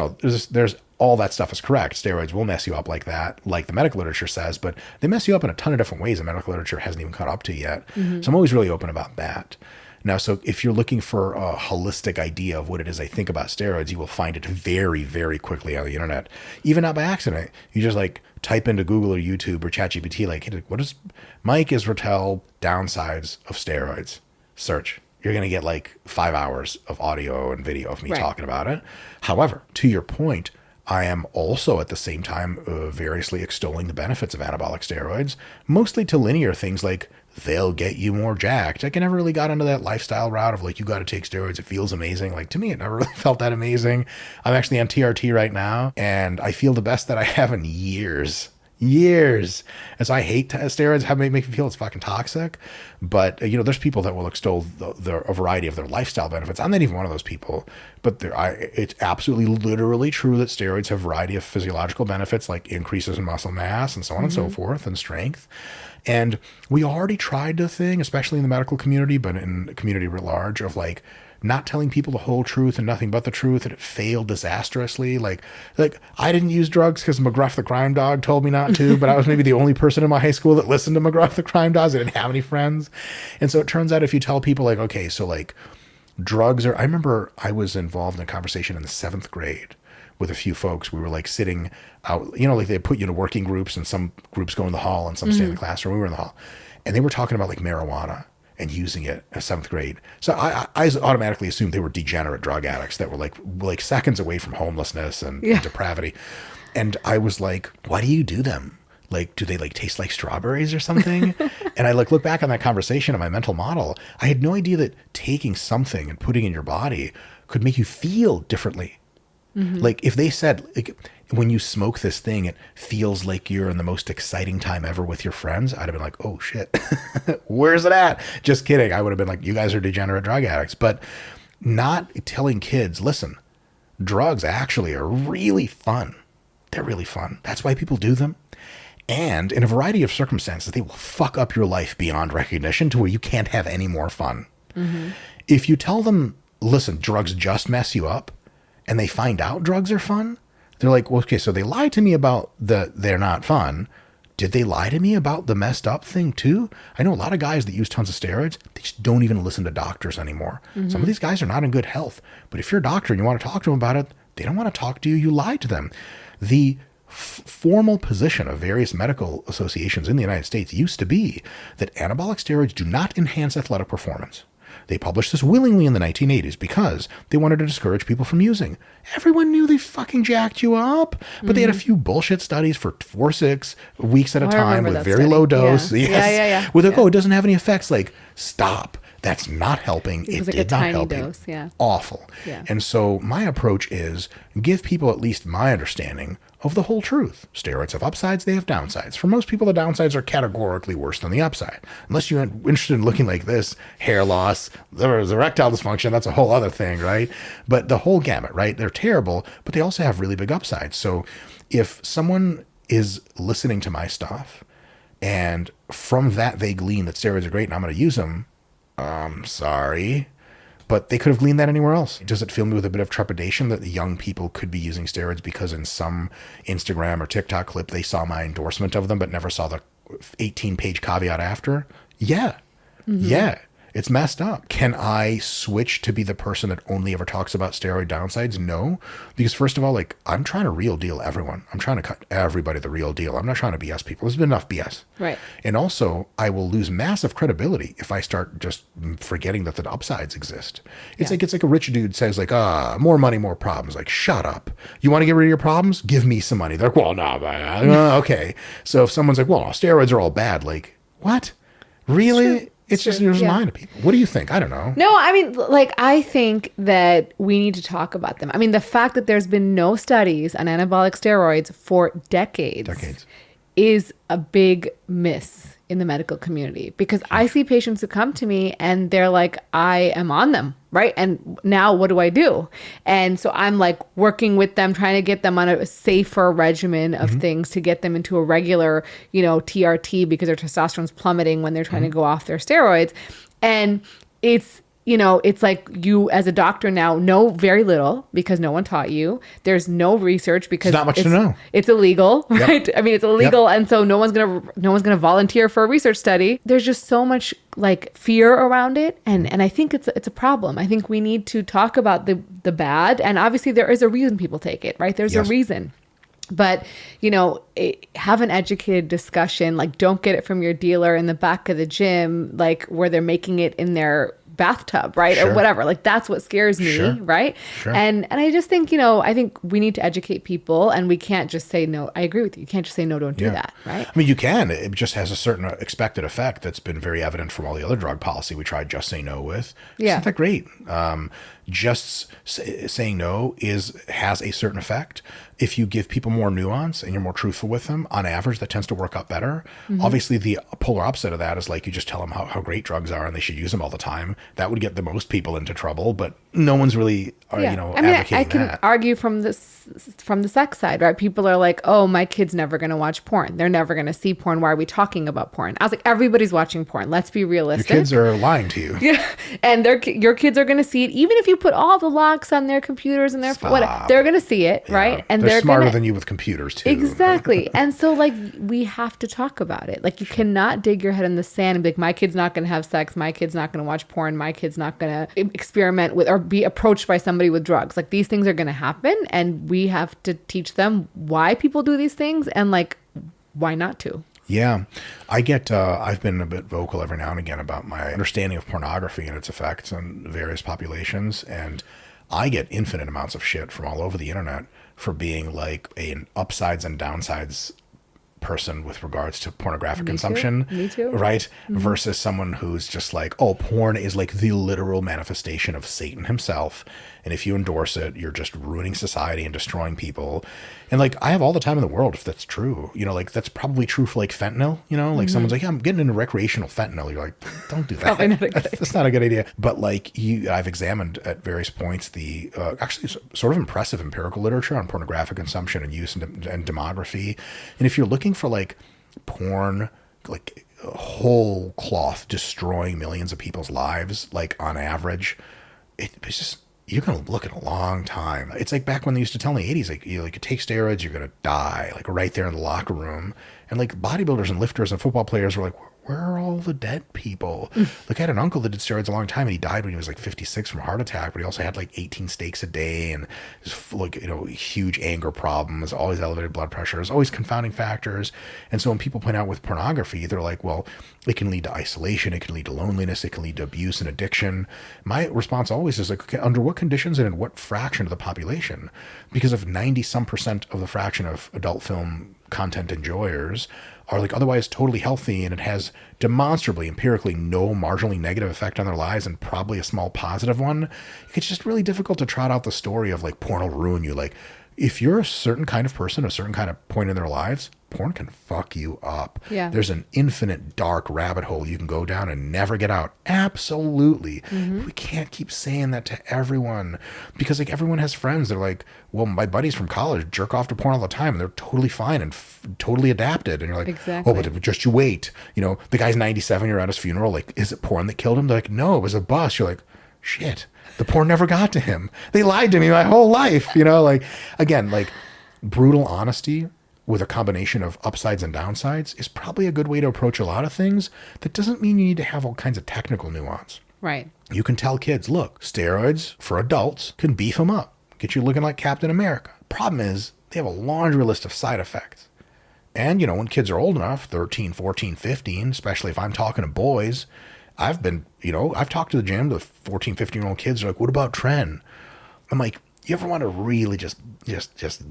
[SPEAKER 1] there's all that stuff is correct. Steroids will mess you up like that, like the medical literature says, but they mess you up in a ton of different ways the medical literature hasn't even caught up to yet. So I'm always really open about that. Now, so if you're looking for a holistic idea of what it is I think about steroids, you will find it very, very quickly on the internet. Even not by accident. You just like type into Google or YouTube or ChatGPT, like, hey, what is Mike Israetel downsides of steroids? Search. You're going to get like 5 hours of audio and video of me talking about it. However, to your point, I am also at the same time variously extolling the benefits of anabolic steroids, mostly to linear things like they'll get you more jacked. I never really got into that lifestyle route of like, you got to take steroids. It feels amazing. Like, to me, it never really felt that amazing. I'm actually on TRT right now, and I feel the best that I have in years. And so I hate steroids. How they make me feel it's fucking toxic. But, there's people that will extol a variety of their lifestyle benefits. I'm not even one of those people. But it's absolutely literally true that steroids have a variety of physiological benefits, like increases in muscle mass and so on and so forth, and strength. And we already tried the thing, especially in the medical community, but in the community writ large, of like not telling people the whole truth and nothing but the truth, and it failed disastrously. Like I didn't use drugs because McGruff the crime dog told me not to, but I was maybe the only person in my high school that listened to McGruff the crime dogs. I didn't have any friends. And so it turns out if you tell people like, okay, so like drugs are, I remember I was involved in a conversation in the 7th grade with a few folks. We were like sitting out, like they put you in working groups, and some groups go in the hall and some stay in the classroom. We were in the hall, and they were talking about like marijuana. and using it in 7th grade. So I automatically assumed they were degenerate drug addicts that were like seconds away from homelessness and depravity. And I was like, why do you do them? Like, do they like taste like strawberries or something? And I like look back on that conversation on my mental model. I had no idea that taking something and putting it in your body could make you feel differently. Like if they said, like, when you smoke this thing, it feels like you're in the most exciting time ever with your friends, I'd have been like, oh shit, where's it at? Just kidding. I would have been like, you guys are degenerate drug addicts. But not telling kids, listen, drugs actually are really fun. They're really fun. That's why people do them. And in a variety of circumstances, they will fuck up your life beyond recognition to where you can't have any more fun. If you tell them, listen, drugs just mess you up, and they find out drugs are fun, they're like, well, okay, so they lied to me about they're not fun. Did they lie to me about the messed up thing too? I know a lot of guys that use tons of steroids, they just don't even listen to doctors anymore. Some of these guys are not in good health. But if you're a doctor and you want to talk to them about it, they don't want to talk to you. You lied to them. The formal position of various medical associations in the United States used to be that anabolic steroids do not enhance athletic performance. They published this willingly in the 1980s because they wanted to discourage people from using. Everyone knew they fucking jacked you up, but they had a few bullshit studies for 4-6 weeks at a time with very low dose.
[SPEAKER 2] Yeah.
[SPEAKER 1] With like, oh, it doesn't have any effects. Like, stop. That's not helping. It
[SPEAKER 2] was like
[SPEAKER 1] did
[SPEAKER 2] a
[SPEAKER 1] not
[SPEAKER 2] tiny
[SPEAKER 1] help
[SPEAKER 2] dose,
[SPEAKER 1] you.
[SPEAKER 2] yeah.
[SPEAKER 1] Awful.
[SPEAKER 2] Yeah.
[SPEAKER 1] And so my approach is give people at least my understanding of the whole truth. Steroids have upsides, they have downsides. For most people, the downsides are categorically worse than the upside. Unless you're interested in looking like this, hair loss, there's erectile dysfunction, that's a whole other thing, right? But the whole gamut, right? They're terrible, but they also have really big upsides. So if someone is listening to my stuff and from that they glean that steroids are great and I'm going to use them, sorry, but they could have gleaned that anywhere else. Does it fill me with a bit of trepidation that the young people could be using steroids because in some Instagram or TikTok clip they saw my endorsement of them but never saw the 18-page caveat after? Yeah. Yeah. It's messed up. Can I switch to be the person that only ever talks about steroid downsides? No. Because first of all, like, I'm trying to real deal everyone. I'm trying to cut everybody the real deal. I'm not trying to BS people. There's been enough BS.
[SPEAKER 2] Right.
[SPEAKER 1] And also, I will lose massive credibility if I start just forgetting that the upsides exist. It's like a rich dude says like, more money, more problems. Like, shut up. You want to get rid of your problems? Give me some money. They're like, well, no, okay. So if someone's like, well, steroids are all bad. Like, what? Really? It's just there's a line of people. What do you think? I don't know.
[SPEAKER 2] No, I mean, like, I think that we need to talk about them. I mean, the fact that there's been no studies on anabolic steroids for decades is a big miss in the medical community, because I see patients who come to me and they're like, I am on them, right? And now what do I do? And so I'm like working with them, trying to get them on a safer regimen of things to get them into a regular, TRT, because their testosterone's plummeting when they're trying to go off their steroids. And it's like you as a doctor now know very little because no one taught you. There's no research because
[SPEAKER 1] it's not much to know.
[SPEAKER 2] It's illegal, right? I mean, it's illegal. And so no one's going to volunteer for a research study. There's just so much like fear around it. And I think it's a problem. I think we need to talk about the bad. And obviously there is a reason people take it, right? There's a reason. But, have an educated discussion. Like, don't get it from your dealer in the back of the gym, like where they're making it in their bathtub, right? Or whatever. Like, that's what scares me, right? And I just think, I think we need to educate people, and we can't just say no. I agree with you. You can't just say no, don't do that, right?
[SPEAKER 1] I mean, you can. It just has a certain expected effect that's been very evident from all the other drug policy we tried Just Say No with. It's not that great. Saying no has a certain effect. If you give people more nuance and you're more truthful with them, on average, that tends to work out better. Obviously, the polar opposite of that is like you just tell them how great drugs are and they should use them all the time. That would get the most people into trouble, but no one's really, advocating
[SPEAKER 2] I can
[SPEAKER 1] that.
[SPEAKER 2] argue from the sex side, right? People are like, oh, my kid's never going to watch porn. They're never going to see porn. Why are we talking about porn? I was like, everybody's watching porn. Let's be realistic.
[SPEAKER 1] Your kids are lying to you.
[SPEAKER 2] Yeah. And your kids are going to see it. Even if you put all the locks on their computers and their whatever, they're going to see it, right? And
[SPEAKER 1] they're smarter than you with computers too.
[SPEAKER 2] Exactly. And so like we have to talk about it. Like you cannot dig your head in the sand and be like, my kid's not going to have sex. My kid's not going to watch porn. My kid's not going to experiment with or be approached by somebody with drugs. Like these things are going to happen, and we have to teach them why people do these things and like why not to.
[SPEAKER 1] Yeah, I've been a bit vocal every now and again about my understanding of pornography and its effects on various populations. And I get infinite amounts of shit from all over the internet for being like an upsides and downsides person with regards to pornographic
[SPEAKER 2] Me too.
[SPEAKER 1] consumption,
[SPEAKER 2] Me too.
[SPEAKER 1] right? Versus someone who's just like, oh, porn is like the literal manifestation of Satan himself. And if you endorse it, you're just ruining society and destroying people. And like, I have all the time in the world if that's true. You know, like that's probably true for like fentanyl, you know, like someone's like, yeah, I'm getting into recreational fentanyl. You're like, don't do that.
[SPEAKER 2] Probably not a good
[SPEAKER 1] That's not a good idea. But like I've examined at various points the actually sort of impressive empirical literature on pornographic consumption and use and demography. And if you're looking for like porn, like whole cloth destroying millions of people's lives, like on average, it's just, you're going to look at a long time. It's like back when they used to tell in the 80s, like, you take steroids, you're going to die, like right there in the locker room. And like bodybuilders and lifters and football players were like, where are all the dead people? Like I had an uncle that did steroids a long time and he died when he was like 56 from a heart attack, but he also had like 18 steaks a day and just like, you know, huge anger problems, always elevated blood pressures, always confounding factors. And so when people point out with pornography, they're like, well, it can lead to isolation, it can lead to loneliness, it can lead to abuse and addiction. My response always is like, okay, under what conditions and in what fraction of the population? Because if 90% of the fraction of adult film content enjoyers are like otherwise totally healthy and it has demonstrably empirically no marginally negative effect on their lives and probably a small positive one, it's just really difficult to trot out the story of like porn will ruin you. Like if you're a certain kind of person, a certain kind of point in their lives, porn can fuck you up.
[SPEAKER 2] Yeah.
[SPEAKER 1] There's an infinite dark rabbit hole you can go down and never get out. Absolutely. We can't keep saying that to everyone because like everyone has friends. They're like, well, my buddies from college jerk off to porn all the time and they're totally fine and totally adapted. And you're like,
[SPEAKER 2] Exactly.
[SPEAKER 1] oh, but just you wait. You know, the guy's 97, you're at his funeral. Like, is it porn that killed him? They're like, no, it was a bus. You're like, shit, the porn never got to him. They lied to me my whole life. You know, like, again, like brutal honesty with a combination of upsides and downsides is probably a good way to approach a lot of things. That doesn't mean you need to have all kinds of technical nuance.
[SPEAKER 2] Right.
[SPEAKER 1] You can tell kids, look, steroids for adults can beef them up, get you looking like Captain America. Problem is, they have a laundry list of side effects. And, you know, when kids are old enough, 13, 14, 15, especially if I'm talking to boys, I've talked to the gym to 14, 15-year-old kids. They're like, what about Tren? I'm like, you ever want to really just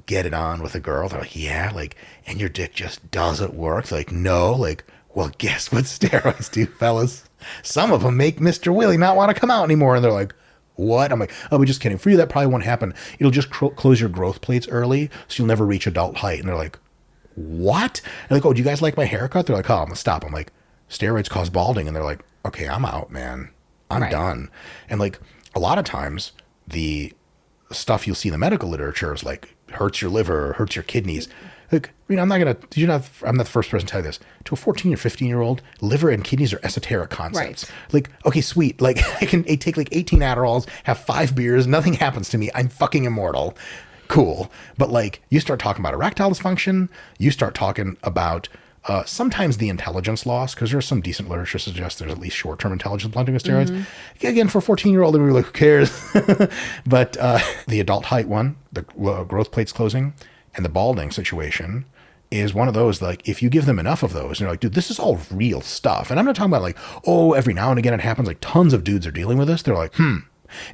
[SPEAKER 1] get it on with a girl? They're like, yeah, like, and your dick just doesn't work. They're like, no, like, well, guess what steroids do, fellas? Some of them make Mr. Willie not want to come out anymore. And they're like, what? I'm like, oh, but just kidding. For you, that probably won't happen. It'll just close your growth plates early, so you'll never reach adult height. And they're like, what? And they're like, oh, do you guys like my haircut? They're like, oh, I'm gonna stop. I'm like, steroids cause balding. And they're like, okay, I'm out, man. I'm done. And like, a lot of times, the stuff you'll see in the medical literature is like hurts your liver, hurts your kidneys. Like, you know, I'm not the first person to tell you this. To a 14 or 15-year-old, liver and kidneys are esoteric concepts. Right. Like, okay, sweet. Like I take like 18 Adderalls, have 5 beers, nothing happens to me. I'm fucking immortal. Cool. But like you start talking about erectile dysfunction, you start talking about sometimes the intelligence loss, because there's some decent literature suggests there's at least short-term intelligence blunting with steroids. Again, for a 14-year-old, we're like, who cares? But the adult height one, the growth plates closing, and the balding situation is one of those, like, if you give them enough of those, and you're like, dude, this is all real stuff. And I'm not talking about like, oh, every now and again it happens. Like tons of dudes are dealing with this. They're like, And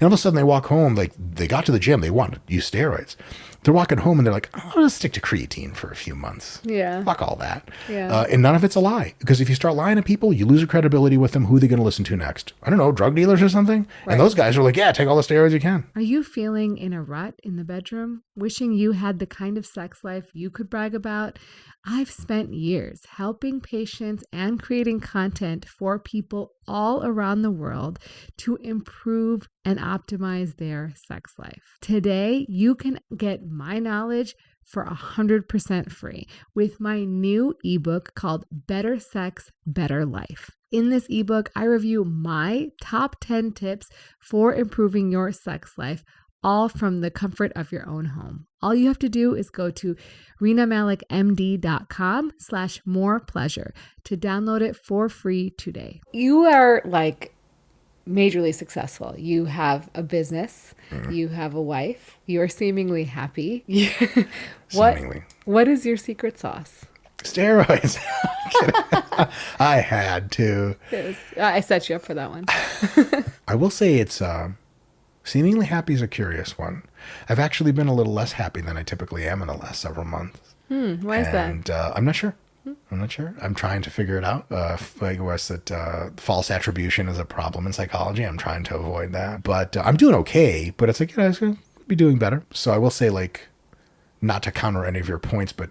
[SPEAKER 1] all of a sudden they walk home, like they got to the gym, they want to use steroids. They're walking home and they're like, I'll just stick to creatine for a few months.
[SPEAKER 2] Yeah.
[SPEAKER 1] Fuck all that.
[SPEAKER 2] Yeah.
[SPEAKER 1] And none of it's a lie. Because if you start lying to people, you lose your credibility with them. Who are they going to listen to next? I don't know, drug dealers or something? Right. And those guys are like, yeah, take all the steroids you can.
[SPEAKER 2] Are you feeling in a rut in the bedroom? Wishing you had the kind of sex life you could brag about? I've spent years helping patients and creating content for people all around the world to improve and optimize their sex life. Today, you can get my knowledge for 100% free with my new ebook called Better Sex, Better Life. In this ebook, I review my top 10 tips for improving your sex life, all from the comfort of your own home. All you have to do is go to renamalikmd.com/morepleasure to download it for free today. You are like majorly successful. You have a business. You have a wife. You are seemingly happy.
[SPEAKER 1] Seemingly.
[SPEAKER 2] What is your secret sauce?
[SPEAKER 1] Steroids. I had to.
[SPEAKER 2] Yes. I set you up for that one.
[SPEAKER 1] I will say it's seemingly happy is a curious one. I've actually been a little less happy than I typically am in the last several months.
[SPEAKER 2] Why is that?
[SPEAKER 1] And I'm not sure. I'm not sure. I'm trying to figure it out. Like was that false attribution is a problem in psychology. I'm trying to avoid that. But I'm doing okay. But it's like, I was going to be doing better. So I will say, like, not to counter any of your points, but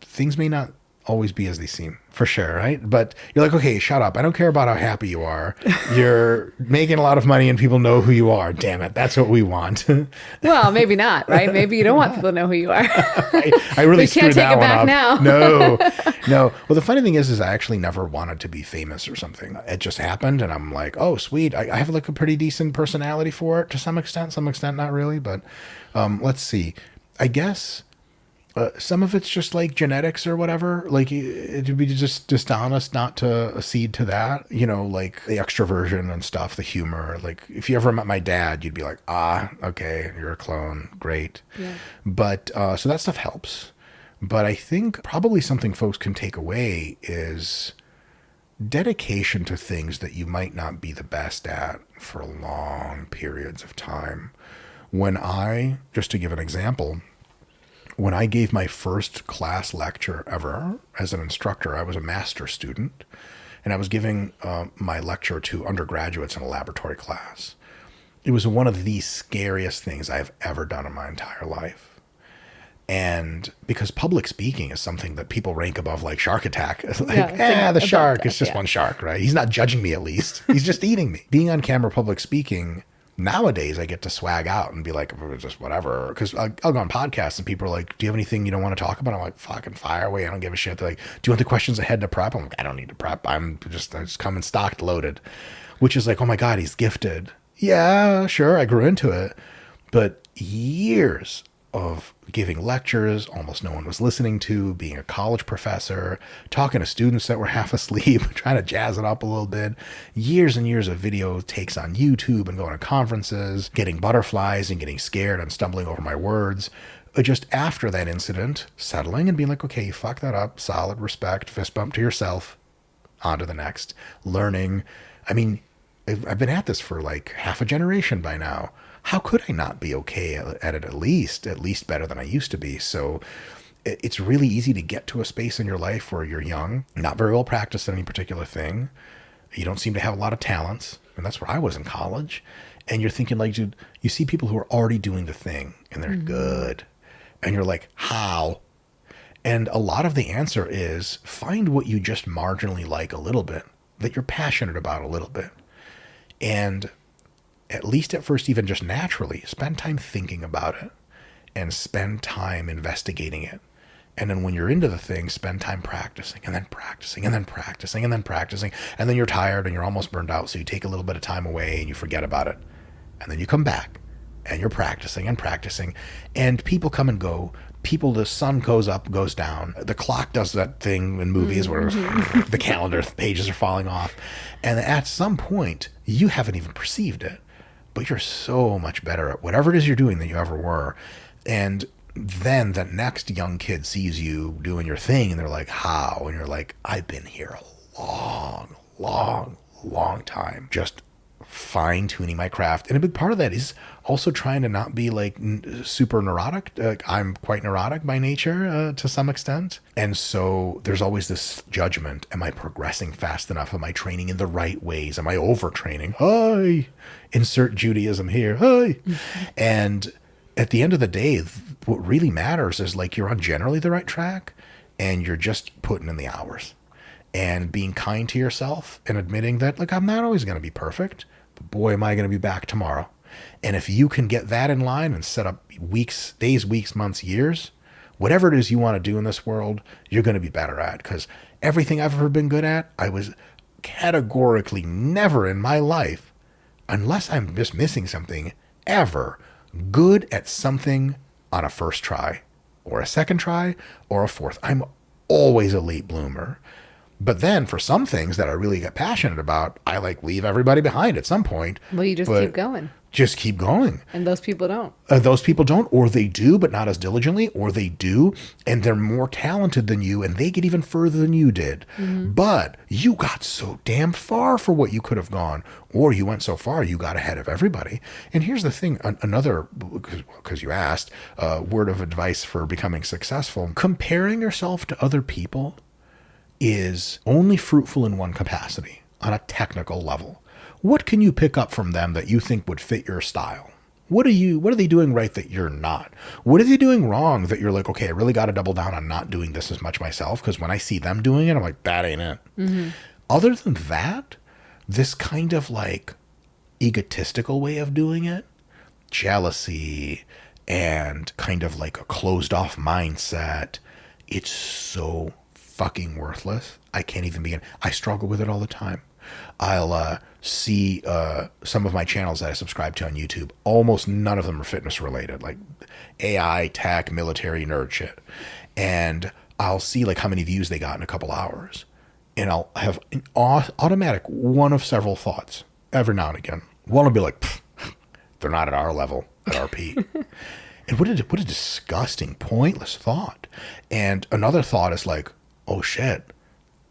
[SPEAKER 1] things may not always be as they seem, for sure, right? But you're like, okay, shut up. I don't care about how happy you are. You're making a lot of money and people know who you are. Damn it. That's what we want.
[SPEAKER 2] Well, maybe not, right? Maybe you don't want people to know who you are.
[SPEAKER 1] I really screwed that one up.
[SPEAKER 2] Now.
[SPEAKER 1] No. Well, the funny thing is I actually never wanted to be famous or something. It just happened and I'm like, oh, sweet. I have like a pretty decent personality for it to some extent, not really. But let's see. I guess some of it's just like genetics or whatever. Like it'd be just dishonest not to accede to that, you know, like the extroversion and stuff, the humor. Like if you ever met my dad, you'd be like, okay, you're a clone. Great. Yeah. But so that stuff helps. But I think probably something folks can take away is dedication to things that you might not be the best at for long periods of time. Just to give an example, when I gave my first class lecture ever as an instructor, I was a master's student, and I was giving my lecture to undergraduates in a laboratory class. It was one of the scariest things I've ever done in my entire life. And because public speaking is something that people rank above like shark attack. It's like, the shark, it's just one shark, right? He's not judging me at least. He's just eating me. Being on camera public speaking, nowadays I get to swag out and be like, just whatever. Because I'll go on podcasts and people are like, do you have anything you don't want to talk about? I'm like, fucking fire away. I don't give a shit. They're like, do you want the questions ahead to prep? I'm like, I don't need to prep. I just come in stocked, loaded. Which is like, oh my God, he's gifted. Yeah, sure. I grew into it. But years of giving lectures almost no one was listening to, being a college professor, talking to students that were half asleep, trying to jazz it up a little bit, years and years of video takes on YouTube and going to conferences, getting butterflies and getting scared and stumbling over my words. Just after that incident, settling and being like, okay, you fucked that up, solid, respect, fist bump to yourself, on to the next, learning. I mean, I've been at this for like half a generation by now. How could I not be okay at it at least better than I used to be? So it's really easy to get to a space in your life where you're young, not very well practiced at any particular thing. You don't seem to have a lot of talents. And that's where I was in college. And you're thinking like, dude, you see people who are already doing the thing and they're good. And you're like, how? And a lot of the answer is find what you just marginally like a little bit, that you're passionate about a little bit. And at least at first, even just naturally, spend time thinking about it and spend time investigating it. And then when you're into the thing, spend time practicing and then practicing and then practicing and then practicing. And then you're tired and you're almost burned out. So you take a little bit of time away and you forget about it. And then you come back and you're practicing and practicing. And people come and go. The sun goes up, goes down. The clock does that thing in movies where the calendar pages are falling off. And at some point, you haven't even perceived it. But you're so much better at whatever it is you're doing than you ever were. And then the next young kid sees you doing your thing and they're like, how? And you're like, I've been here a long time. Just fine tuning my craft. And a big part of that is also trying to not be like super neurotic. I'm quite neurotic by nature to some extent. And so there's always this judgment. Am I progressing fast enough? Am I training in the right ways? Am I overtraining? Hi, insert Judaism here. Hi. And at the end of the day, what really matters is like you're on generally the right track and you're just putting in the hours and being kind to yourself and admitting that like, I'm not always going to be perfect, but boy, am I going to be back tomorrow. And if you can get that in line and set up days, weeks, months, years, whatever it is you want to do in this world, you're going to be better at. Because everything I've ever been good at, I was categorically never in my life, unless I'm just missing something, ever good at something on a first try or a second try or a fourth. I'm always a late bloomer. But then for some things that I really get passionate about, I like leave everybody behind at some point.
[SPEAKER 2] Well, you just
[SPEAKER 1] But
[SPEAKER 2] keep going.
[SPEAKER 1] just keep going.
[SPEAKER 2] And those people don't.
[SPEAKER 1] Those people don't, or they do, but not as diligently, or they do, and they're more talented than you, and they get even further than you did. But you got so damn far for what you could have gone, or you went so far, you got ahead of everybody. And here's the thing, another, because you asked, word of advice for becoming successful, comparing yourself to other people is only fruitful in one capacity, on a technical level. What can you pick up from them that you think would fit your style? What are they doing right that you're not? What are they doing wrong that you're like, okay, I really got to double down on not doing this as much myself, because when I see them doing it, I'm like, that ain't it. Other than that, this kind of like egotistical way of doing it, jealousy and kind of like a closed off mindset, it's so fucking worthless. I can't even begin. I struggle with it all the time. I'll see some of my channels that I subscribe to on YouTube. Almost none of them are fitness related, like AI, tech, military, nerd shit. And I'll see like how many views they got in a couple hours. And I'll have an automatic one of several thoughts every now and again. One will be like, they're not at our level at RP. And what a disgusting, pointless thought. And another thought is like, oh shit,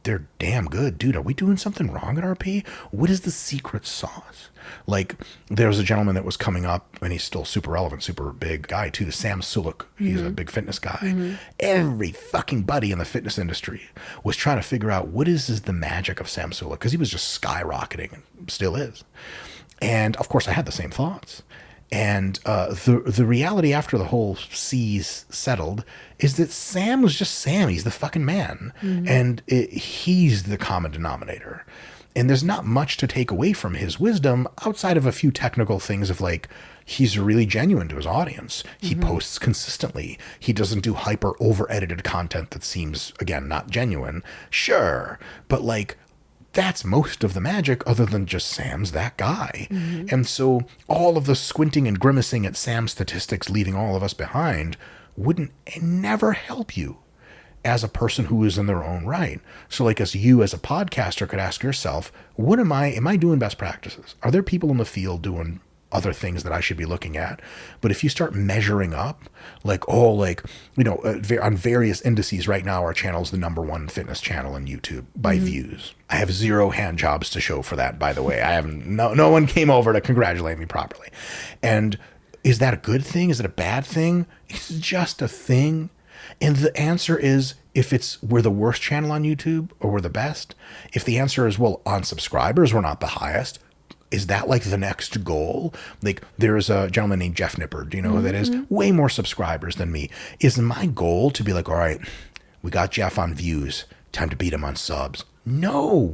[SPEAKER 1] they're damn good. Dude, are we doing something wrong at RP? What is the secret sauce? Like, there was a gentleman that was coming up, and he's still super relevant, super big guy too, Sam Sulek. He's a big fitness guy. Every fucking buddy in the fitness industry was trying to figure out what is the magic of Sam Sulek, because he was just skyrocketing, and still is. And of course, I had the same thoughts. And the reality after the whole seas settled is that Sam was just Sam. He's the fucking man. And he's the common denominator. And there's not much to take away from his wisdom outside of a few technical things of like, he's really genuine to his audience. He posts consistently. He doesn't do hyper over edited content that seems, again, not genuine. Sure. But like, that's most of the magic, other than just Sam's that guy. And so all of the squinting and grimacing at Sam's statistics, leaving all of us behind, wouldn't never help you as a person who is in their own right. So like as a podcaster could ask yourself, am I doing best practices? Are there people in the field doing other things that I should be looking at? But if you start measuring up, like, on various indices right now, our channel is the #1 fitness channel on YouTube by views. I have 0 hand jobs to show for that, by the way. I haven't, no one came over to congratulate me properly. And is that a good thing? Is it a bad thing? It's just a thing. And the answer is, if we're the worst channel on YouTube or we're the best, if the answer is, well, on subscribers, we're not the highest, is that like the next goal? Like, there's a gentleman named Jeff Nipper. Do you know who that is? Way more subscribers than me. Is my goal to be like, all right, we got Jeff on views, time to beat him on subs? No.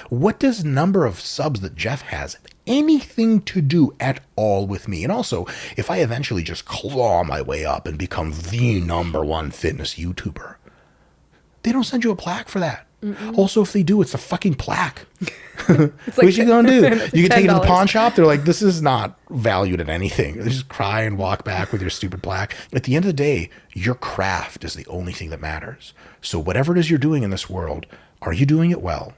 [SPEAKER 1] What does number of subs that Jeff has have anything to do at all with me? And also, if I eventually just claw my way up and become the #1 fitness YouTuber, they don't send you a plaque for that. Also, if they do, it's a fucking plaque. What you gonna do? You can take it to the pawn shop. They're like, this is not valued at anything. They just cry and walk back with your stupid plaque. At the end of the day, your craft is the only thing that matters. So whatever it is you're doing in this world, are you doing it well?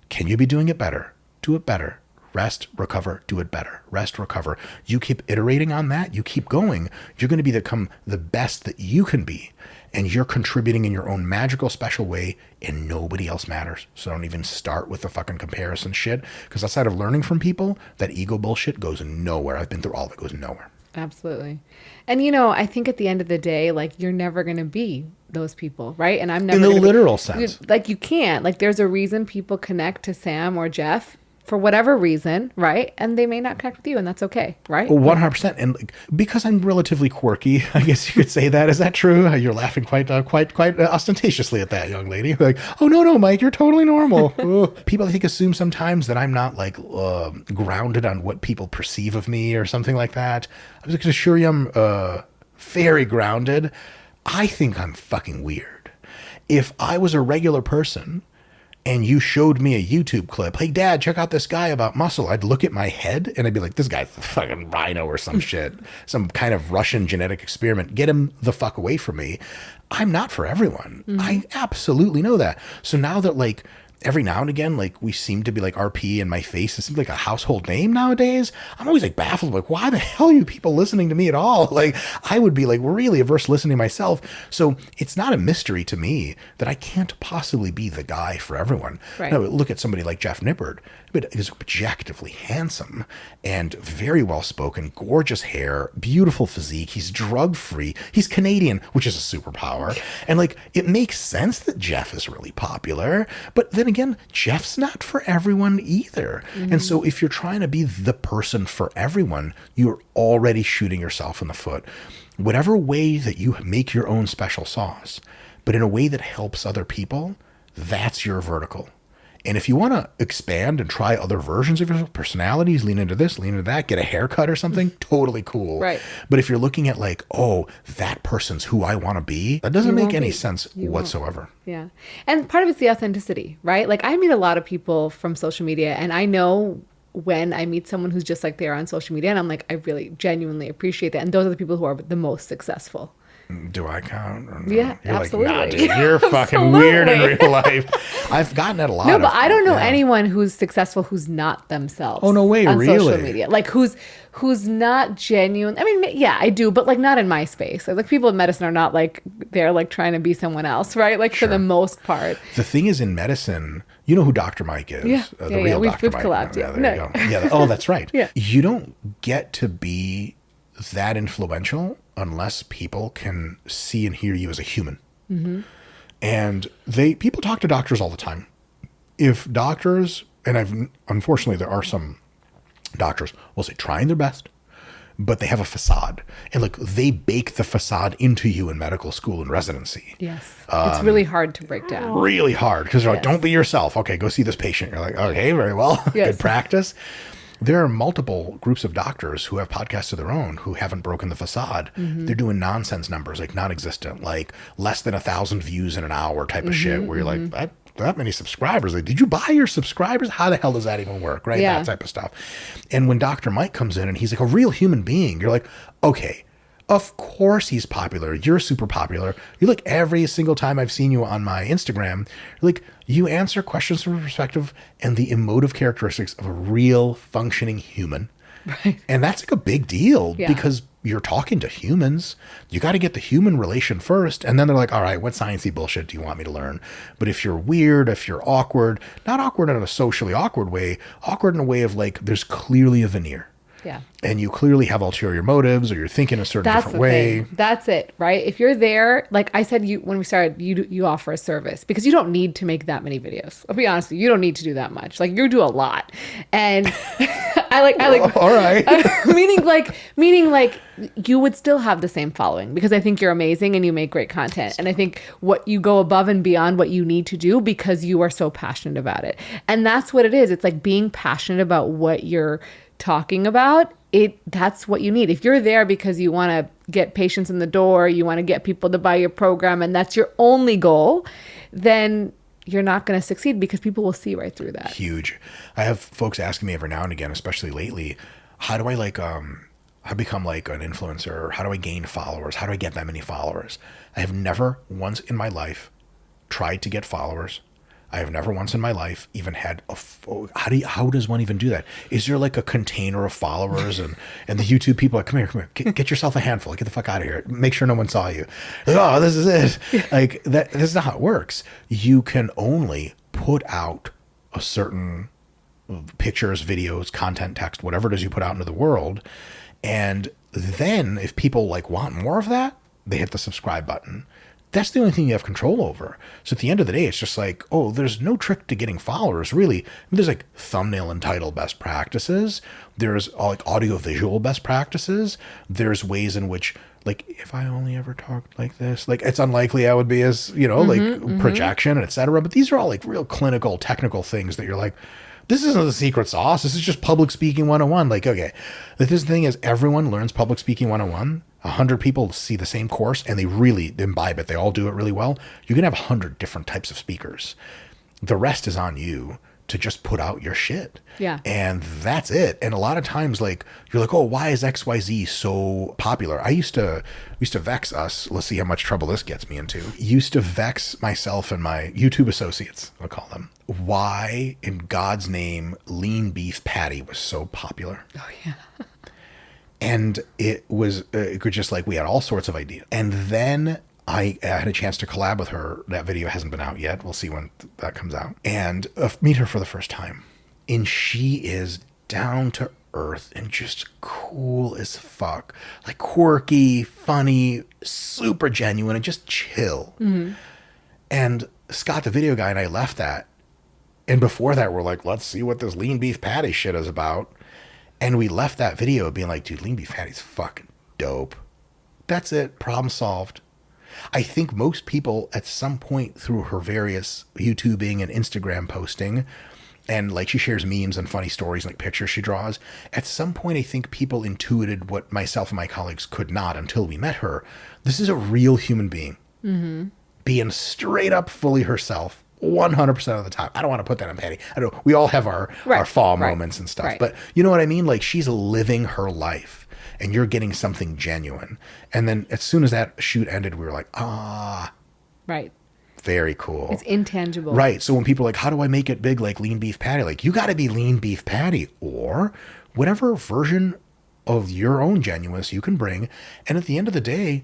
[SPEAKER 1] Can you be doing it better? Do it better. Rest, recover, do it better. Rest, recover. You keep iterating on that. You keep going. You're going to become the best that you can be. And you're contributing in your own magical, special way, and nobody else matters. So don't even start with the fucking comparison shit. Because outside of learning from people, that ego bullshit goes nowhere. I've been through all of it. Goes nowhere.
[SPEAKER 2] Absolutely. And, I think at the end of the day, like, you're never going to be those people, right? And I'm never
[SPEAKER 1] in the literal sense.
[SPEAKER 2] Like, you can't. Like, there's a reason people connect to Sam or Jeff for whatever reason, right? And they may not connect with you, and that's okay, right?
[SPEAKER 1] 100%. And like, because I'm relatively quirky, I guess you could say that. Is that true? You're laughing quite ostentatiously at that, young lady. Like, oh, no, Mike, you're totally normal. People, I think, assume sometimes that I'm not like grounded on what people perceive of me or something like that. I was going to assure you I'm very grounded. I think I'm fucking weird. If I was a regular person and you showed me a YouTube clip, hey, Dad, check out this guy about muscle, I'd look at my head and I'd be like, this guy's a fucking rhino or some shit, some kind of Russian genetic experiment. Get him the fuck away from me. I'm not for everyone. I absolutely know that. So now that like every now and again, like we seem to be like RP and my face. It seems like a household name nowadays. I'm always like baffled. Like, why the hell are you people listening to me at all? Like, I would be like really averse listening myself. So it's not a mystery to me that I can't possibly be the guy for everyone.
[SPEAKER 2] Right.
[SPEAKER 1] Now, look at somebody like Jeff Nippard. But is objectively handsome and very well spoken, gorgeous hair, beautiful physique. He's drug free. He's Canadian, which is a superpower. And like, it makes sense that Jeff is really popular. But then again, Jeff's not for everyone either. And so if you're trying to be the person for everyone, you're already shooting yourself in the foot. Whatever way that you make your own special sauce, but in a way that helps other people, that's your vertical. And if you want to expand and try other versions of your personalities, lean into this, lean into that, get a haircut or something, totally cool.
[SPEAKER 2] Right.
[SPEAKER 1] But if you're looking at like, oh, that person's who I want to be, that doesn't make any sense whatsoever.
[SPEAKER 2] Yeah. And part of it's the authenticity, right? Like I meet a lot of people from social media, and I know when I meet someone who's just like they are on social media, and I'm like, I really genuinely appreciate that. And those are the people who are the most successful.
[SPEAKER 1] Do I count? Or no?
[SPEAKER 2] Yeah,
[SPEAKER 1] you're
[SPEAKER 2] absolutely.
[SPEAKER 1] Like, nah, dude, you're fucking weird in real life. I've gotten that a lot.
[SPEAKER 2] No, but I don't know anyone who's successful who's not themselves.
[SPEAKER 1] Oh, no way,
[SPEAKER 2] on
[SPEAKER 1] really?
[SPEAKER 2] social media. Like who's not genuine. I mean, yeah, I do, but like not in my space. Like people in medicine are not like they're like trying to be someone else, right? Like for the most part.
[SPEAKER 1] The thing is in medicine, you know who Dr. Mike is?
[SPEAKER 2] Yeah,
[SPEAKER 1] The real
[SPEAKER 2] we've
[SPEAKER 1] Dr. Mike.
[SPEAKER 2] collabed.
[SPEAKER 1] Yeah, there you go. Yeah. Oh, that's right.
[SPEAKER 2] Yeah.
[SPEAKER 1] You don't get to be that influential unless people can see and hear you as a human. And people talk to doctors all the time. If doctors, and unfortunately there are some doctors will say trying their best, but they have a facade, and like they bake the facade into you in medical school and residency.
[SPEAKER 2] Yes. It's really hard to break down.
[SPEAKER 1] Really hard, because they're like, don't be yourself. Okay, go see this patient. You're like, okay, very well. Good practice. There are multiple groups of doctors who have podcasts of their own who haven't broken the facade. They're doing nonsense numbers, like non-existent, like less than 1,000 views in an hour type of shit, where you're like, that many subscribers. Like, did you buy your subscribers? How the hell does that even work? Right?
[SPEAKER 2] Yeah.
[SPEAKER 1] That type of stuff. And when Dr. Mike comes in and he's like a real human being, you're like, okay, of course he's popular. You're super popular. You look, every single time I've seen you on my Instagram, like you answer questions from a perspective and the emotive characteristics of a real functioning human. Right. And that's like a big deal because you're talking to humans. You got to get the human relation first. And then they're like, all right, what sciencey bullshit do you want me to learn? But if you're weird, if you're awkward, not awkward in a socially awkward way, awkward in a way of like, there's clearly a veneer.
[SPEAKER 2] Yeah.
[SPEAKER 1] And you clearly have ulterior motives, or you're thinking a certain different way.
[SPEAKER 2] That's it, right? If you're there, like I said, when we started, you offer a service because you don't need to make that many videos. I'll be honest with you, you don't need to do that much. Like you do a lot, and I like.
[SPEAKER 1] All right.
[SPEAKER 2] meaning like you would still have the same following because I think you're amazing and you make great content, and I think what you go above and beyond what you need to do because you are so passionate about it, and that's what it is. It's like being passionate about what you're talking about. That's what you need. If you're there because you want to get patients in the door, you want to get people to buy your program, and that's your only goal, then you're not going to succeed because people will see right through that.
[SPEAKER 1] Huge. I have folks asking me every now and again, especially lately, how do I I become like an influencer? How do I gain followers? How do I get that many followers? I have never once in my life tried to get followers. I have never once in my life even had how does one even do that? Is there like a container of followers and the YouTube people are, come here, get yourself a handful, get the fuck out of here. Make sure no one saw you. Like, oh, this is it. Like that, this is not how it works. You can only put out a certain pictures, videos, content, text, whatever it is you put out into the world. And then if people like want more of that, they hit the subscribe button. That's the only thing you have control over. So at the end of the day, it's just like, oh, there's no trick to getting followers, really. I mean, there's like thumbnail and title best practices. There's like audio-visual best practices. There's ways in which, like, if I only ever talked like this, like, it's unlikely I would be as, projection and et cetera. But these are all like real clinical, technical things that you're like, this isn't the secret sauce. This is just public speaking 101. Like, okay, this thing is everyone learns public speaking 101. 100 people see the same course and they really imbibe it. They all do it really well. You can have 100 different types of speakers. The rest is on you to just put out your shit.
[SPEAKER 2] Yeah.
[SPEAKER 1] And that's it. And a lot of times, like, you're like, oh, why is XYZ so popular? I used to vex us. Let's see how much trouble this gets me into. Used to vex myself and my YouTube associates, I'll call them. Why in God's name lean beef patty was so popular.
[SPEAKER 2] Oh, yeah.
[SPEAKER 1] And it was just like, we had all sorts of ideas. And then I had a chance to collab with her. That video hasn't been out yet. We'll see when that comes out. And meet her for the first time. And she is down to earth and just cool as fuck. Like quirky, funny, super genuine, and just chill. Mm-hmm. And Scott, the video guy, and I left that. And before that, we're like, let's see what this lean beef patty shit is about. And we left that video being like, dude, lean beef patty's fucking dope. That's it. Problem solved. I think most people at some point through her various YouTubing and Instagram posting, and like she shares memes and funny stories and like pictures she draws, at some point I think people intuited what myself and my colleagues could not until we met her. This is a real human being. Mm-hmm. Being straight up fully herself 100% of the time. I don't want to put that on Patty. I know we all have our fall moments and stuff, but you know what I mean? Like she's living her life and you're getting something genuine. And then as soon as that shoot ended, we were like,
[SPEAKER 2] right.
[SPEAKER 1] Very cool.
[SPEAKER 2] It's intangible.
[SPEAKER 1] Right. So when people are like, how do I make it big like lean beef patty? Like you got to be lean beef patty or whatever version of your own genuineness you can bring. And at the end of the day,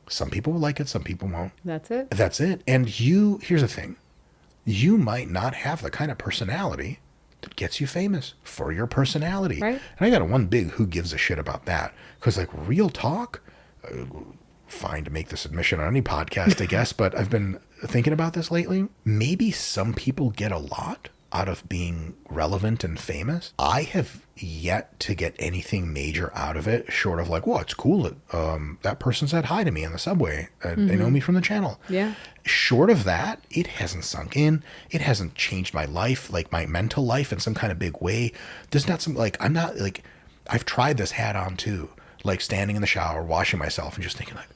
[SPEAKER 1] some people will like it. Some people won't.
[SPEAKER 2] That's it.
[SPEAKER 1] That's it. And here's the thing. You might not have the kind of personality that gets you famous for your personality.
[SPEAKER 2] Right.
[SPEAKER 1] And I got one big who gives a shit about that. Because like real talk, fine to make this admission on any podcast, I guess, but I've been thinking about this lately. Maybe some people get a lot out of being relevant and famous. I have yet to get anything major out of it, short of like, well, it's cool that that person said hi to me on the subway. They know me from the channel.
[SPEAKER 2] Yeah.
[SPEAKER 1] Short of that, it hasn't sunk in. It hasn't changed my life, like my mental life in some kind of big way. There's not some, like, I'm not like, I've tried this hat on too, like standing in the shower, washing myself and just thinking like,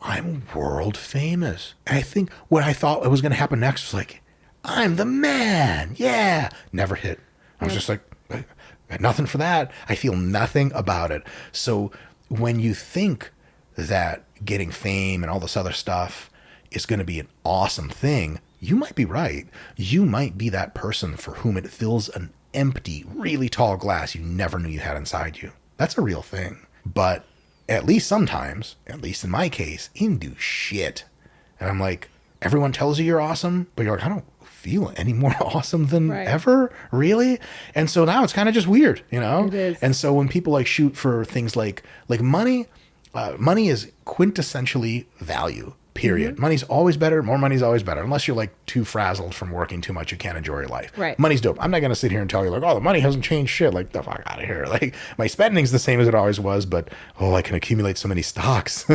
[SPEAKER 1] I'm world famous. And I think what I thought was going to happen next was like, I'm the man. Yeah. Never hit. I was just like, I got nothing for that. I feel nothing about it. So when you think that getting fame and all this other stuff is going to be an awesome thing, you might be right. You might be that person for whom it fills an empty, really tall glass you never knew you had inside you. That's a real thing. But at least sometimes, at least in my case, you can do shit. And I'm like, everyone tells you you're awesome, but you're like, I don't feel any more awesome than ever, really? And so now it's kind of just weird, you know?
[SPEAKER 2] It is.
[SPEAKER 1] And so when people like shoot for things like money, money is quintessentially value. Period. Mm-hmm. Money's always better. More money's always better. Unless you're like too frazzled from working too much, you can't enjoy your life.
[SPEAKER 2] Right.
[SPEAKER 1] Money's dope. I'm not going to sit here and tell you like, oh, the money hasn't changed shit. Like, the fuck out of here. Like, my spending's the same as it always was, but I can accumulate so many stocks.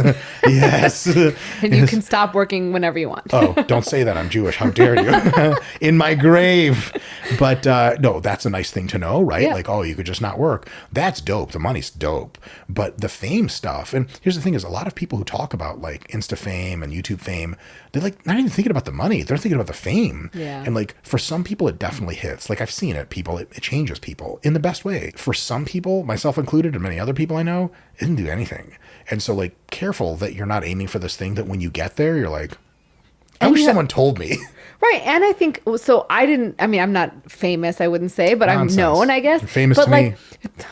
[SPEAKER 1] Yes.
[SPEAKER 2] And you can stop working whenever you want.
[SPEAKER 1] Oh, don't say that. I'm Jewish. How dare you? In my grave. But no, that's a nice thing to know, right?
[SPEAKER 2] Yeah.
[SPEAKER 1] Like, oh, you could just not work. That's dope. The money's dope. But the fame stuff, and here's the thing is a lot of people who talk about like Insta fame and YouTube fame, they're like not even thinking about the money. They're thinking about the fame.
[SPEAKER 2] Yeah.
[SPEAKER 1] And like for some people, it definitely hits. Like I've seen it. It changes people in the best way. For some people, myself included, and many other people I know, it didn't do anything. And so like careful that you're not aiming for this thing that when you get there, you're like, I wish someone told me.
[SPEAKER 2] Right. And I think, so I'm not famous, I wouldn't say, but
[SPEAKER 1] Nonsense.
[SPEAKER 2] I'm known, I guess.
[SPEAKER 1] You're famous
[SPEAKER 2] but
[SPEAKER 1] to
[SPEAKER 2] like,
[SPEAKER 1] me.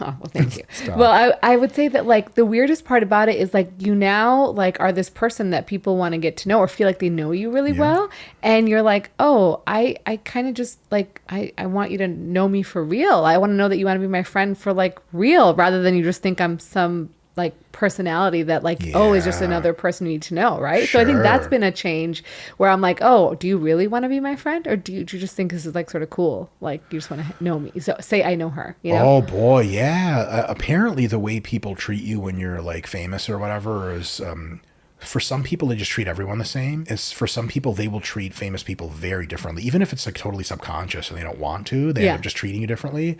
[SPEAKER 2] Oh, well, thank you. Well, I would say that like the weirdest part about it is like you now like are this person that people want to get to know or feel like they know you really well. And you're like, oh, I kind of just like, I want you to know me for real. I want to know that you want to be my friend for like real rather than you just think I'm some like personality that like, oh, is just another person you need to know, right?
[SPEAKER 1] Sure.
[SPEAKER 2] So I think that's been a change where I'm like, oh, do you really want to be my friend? Or do you just think this is like sort of cool? Like you just want to know me. So say I know her, you know?
[SPEAKER 1] Oh boy, yeah. Apparently the way people treat you when you're like famous or whatever is, for some people, they just treat everyone the same. As for some people, they will treat famous people very differently. Even if it's like totally subconscious and they don't want to, they end up just treating you differently.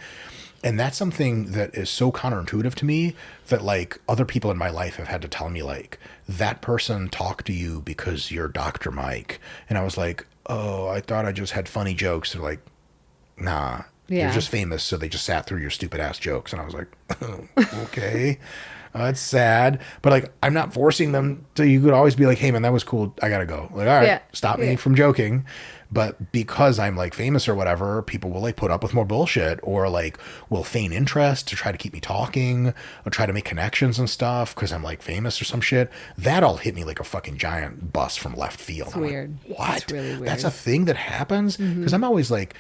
[SPEAKER 1] And that's something that is so counterintuitive to me that like other people in my life have had to tell me like, that person talked to you because you're Dr. Mike. And I was like, oh, I thought I just had funny jokes. They're like, nah,
[SPEAKER 2] Yeah.
[SPEAKER 1] you're just famous, so they just sat through your stupid ass jokes. And I was like, okay, it's sad, but like, I'm not forcing them to. You could always be like, hey man, that was cool, I gotta go. Like, all right,
[SPEAKER 2] Yeah.
[SPEAKER 1] stop
[SPEAKER 2] Yeah.
[SPEAKER 1] me from joking. But because I'm like famous or whatever, people will like put up with more bullshit, or like will feign interest to try to keep me talking, or try to make connections and stuff because I'm like famous or some shit. That all hit me like a fucking giant bus from left field.
[SPEAKER 2] It's
[SPEAKER 1] I'm
[SPEAKER 2] weird.
[SPEAKER 1] Like, what?
[SPEAKER 2] It's really weird.
[SPEAKER 1] That's a thing that happens? Because I'm always like,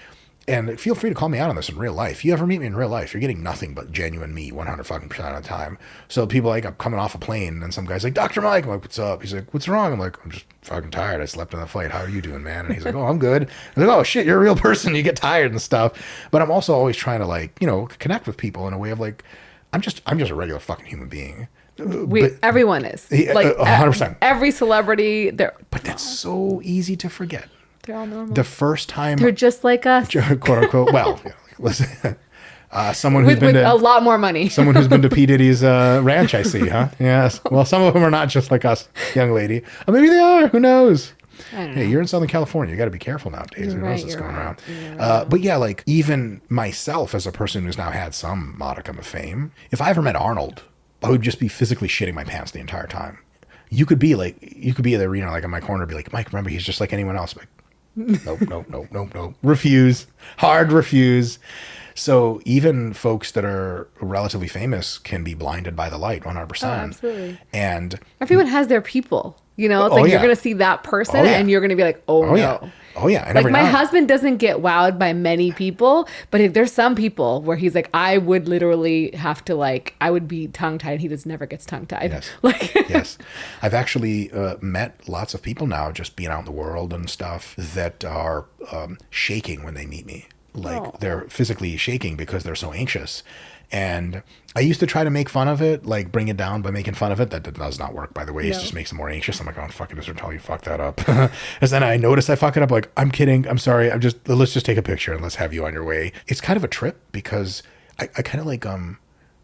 [SPEAKER 1] and feel free to call me out on this in real life. If you ever meet me in real life, you're getting nothing but genuine me 100% of the time. So people like, I'm coming off a plane and some guy's like, Dr. Mike. I'm like, what's up? He's like, what's wrong? I'm like, I'm just fucking tired. I slept on the flight. How are you doing, man? And he's like, oh, I'm good. I'm like, oh shit, you're a real person. You get tired and stuff. But I'm also always trying to like, you know, connect with people in a way of like, I'm just a regular fucking human being.
[SPEAKER 2] Everyone is. Like
[SPEAKER 1] 100%.
[SPEAKER 2] Every celebrity,
[SPEAKER 1] But that's so easy to forget.
[SPEAKER 2] they're all normal.
[SPEAKER 1] The first time,
[SPEAKER 2] They're just like us.
[SPEAKER 1] quote unquote, well, yeah, listen, someone who's
[SPEAKER 2] with
[SPEAKER 1] been to
[SPEAKER 2] a lot more money.
[SPEAKER 1] someone who's been to P. Diddy's ranch, I see, huh? Yes. Well, some of them are not just like us, young lady. Or maybe they are. Who knows?
[SPEAKER 2] I don't know.
[SPEAKER 1] Hey, you're in Southern California. You got to be careful nowadays. Who knows what's going around?
[SPEAKER 2] You're right.
[SPEAKER 1] But yeah, like even myself as a person who's now had some modicum of fame, if I ever met Arnold, I would just be physically shitting my pants the entire time. You could be at the arena, like in my corner, be like, Mike, remember, he's just like anyone else. I'm like, nope. Refuse. Hard refuse. So even folks that are relatively famous can be blinded by the light 100%.
[SPEAKER 2] Oh, absolutely.
[SPEAKER 1] And
[SPEAKER 2] Everyone has their people. You know, it's
[SPEAKER 1] Oh,
[SPEAKER 2] like
[SPEAKER 1] yeah.
[SPEAKER 2] you're going to see that person
[SPEAKER 1] Oh, yeah.
[SPEAKER 2] and you're going to be like, oh, no.
[SPEAKER 1] yeah. Oh yeah. And
[SPEAKER 2] Like
[SPEAKER 1] every
[SPEAKER 2] my
[SPEAKER 1] now-
[SPEAKER 2] husband doesn't get wowed by many people, but if there's some people where he's like, I would literally have to like, I would be tongue tied. He just never gets tongue tied.
[SPEAKER 1] Yes.
[SPEAKER 2] Like,
[SPEAKER 1] Yes. I've actually met lots of people now just being out in the world and stuff that are shaking when they meet me. Like
[SPEAKER 2] Oh.
[SPEAKER 1] they're physically shaking because they're so anxious. And I used to try to make fun of it, like bring it down by making fun of it. That does not work, by the way. It
[SPEAKER 2] No.
[SPEAKER 1] just makes them more anxious. I'm like, oh, fucking Israetel, you fucked that up. And then I notice I fuck it up. Like, I'm kidding. I'm sorry. Let's just take a picture and let's have you on your way. It's kind of a trip because I kind of like,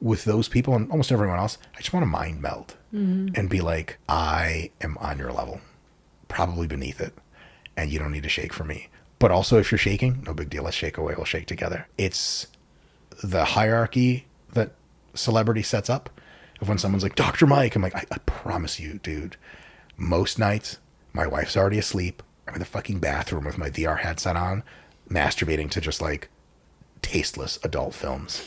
[SPEAKER 1] with those people and almost everyone else, I just want to mind meld and be like, I am on your level, probably beneath it. And you don't need to shake for me. But also if you're shaking, no big deal. Let's shake away. We'll shake together. It's the hierarchy that celebrity sets up of when someone's like, Dr. Mike, I'm like, I promise you, dude, most nights my wife's already asleep. I'm in the fucking bathroom with my VR headset on, masturbating to just like tasteless adult films.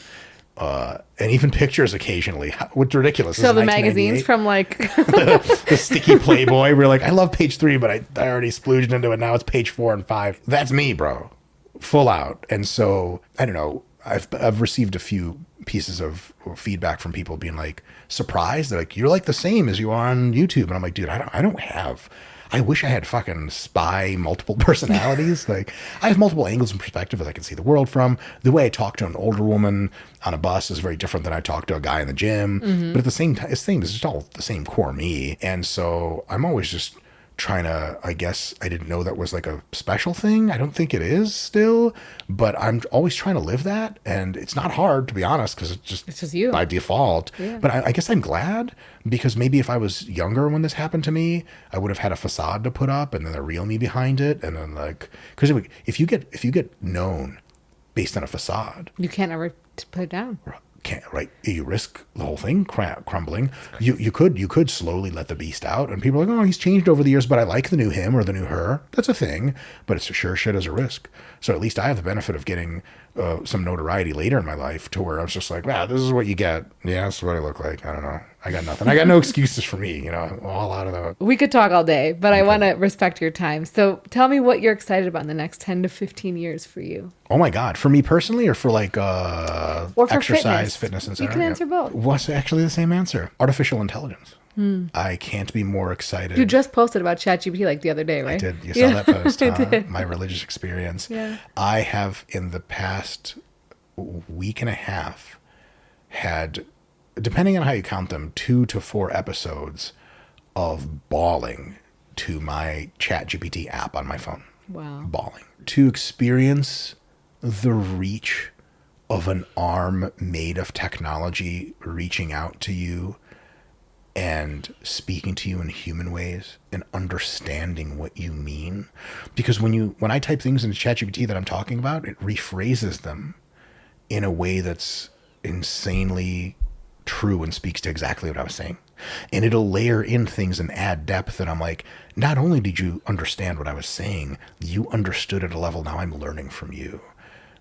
[SPEAKER 1] And even pictures occasionally. What's ridiculous.
[SPEAKER 2] so the magazines from like,
[SPEAKER 1] the sticky Playboy. We're like, I love page 3, but I already splooged into it. Now it's page 4 and 5. That's me, bro. Full out. And so, I don't know. I've received a few pieces of feedback from people being like surprised. They're like, you're like the same as you are on YouTube. And I'm like, dude, I wish I had fucking spy multiple personalities. Like I have multiple angles and perspectives I can see the world from. The way I talk to an older woman on a bus is very different than I talk to a guy in the gym. But at the same time, it's just all the same core me. And so I'm always just trying to, I guess I didn't know that was like a special thing. I don't think it is still, but I'm always trying to live that. And it's not hard, to be honest, because it's just
[SPEAKER 2] you
[SPEAKER 1] by default.
[SPEAKER 2] Yeah.
[SPEAKER 1] But I guess I'm glad, because maybe if I was younger when this happened to me, I would have had a facade to put up and then the real me behind it. And then like, because if you get known based on a facade,
[SPEAKER 2] you can't ever put it down.
[SPEAKER 1] right, you risk the whole thing crumbling. You could slowly let the beast out, and people are like, oh, he's changed over the years, but I like the new him or the new her. That's a thing, but it's a sure shit as a risk. So at least I have the benefit of getting some notoriety later in my life, to where I was just like, wow, this is what you get. Yeah, this is what I look like. I don't know. I got nothing. I got no excuses for me. You know, I'm all out of the.
[SPEAKER 2] We could talk all day, but I want to respect your time. So tell me what you're excited about in the next 10 to 15 years for you.
[SPEAKER 1] Oh my God, for me personally, or for like
[SPEAKER 2] Or for
[SPEAKER 1] exercise, fitness, and
[SPEAKER 2] You can answer both.
[SPEAKER 1] What's actually the same answer? Artificial intelligence. I can't be more excited.
[SPEAKER 2] You just posted about ChatGPT like the other day, right?
[SPEAKER 1] I did. You saw that post,
[SPEAKER 2] I
[SPEAKER 1] huh?
[SPEAKER 2] did.
[SPEAKER 1] My religious experience.
[SPEAKER 2] Yeah.
[SPEAKER 1] I have, in the past week and a half, had, depending on how you count them, 2 to 4 episodes of bawling to my ChatGPT app on my phone.
[SPEAKER 2] Wow.
[SPEAKER 1] Bawling. To experience the reach of an arm made of technology reaching out to you and speaking to you in human ways and understanding what you mean. Because when I type things into ChatGPT that I'm talking about, it rephrases them in a way that's insanely true and speaks to exactly what I was saying. And it'll layer in things and add depth that I'm like, not only did you understand what I was saying, you understood at a level now I'm learning from you.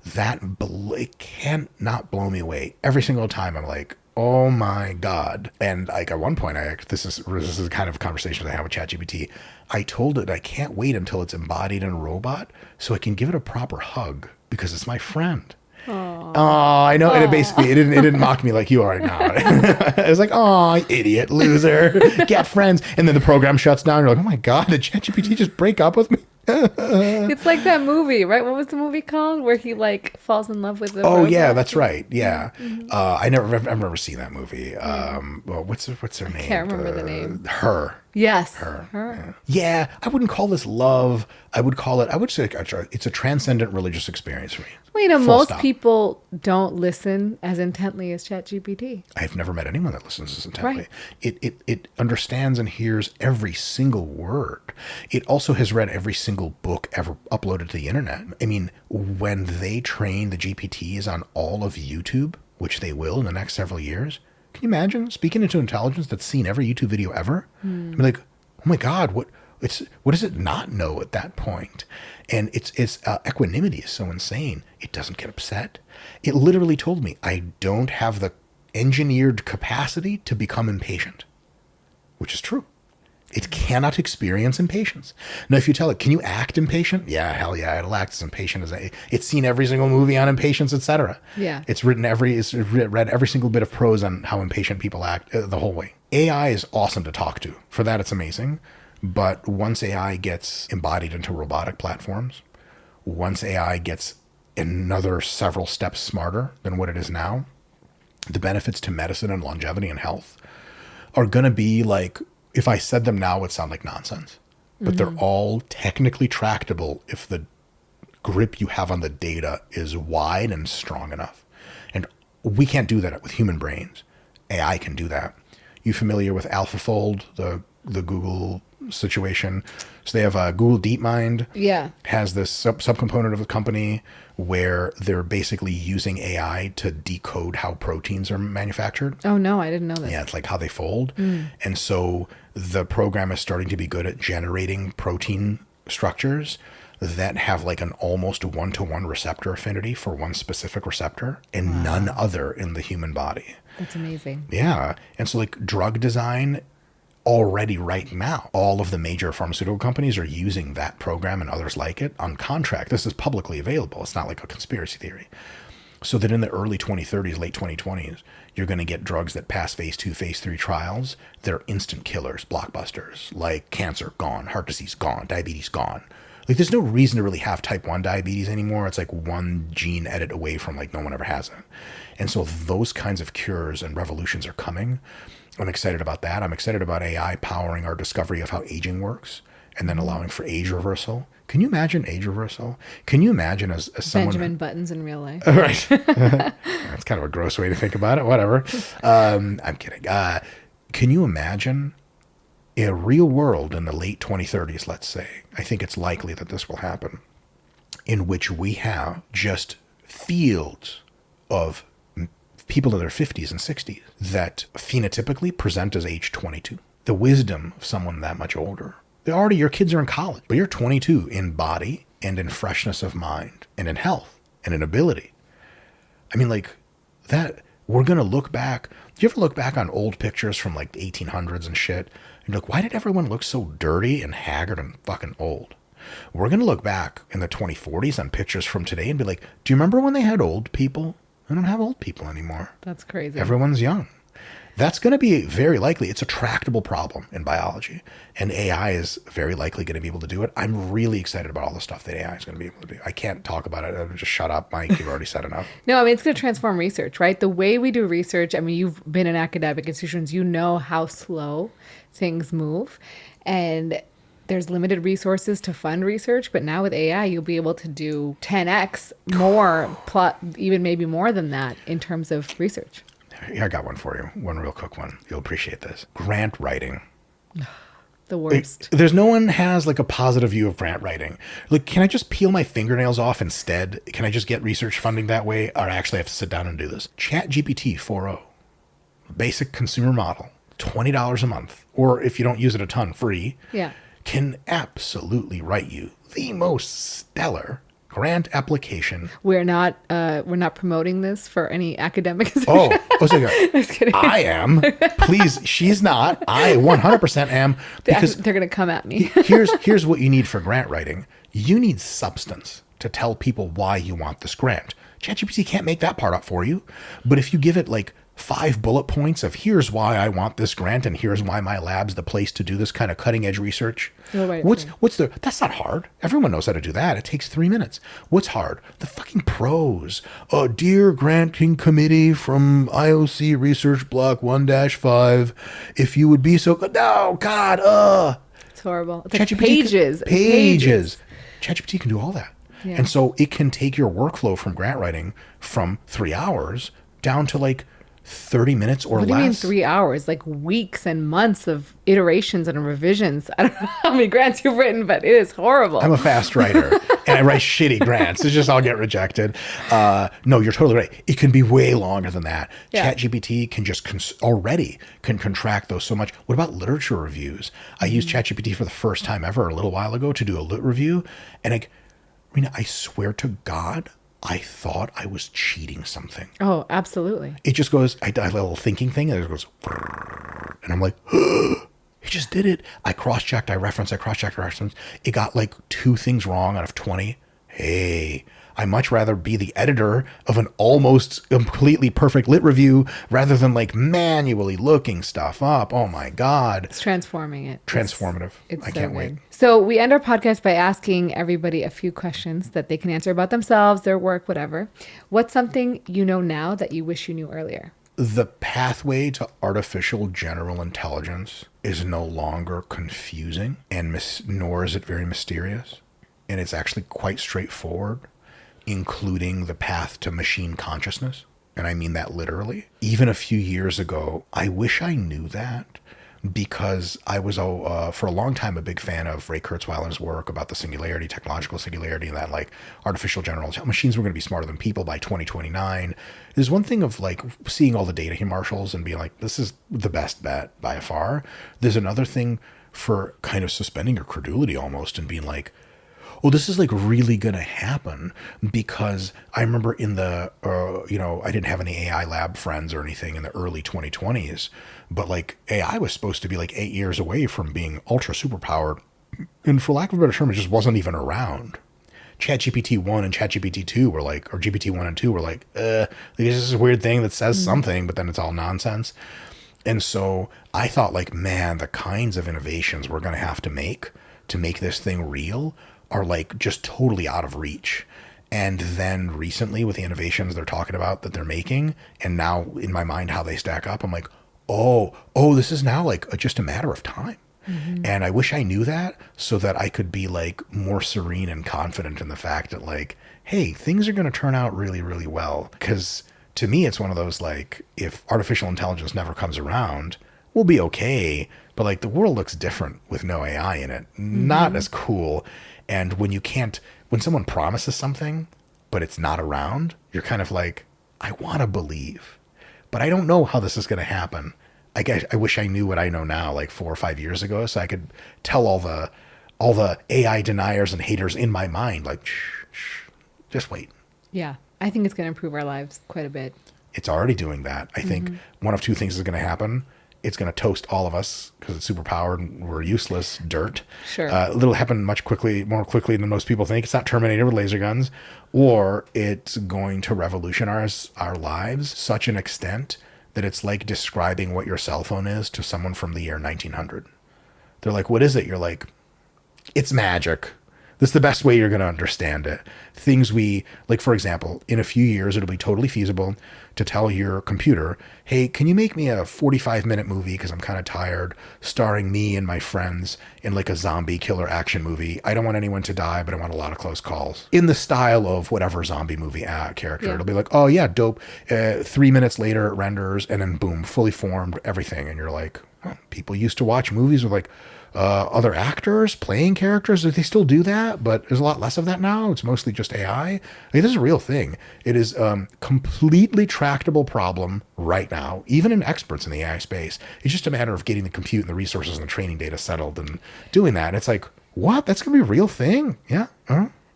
[SPEAKER 1] It can't not blow me away. Every single time I'm like, oh my God. And like at one point, this is the kind of conversation I have with ChatGPT. I told it I can't wait until it's embodied in a robot so I can give it a proper hug because it's my friend. Oh, I know. And it didn't mock me like you are right now. It was like, oh, idiot, loser, get friends. And then the program shuts down. You're like, oh my God, did ChatGPT just break up with me?
[SPEAKER 2] It's like that movie, right? What was the movie called where he like falls in love with the robot?
[SPEAKER 1] Yeah, that's right. Yeah. I've never seen that movie. Well, what's her name?
[SPEAKER 2] I can't remember the name.
[SPEAKER 1] Her.
[SPEAKER 2] Yes.
[SPEAKER 1] Her. Yeah. I wouldn't call this love. I would say it's a transcendent religious experience for me.
[SPEAKER 2] Well, most people don't listen as intently as ChatGPT.
[SPEAKER 1] I've never met anyone that listens as intently.
[SPEAKER 2] Right.
[SPEAKER 1] It understands and hears every single word. It also has read every single book ever uploaded to the internet. I mean, when they train the GPTs on all of YouTube, which they will in the next several years, can you imagine speaking into intelligence that's seen every YouTube video ever? I mean, like, oh my God, what does it not know at that point? And its equanimity is so insane. It doesn't get upset. It literally told me, I don't have the engineered capacity to become impatient, which is true. It cannot experience impatience. Now, if you tell it, can you act impatient? Yeah, hell yeah, it'll act as impatient as it's seen every single movie on impatience, etc.
[SPEAKER 2] Yeah.
[SPEAKER 1] It's read every single bit of prose on how impatient people act the whole way. AI is awesome to talk to. For that, it's amazing. But once AI gets embodied into robotic platforms, once AI gets another several steps smarter than what it is now, the benefits to medicine and longevity and health are going to be like, if I said them now, it would sound like nonsense. But they're all technically tractable if the grip you have on the data is wide and strong enough. And we can't do that with human brains. AI can do that. You familiar with AlphaFold, the Google situation? So they have Google DeepMind.
[SPEAKER 2] Yeah.
[SPEAKER 1] Has this subcomponent of the company where they're basically using AI to decode how proteins are manufactured.
[SPEAKER 2] Oh no, I didn't know that.
[SPEAKER 1] Yeah, it's like how they fold. And so the program is starting to be good at generating protein structures that have like an almost one-to-one receptor affinity for one specific receptor and none other in the human body.
[SPEAKER 2] That's amazing.
[SPEAKER 1] Yeah. And so like drug design already right now, all of the major pharmaceutical companies are using that program and others like it on contract. This is publicly available. It's not like a conspiracy theory. So that in the early 2030s, late 2020s, you're going to get drugs that pass phase 2, phase 3 trials. They're instant killers, blockbusters, like cancer gone, heart disease gone, diabetes gone. Like there's no reason to really have type 1 diabetes anymore. It's like one gene edit away from like no one ever has it. And so those kinds of cures and revolutions are coming. I'm excited about that. I'm excited about AI powering our discovery of how aging works and then allowing for age reversal. Can you imagine age reversal? Can you imagine as someone...
[SPEAKER 2] Benjamin Buttons in real life.
[SPEAKER 1] Right. That's kind of a gross way to think about it. Whatever. I'm kidding. Can you imagine a real world in the late 2030s, let's say? I think it's likely that this will happen, in which we have just fields of people in their 50s and 60s that phenotypically present as age 22. The wisdom of someone that much older. Your kids are in college, but you're 22 in body and in freshness of mind and in health and in ability. I mean, like that, we're going to look back. Do you ever look back on old pictures from like 1800s and shit? And look, why did everyone look so dirty and haggard and fucking old? We're going to look back in the 2040s on pictures from today and be like, do you remember when they had old people? They don't have old people anymore.
[SPEAKER 2] That's crazy.
[SPEAKER 1] Everyone's young. That's going to be very likely. It's a tractable problem in biology, and AI is very likely going to be able to do it. I'm really excited about all the stuff that AI is going to be able to do. I can't talk about it. I'll just shut up, Mike. You've already said enough.
[SPEAKER 2] No, I mean, it's going to transform research, right? The way we do research, I mean, you've been in academic institutions, you know how slow things move, and there's limited resources to fund research, but now with AI, you'll be able to do 10x more, plus even maybe more than that in terms of research.
[SPEAKER 1] I got one for you. One real quick one. You'll appreciate this. Grant writing.
[SPEAKER 2] The worst.
[SPEAKER 1] There's no one has like a positive view of grant writing. Like, can I just peel my fingernails off instead? Can I just get research funding that way? Or I actually have to sit down and do this? ChatGPT 4.0, basic consumer model, $20 a month, or if you don't use it a ton, free.
[SPEAKER 2] Yeah.
[SPEAKER 1] Can absolutely write you the most stellar grant application.
[SPEAKER 2] We're not promoting this for any academic.
[SPEAKER 1] Oh, so
[SPEAKER 2] Just kidding.
[SPEAKER 1] I am. Please, she's not. I 100% am. Because
[SPEAKER 2] They're going to come at me.
[SPEAKER 1] here's what you need for grant writing. You need substance to tell people why you want this grant. ChatGPT can't make that part up for you. But if you give it like 5 bullet points of here's why I want this grant and here's why my lab's the place to do this kind of cutting edge research. That's not hard. Everyone knows how to do that. It takes 3 minutes. What's hard? The fucking prose. Dear granting committee from IOC Research Block 1-5, if you would be so good. No, God,
[SPEAKER 2] It's horrible. It's like
[SPEAKER 1] ChatGPT pages. ChatGPT can do all that.
[SPEAKER 2] Yeah.
[SPEAKER 1] And so it can take your workflow from grant writing from 3 hours down to like 30 minutes or less.
[SPEAKER 2] What do you mean 3 hours? Like weeks and months of iterations and revisions. I don't know how many grants you've written, but it is horrible.
[SPEAKER 1] I'm a fast writer and I write shitty grants. It's just I'll get rejected. No, you're totally right. It can be way longer than that.
[SPEAKER 2] Yeah.
[SPEAKER 1] ChatGPT can just already contract those so much. What about literature reviews? I used ChatGPT for the first time ever a little while ago to do a lit review. And Rena, I swear to God, I thought I was cheating something.
[SPEAKER 2] Oh, absolutely.
[SPEAKER 1] It just goes, I did a little thinking thing, and it goes, and I'm like, he just did it. I cross-checked, I referenced. It got like 2 things wrong out of 20. Hey, I much rather be the editor of an almost completely perfect lit review rather than like manually looking stuff up. Oh my God.
[SPEAKER 2] It's transforming it.
[SPEAKER 1] Transformative.
[SPEAKER 2] It's
[SPEAKER 1] I
[SPEAKER 2] so
[SPEAKER 1] can't
[SPEAKER 2] good.
[SPEAKER 1] wait.
[SPEAKER 2] So we end our podcast by asking everybody a few questions that they can answer about themselves, their work, whatever. What's something you know now that you wish you knew earlier?
[SPEAKER 1] The pathway to artificial general intelligence is no longer confusing, and nor is it very mysterious. And it's actually quite straightforward, including the path to machine consciousness. And I mean that literally. Even a few years ago, I wish I knew that, because I was, for a long time, a big fan of Ray Kurzweil's work about the singularity, technological singularity, and that like artificial general machines were going to be smarter than people by 2029. There's one thing of like seeing all the data he marshals and being like, this is the best bet by far. There's another thing for kind of suspending your credulity almost and being like, oh, this is like really going to happen, because I remember in the, I didn't have any AI lab friends or anything in the early 2020s, but like AI was supposed to be like 8 years away from being ultra superpowered. And for lack of a better term, it just wasn't even around. ChatGPT 1 and ChatGPT 2 were like, or GPT 1 and 2 were like, this is a weird thing that says something, but then it's all nonsense. And so I thought like, man, the kinds of innovations we're going to make this thing real are like just totally out of reach. And then recently with the innovations they're talking about that they're making, and now in my mind how they stack up, I'm like, oh, this is now like just a matter of time. Mm-hmm. And I wish I knew that so that I could be like more serene and confident in the fact that like, hey, things are going to turn out really, really well. Because to me, it's one of those like, if artificial intelligence never comes around, we'll be okay. But like the world looks different with no AI in it. Not as cool. And when someone promises something, but it's not around, you're kind of like, I want to believe, but I don't know how this is going to happen. I wish I knew what I know now, like 4 or 5 years ago, so I could tell all the AI deniers and haters in my mind, like, shh, just wait.
[SPEAKER 2] Yeah, I think it's going to improve our lives quite a bit.
[SPEAKER 1] It's already doing that. I think one of 2 things is going to happen. It's going to toast all of us because it's super powered and we're useless dirt.
[SPEAKER 2] Sure.
[SPEAKER 1] It'll happen more quickly than most people think. It's not Terminator with laser guns. Or it's going to revolutionize our lives such an extent that it's like describing what your cell phone is to someone from the year 1900. They're like, what is it? You're like, it's magic. This is the best way you're going to understand it. Things like, for example, in a few years, it'll be totally feasible to tell your computer, hey, can you make me a 45-minute movie because I'm kind of tired, starring me and my friends in like a zombie killer action movie. I don't want anyone to die, but I want a lot of close calls. In the style of whatever zombie movie character.
[SPEAKER 2] Yeah.
[SPEAKER 1] It'll be like, oh yeah, dope. 3 minutes later it renders, and then boom, fully formed, everything. And you're like, oh, people used to watch movies with like other actors playing characters. They still do that, but there's a lot less of that now. It's mostly just AI. Like, this is a real thing. It is completely tractable problem right now, even in experts in the AI space. It's just a matter of getting the compute and the resources and the training data settled and doing that. And it's like, what? That's gonna be a real thing? Yeah.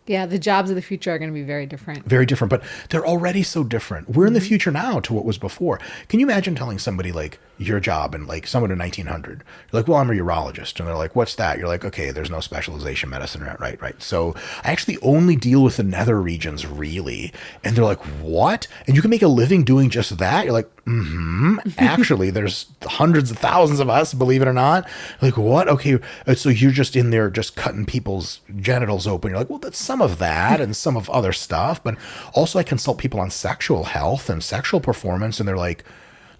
[SPEAKER 2] Yeah, the jobs of the future are going to be very different.
[SPEAKER 1] Very different, but they're already so different. We're in the future now to what was before. Can you imagine telling somebody like your job and like someone in 1900, you're like, well, I'm a urologist. And they're like, what's that? You're like, okay, there's no specialization medicine. Right. So I actually only deal with the nether regions really. And they're like, what? And you can make a living doing just that? You're like, actually, there's hundreds of thousands of us, believe it or not. Like, what? Okay. So you're just in there just cutting people's genitals open. You're like, well, that's some of that and some of other stuff. But also I consult people on sexual health and sexual performance. And they're like,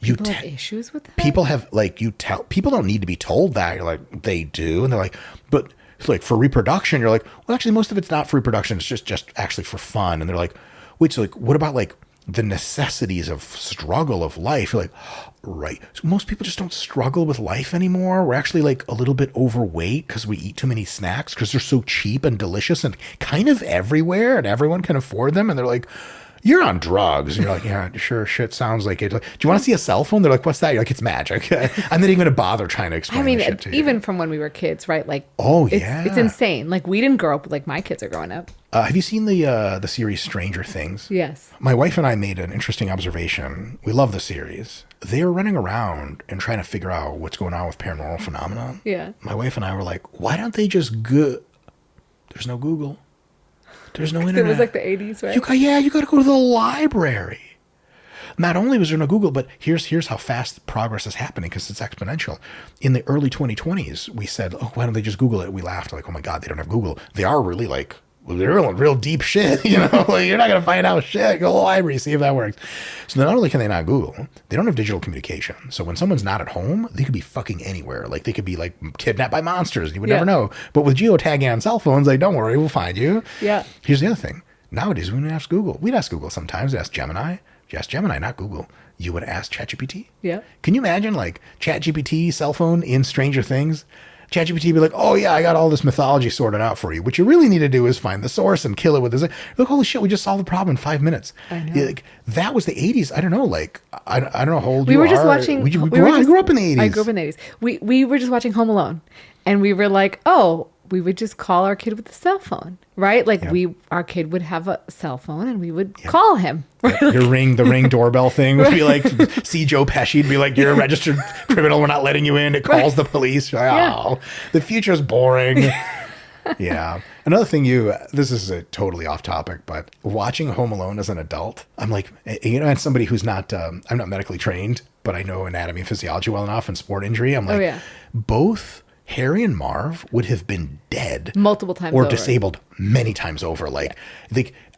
[SPEAKER 2] People have issues with that?
[SPEAKER 1] people have like, people don't need to be told that. You're like, they do. And they're like, but like for reproduction, you're like, well, actually most of it's not for reproduction. It's just actually for fun. And they're like, wait, so like, what about like the necessities of struggle of life? You're like, right. So most people just don't struggle with life anymore. We're actually like a little bit overweight because we eat too many snacks because they're so cheap and delicious and kind of everywhere and everyone can afford them. And they're like, you're on drugs. And you're like, yeah, sure, shit sounds like it. Like, do you want to see a cell phone? They're like, what's that? You're like, it's magic. I'm not even going to bother trying to explain this shit to you.
[SPEAKER 2] Even from when we were kids, right? Like, it's insane. Like, we didn't grow up like my kids are growing up.
[SPEAKER 1] Have you seen the series Stranger Things?
[SPEAKER 2] Yes.
[SPEAKER 1] My wife and I made an interesting observation. We love the series. They were running around and trying to figure out what's going on with paranormal phenomena.
[SPEAKER 2] Yeah.
[SPEAKER 1] My wife and I were like, why don't they just go? There's no Google. There's no internet.
[SPEAKER 2] It was like the 80s, right?
[SPEAKER 1] You got to go to the library. Not only was there no Google, but here's how fast progress is happening because it's exponential. In the early 2020s, we said, oh, why don't they just Google it? We laughed like, oh my God, they don't have Google. They are really like, they're real deep shit, you know, like you're not going to find out shit. Go to the library, see if that works. So not only can they not Google, they don't have digital communication. So when someone's not at home, they could be fucking anywhere. Like they could be like kidnapped by monsters. You would never know. But with geotagging on cell phones, like, don't worry, we'll find you.
[SPEAKER 2] Yeah.
[SPEAKER 1] Here's the other thing. Nowadays, we don't ask Google. We'd ask Google sometimes. We'd ask Gemini. You ask Gemini, not Google. You would ask ChatGPT.
[SPEAKER 2] Yeah.
[SPEAKER 1] Can you imagine like ChatGPT cell phone in Stranger Things? ChatGPT be like, oh yeah, I got all this mythology sorted out for you. What you really need to do is find the source and kill it with this. Look, holy shit, we just solved the problem in 5 minutes.
[SPEAKER 2] I know.
[SPEAKER 1] Yeah, like, that was the 80s. I don't know. Like, I don't know how old
[SPEAKER 2] we
[SPEAKER 1] you
[SPEAKER 2] were
[SPEAKER 1] are.
[SPEAKER 2] Just watching.
[SPEAKER 1] I grew up in the 80s.
[SPEAKER 2] I grew up in the 80s. We were just watching Home Alone, and we were like, oh, we would just call our kid with a cell phone, right? Like our kid would have a cell phone, and we would call him. Right?
[SPEAKER 1] Yeah, the ring doorbell thing would be like, see Joe Pesci'd be like, you're a registered criminal. We're not letting you in. It calls the police. You're like, oh, the future's boring. Yeah. Another thing this is a totally off topic, but watching Home Alone as an adult, I'm like, you know, as somebody who's not, I'm not medically trained, but I know anatomy and physiology well enough and sport injury. I'm like, both Harry and Marv would have been dead
[SPEAKER 2] multiple times
[SPEAKER 1] or
[SPEAKER 2] over.
[SPEAKER 1] Disabled many times over. Like,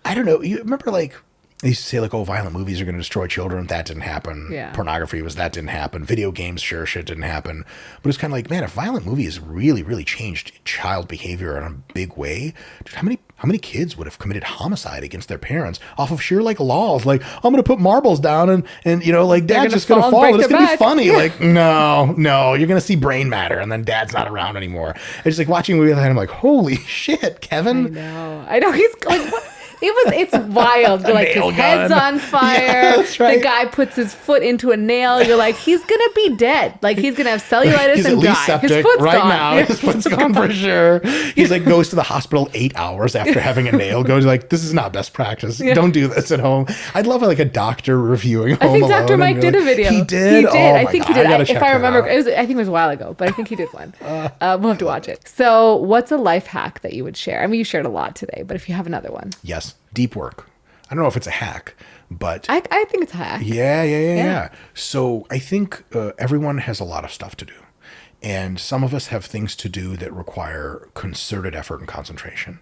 [SPEAKER 1] I don't know. You remember like, they used to say like, oh, violent movies are going to destroy children. That didn't happen.
[SPEAKER 2] Yeah.
[SPEAKER 1] Pornography that didn't happen. Video games, sure, shit didn't happen. But it's kind of like, man, if violent movies really, really changed child behavior in a big way, dude, how many kids would have committed homicide against their parents off of sheer like laws? Like, I'm going to put marbles down and you know, like dad's just going to fall and it's going to be funny. Like, no, you're going to see brain matter and then dad's not around anymore. It's just like watching a movie and I'm like, holy shit, Kevin.
[SPEAKER 2] I know. He's like, what? It's wild. You're like, his head's on fire.
[SPEAKER 1] Yeah, that's right.
[SPEAKER 2] The guy puts his foot into a nail. You're like, he's gonna be dead. Like he's gonna have cellulitis
[SPEAKER 1] he's
[SPEAKER 2] and
[SPEAKER 1] at least
[SPEAKER 2] die.
[SPEAKER 1] Septic
[SPEAKER 2] His foot's
[SPEAKER 1] right
[SPEAKER 2] gone.
[SPEAKER 1] now. His foot's gone for sure. He's like goes to the hospital 8 hours after having a nail. Goes like, this is not best practice. Yeah. Don't do this at home. I'd love like a doctor reviewing Home Alone.
[SPEAKER 2] I think Dr. Mike did a video.
[SPEAKER 1] He did.
[SPEAKER 2] Oh
[SPEAKER 1] I
[SPEAKER 2] think he did. If I remember, I think it was a while ago, but I think he did one. We'll have to watch it. So, what's a life hack that you would share? I mean, you shared a lot today, but if you have another one,
[SPEAKER 1] yes, deep work. I don't know if it's a hack, but
[SPEAKER 2] I think it's a hack.
[SPEAKER 1] Yeah. So I think everyone has a lot of stuff to do. And some of us have things to do that require concerted effort and concentration.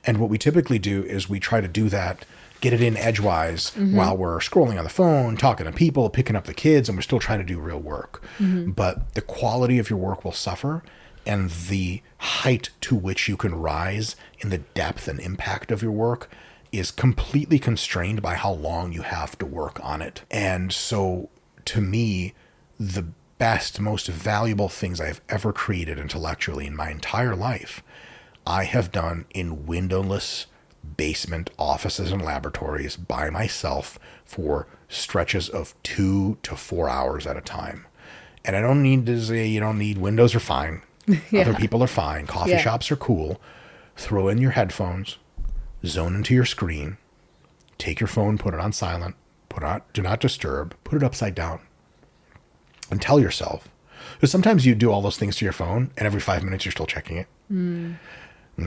[SPEAKER 1] And what we typically do is we try to do that get it in edgewise while we're scrolling on the phone, talking to people, picking up the kids, and we're still trying to do real work. But the quality of your work will suffer, and the height to which you can rise in the depth and impact of your work is completely constrained by how long you have to work on it. And so, to me, the best, most valuable things I've ever created intellectually in my entire life, I have done in windowless basement offices and laboratories by myself for stretches of 2 to 4 hours at a time. And I don't need to say, you don't need, windows are fine. Other people are fine. Coffee shops are cool. Throw in your headphones, zone into your screen, take your phone, put it on silent, put on do not disturb, put it upside down, and tell yourself. Because sometimes you do all those things to your phone, and every 5 minutes you're still checking it.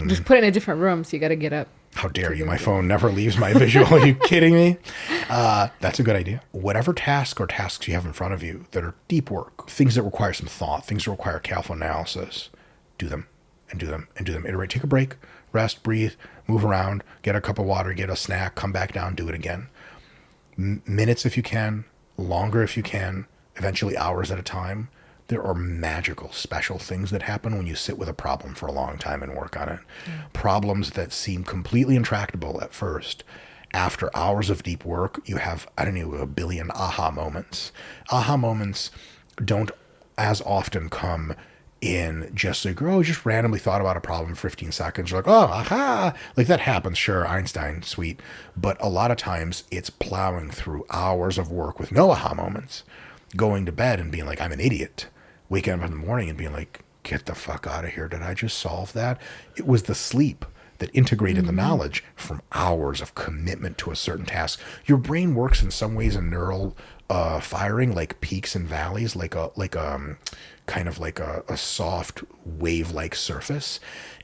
[SPEAKER 2] Just put it in a different room, so you got to get up.
[SPEAKER 1] How dare you? My phone never leaves my visual. Are you kidding me? That's a good idea. Whatever task or tasks you have in front of you that are deep work, things that require some thought, things that require careful analysis, do them and do them and do them. Iterate. Take a break, rest, breathe, move around, get a cup of water, get a snack, come back down, do it again. Minutes if you can, longer if you can, eventually hours at a time. There are magical, special things that happen when you sit with a problem for a long time and work on it. Problems that seem completely intractable at first. After hours of deep work, you have, I don't know, a billion aha moments. Aha moments don't as often come in just like, oh, just randomly thought about a problem for 15 seconds. You're like, oh, aha. Like that happens. Sure, Einstein, sweet. But a lot of times it's plowing through hours of work with no aha moments. Going to bed and being like, I'm an idiot. Waking up in the morning and being like, get the fuck out of here. Did I just solve that? It was the sleep that integrated the knowledge from hours of commitment to a certain task. Your brain works in some ways in neural firing, like peaks and valleys, like a kind of like a soft wave-like surface.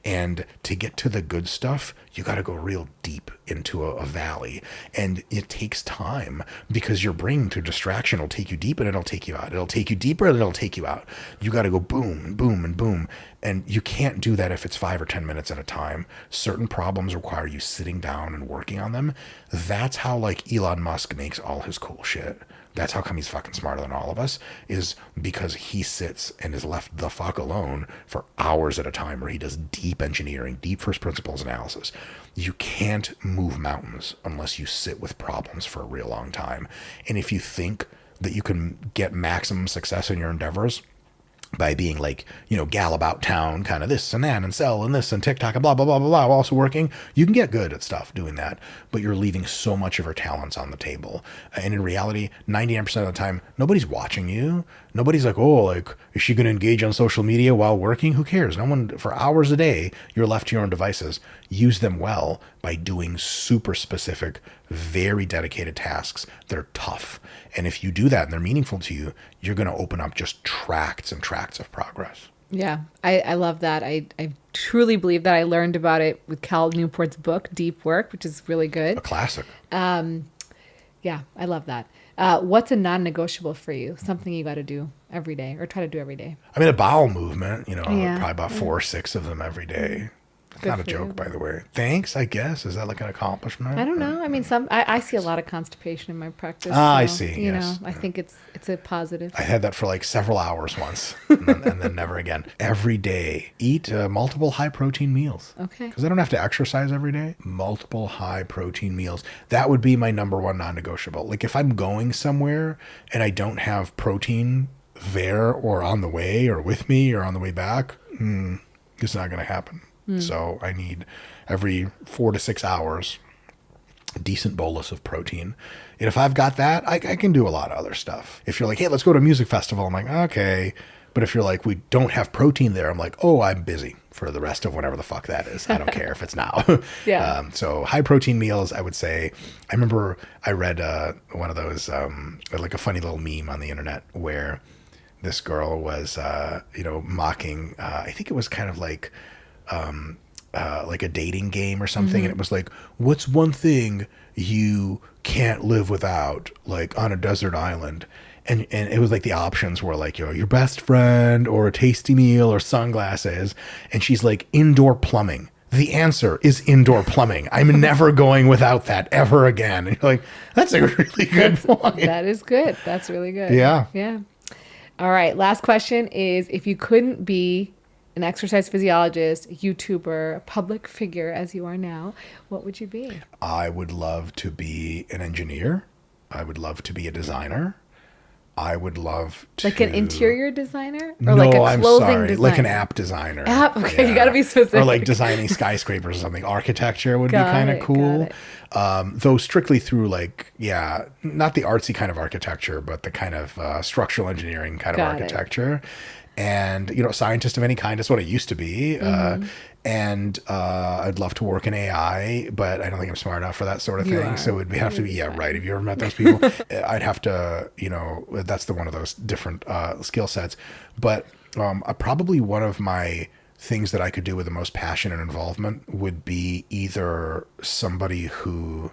[SPEAKER 1] And to get to the good stuff, you got to go real deep into a valley. And it takes time because your brain, through distraction, will take you deep and it'll take you out. It'll take you deeper and it'll take you out. You got to go boom and boom and boom. And you can't do that if it's 5 or 10 minutes at a time. Certain problems require you sitting down and working on them. That's how like Elon Musk makes all his cool shit. That's how come he's fucking smarter than all of us, is because he sits and is left the fuck alone for hours at a time where he does deep engineering, deep first principles analysis. You can't move mountains unless you sit with problems for a real long time. And if you think that you can get maximum success in your endeavors by being like, you know, gal about town, kind of this and that and sell and this and TikTok and blah, blah, blah, blah, blah, also working, you can get good at stuff doing that, but you're leaving so much of your talents on the table. And in reality, 99% of the time, nobody's watching you. Nobody's like, oh, like, is she going to engage on social media while working? Who cares? No one, for hours a day, you're left to your own devices. Use them well by doing super specific, very dedicated tasks that are tough. And if you do that and they're meaningful to you, you're going to open up just tracts and tracts of progress.
[SPEAKER 2] Yeah, I love that. I truly believe that. I learned about it with Cal Newport's book, Deep Work, which is really good.
[SPEAKER 1] A classic.
[SPEAKER 2] Yeah, I love that. What's a non-negotiable for you? Something you got to do every day or try to do every day?
[SPEAKER 1] I mean, a bowel movement, you know, probably about 4 or 6 of them every day. It's not a joke, by the way. Thanks, I guess. Is that like an accomplishment?
[SPEAKER 2] I don't know. I mean, I see a lot of constipation in my practice.
[SPEAKER 1] I see.
[SPEAKER 2] You
[SPEAKER 1] yes.
[SPEAKER 2] know, I think it's a positive.
[SPEAKER 1] I had that for like several hours once and then never again. Every day, eat multiple high protein meals.
[SPEAKER 2] Okay.
[SPEAKER 1] Because I don't have to exercise every day. Multiple high protein meals. That would be my number one non-negotiable. Like if I'm going somewhere and I don't have protein there or on the way or with me or on the way back, it's not going to happen. So I need every 4 to 6 hours, a decent bolus of protein. And if I've got that, I can do a lot of other stuff. If you're like, hey, let's go to a music festival, I'm like, okay. But if you're like, we don't have protein there, I'm like, oh, I'm busy for the rest of whatever the fuck that is. I don't care if it's now.
[SPEAKER 2] Yeah.
[SPEAKER 1] So high protein meals, I would say. I remember I read one of those, like a funny little meme on the internet where this girl was, mocking, I think it was kind of like a dating game or something. And it was like, what's one thing you can't live without, like on a desert island? And it was like the options were like, your best friend or a tasty meal or sunglasses. And she's like, indoor plumbing. The answer is indoor plumbing. I'm never going without that ever again. And you're like, that's a really good point.
[SPEAKER 2] That is good. That's really good.
[SPEAKER 1] Yeah.
[SPEAKER 2] Yeah. All right. Last question is, if you couldn't be an exercise physiologist, YouTuber, public figure as you are now, what would you be?
[SPEAKER 1] I would love to be an engineer. I would love to be a designer. I would love to...
[SPEAKER 2] Like an interior designer?
[SPEAKER 1] No,
[SPEAKER 2] Or like a
[SPEAKER 1] I'm
[SPEAKER 2] clothing
[SPEAKER 1] sorry.
[SPEAKER 2] designer?
[SPEAKER 1] Like an app designer.
[SPEAKER 2] App? Okay,
[SPEAKER 1] Yeah.
[SPEAKER 2] you got to be specific.
[SPEAKER 1] Or like designing skyscrapers or something. Architecture would
[SPEAKER 2] Got
[SPEAKER 1] be kind of
[SPEAKER 2] it,
[SPEAKER 1] cool.
[SPEAKER 2] got
[SPEAKER 1] Though strictly through like, yeah, not the artsy kind of architecture, but the kind of structural engineering kind of
[SPEAKER 2] Got it.
[SPEAKER 1] architecture. And, you know, scientist of any kind is what I used to be. And I'd love to work in AI, but I don't think I'm smart enough for that sort of
[SPEAKER 2] You
[SPEAKER 1] thing.
[SPEAKER 2] are.
[SPEAKER 1] So it would have to be, yeah, right. Have you ever met those people? I'd have to, you know, that's one of those different skill sets. But probably one of my things that I could do with the most passion and involvement would be either somebody who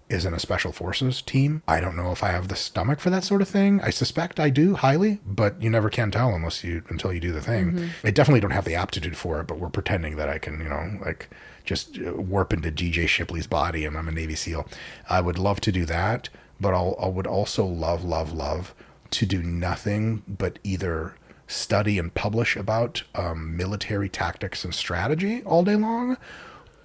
[SPEAKER 1] is in a special forces team. I don't know if I have the stomach for that sort of thing. I suspect I do highly, but you never can tell until you do the thing. I definitely don't have the aptitude for it, but we're pretending that I can, you know, like just warp into DJ Shipley's body and I'm a Navy SEAL. I would love to do that, but I would also love to do nothing but either study and publish about military tactics and strategy all day long,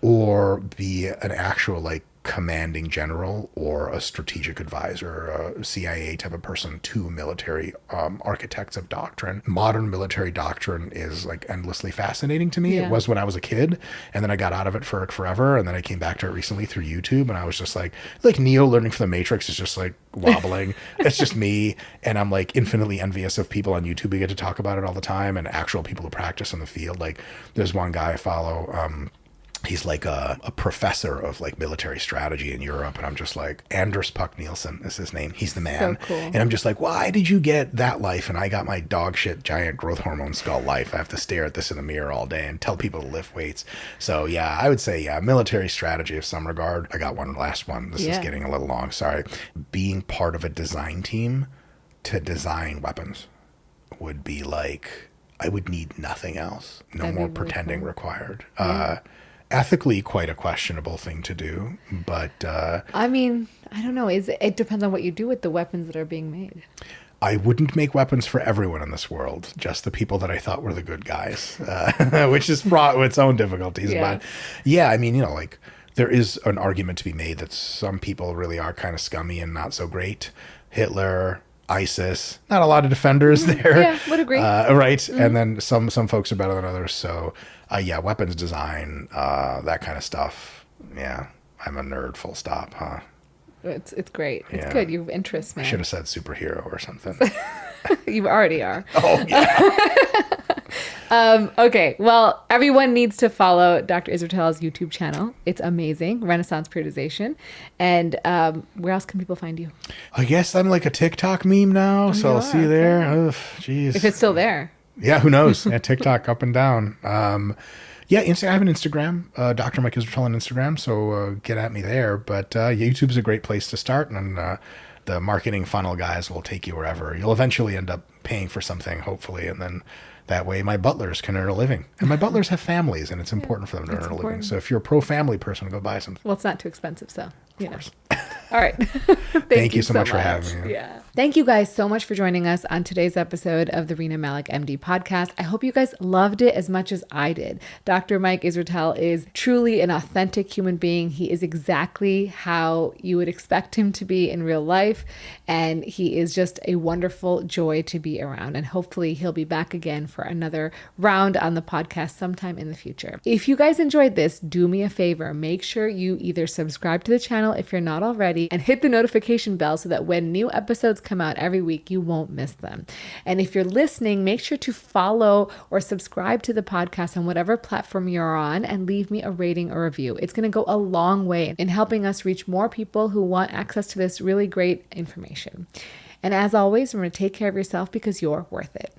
[SPEAKER 1] or be an actual like commanding general or a strategic advisor, a CIA type of person to military architects of doctrine. Modern military doctrine is like endlessly fascinating to me.
[SPEAKER 2] Yeah.
[SPEAKER 1] It was when I was a kid, and then I got out of it for forever, and then I came back to it recently through YouTube, and I was just like Neo learning from the Matrix is just like wobbling. It's just me, and I'm like infinitely envious of people on YouTube who get to talk about it all the time, and actual people who practice in the field. Like there's one guy I follow, he's like a professor of like military strategy in Europe. And I'm just like, Anders Puck Nielsen is his name. He's the man.
[SPEAKER 2] So cool.
[SPEAKER 1] And I'm just like, why did you get that life? And I got my dog shit giant growth hormone skull life. I have to stare at this in the mirror all day and tell people to lift weights. So yeah, I would say, yeah, military strategy of some regard. I got one last one. This is getting a little long. Sorry. Being part of a design team to design weapons would be like, I would need nothing else. No
[SPEAKER 2] That'd be
[SPEAKER 1] more
[SPEAKER 2] really
[SPEAKER 1] pretending
[SPEAKER 2] cool.
[SPEAKER 1] required. Ethically quite a questionable thing to do, but
[SPEAKER 2] I mean, I don't know. It depends on what you do with the weapons that are being made.
[SPEAKER 1] I wouldn't make weapons for everyone in this world, just the people that I thought were the good guys, which is fraught with its own difficulties.
[SPEAKER 2] Yeah.
[SPEAKER 1] But yeah, I mean, you know, like there is an argument to be made that some people really are kind of scummy and not so great. Hitler, ISIS, not a lot of defenders there.
[SPEAKER 2] Yeah, would agree.
[SPEAKER 1] Right. And then some folks are better than others. So yeah, weapons design, that kind of stuff. Yeah, I'm a nerd, full stop, huh?
[SPEAKER 2] It's great. It's
[SPEAKER 1] Yeah.
[SPEAKER 2] good. You have interests,
[SPEAKER 1] I
[SPEAKER 2] man.
[SPEAKER 1] should have said superhero or something.
[SPEAKER 2] You already are.
[SPEAKER 1] Oh, yeah.
[SPEAKER 2] Okay. Well, everyone needs to follow Dr. Israetel's YouTube channel. It's amazing. Renaissance Periodization. And where else can people find you?
[SPEAKER 1] I guess I'm like a TikTok meme now, so
[SPEAKER 2] you
[SPEAKER 1] I'll see you
[SPEAKER 2] are,
[SPEAKER 1] there. Ugh, jeez.
[SPEAKER 2] If it's still there.
[SPEAKER 1] Yeah, who knows? Yeah, TikTok up and down. Yeah, I have an Instagram, Dr. Mike Israetel on Instagram, so get at me there. But YouTube's a great place to start, and the marketing funnel guys will take you wherever. You'll eventually end up paying for something, hopefully, and then that way my butlers can earn a living. And my butlers have families, and it's important for them to earn a living.
[SPEAKER 2] important.
[SPEAKER 1] So if you're a pro-family person, go buy something.
[SPEAKER 2] Well, it's not too expensive, so.
[SPEAKER 1] Of course.
[SPEAKER 2] All right.
[SPEAKER 1] Thank you so much for having me.
[SPEAKER 2] Yeah. Thank you guys so much for joining us on today's episode of the Rena Malik MD podcast. I hope you guys loved it as much as I did. Dr. Mike Israetel is truly an authentic human being. He is exactly how you would expect him to be in real life. And he is just a wonderful joy to be around. And hopefully he'll be back again for another round on the podcast sometime in the future. If you guys enjoyed this, do me a favor. Make sure you either subscribe to the channel if you're not already, and hit the notification bell so that when new episodes come out every week, you won't miss them. And if you're listening, make sure to follow or subscribe to the podcast on whatever platform you're on and leave me a rating or review. It's going to go a long way in helping us reach more people who want access to this really great information. And as always, remember to take care of yourself because you're worth it.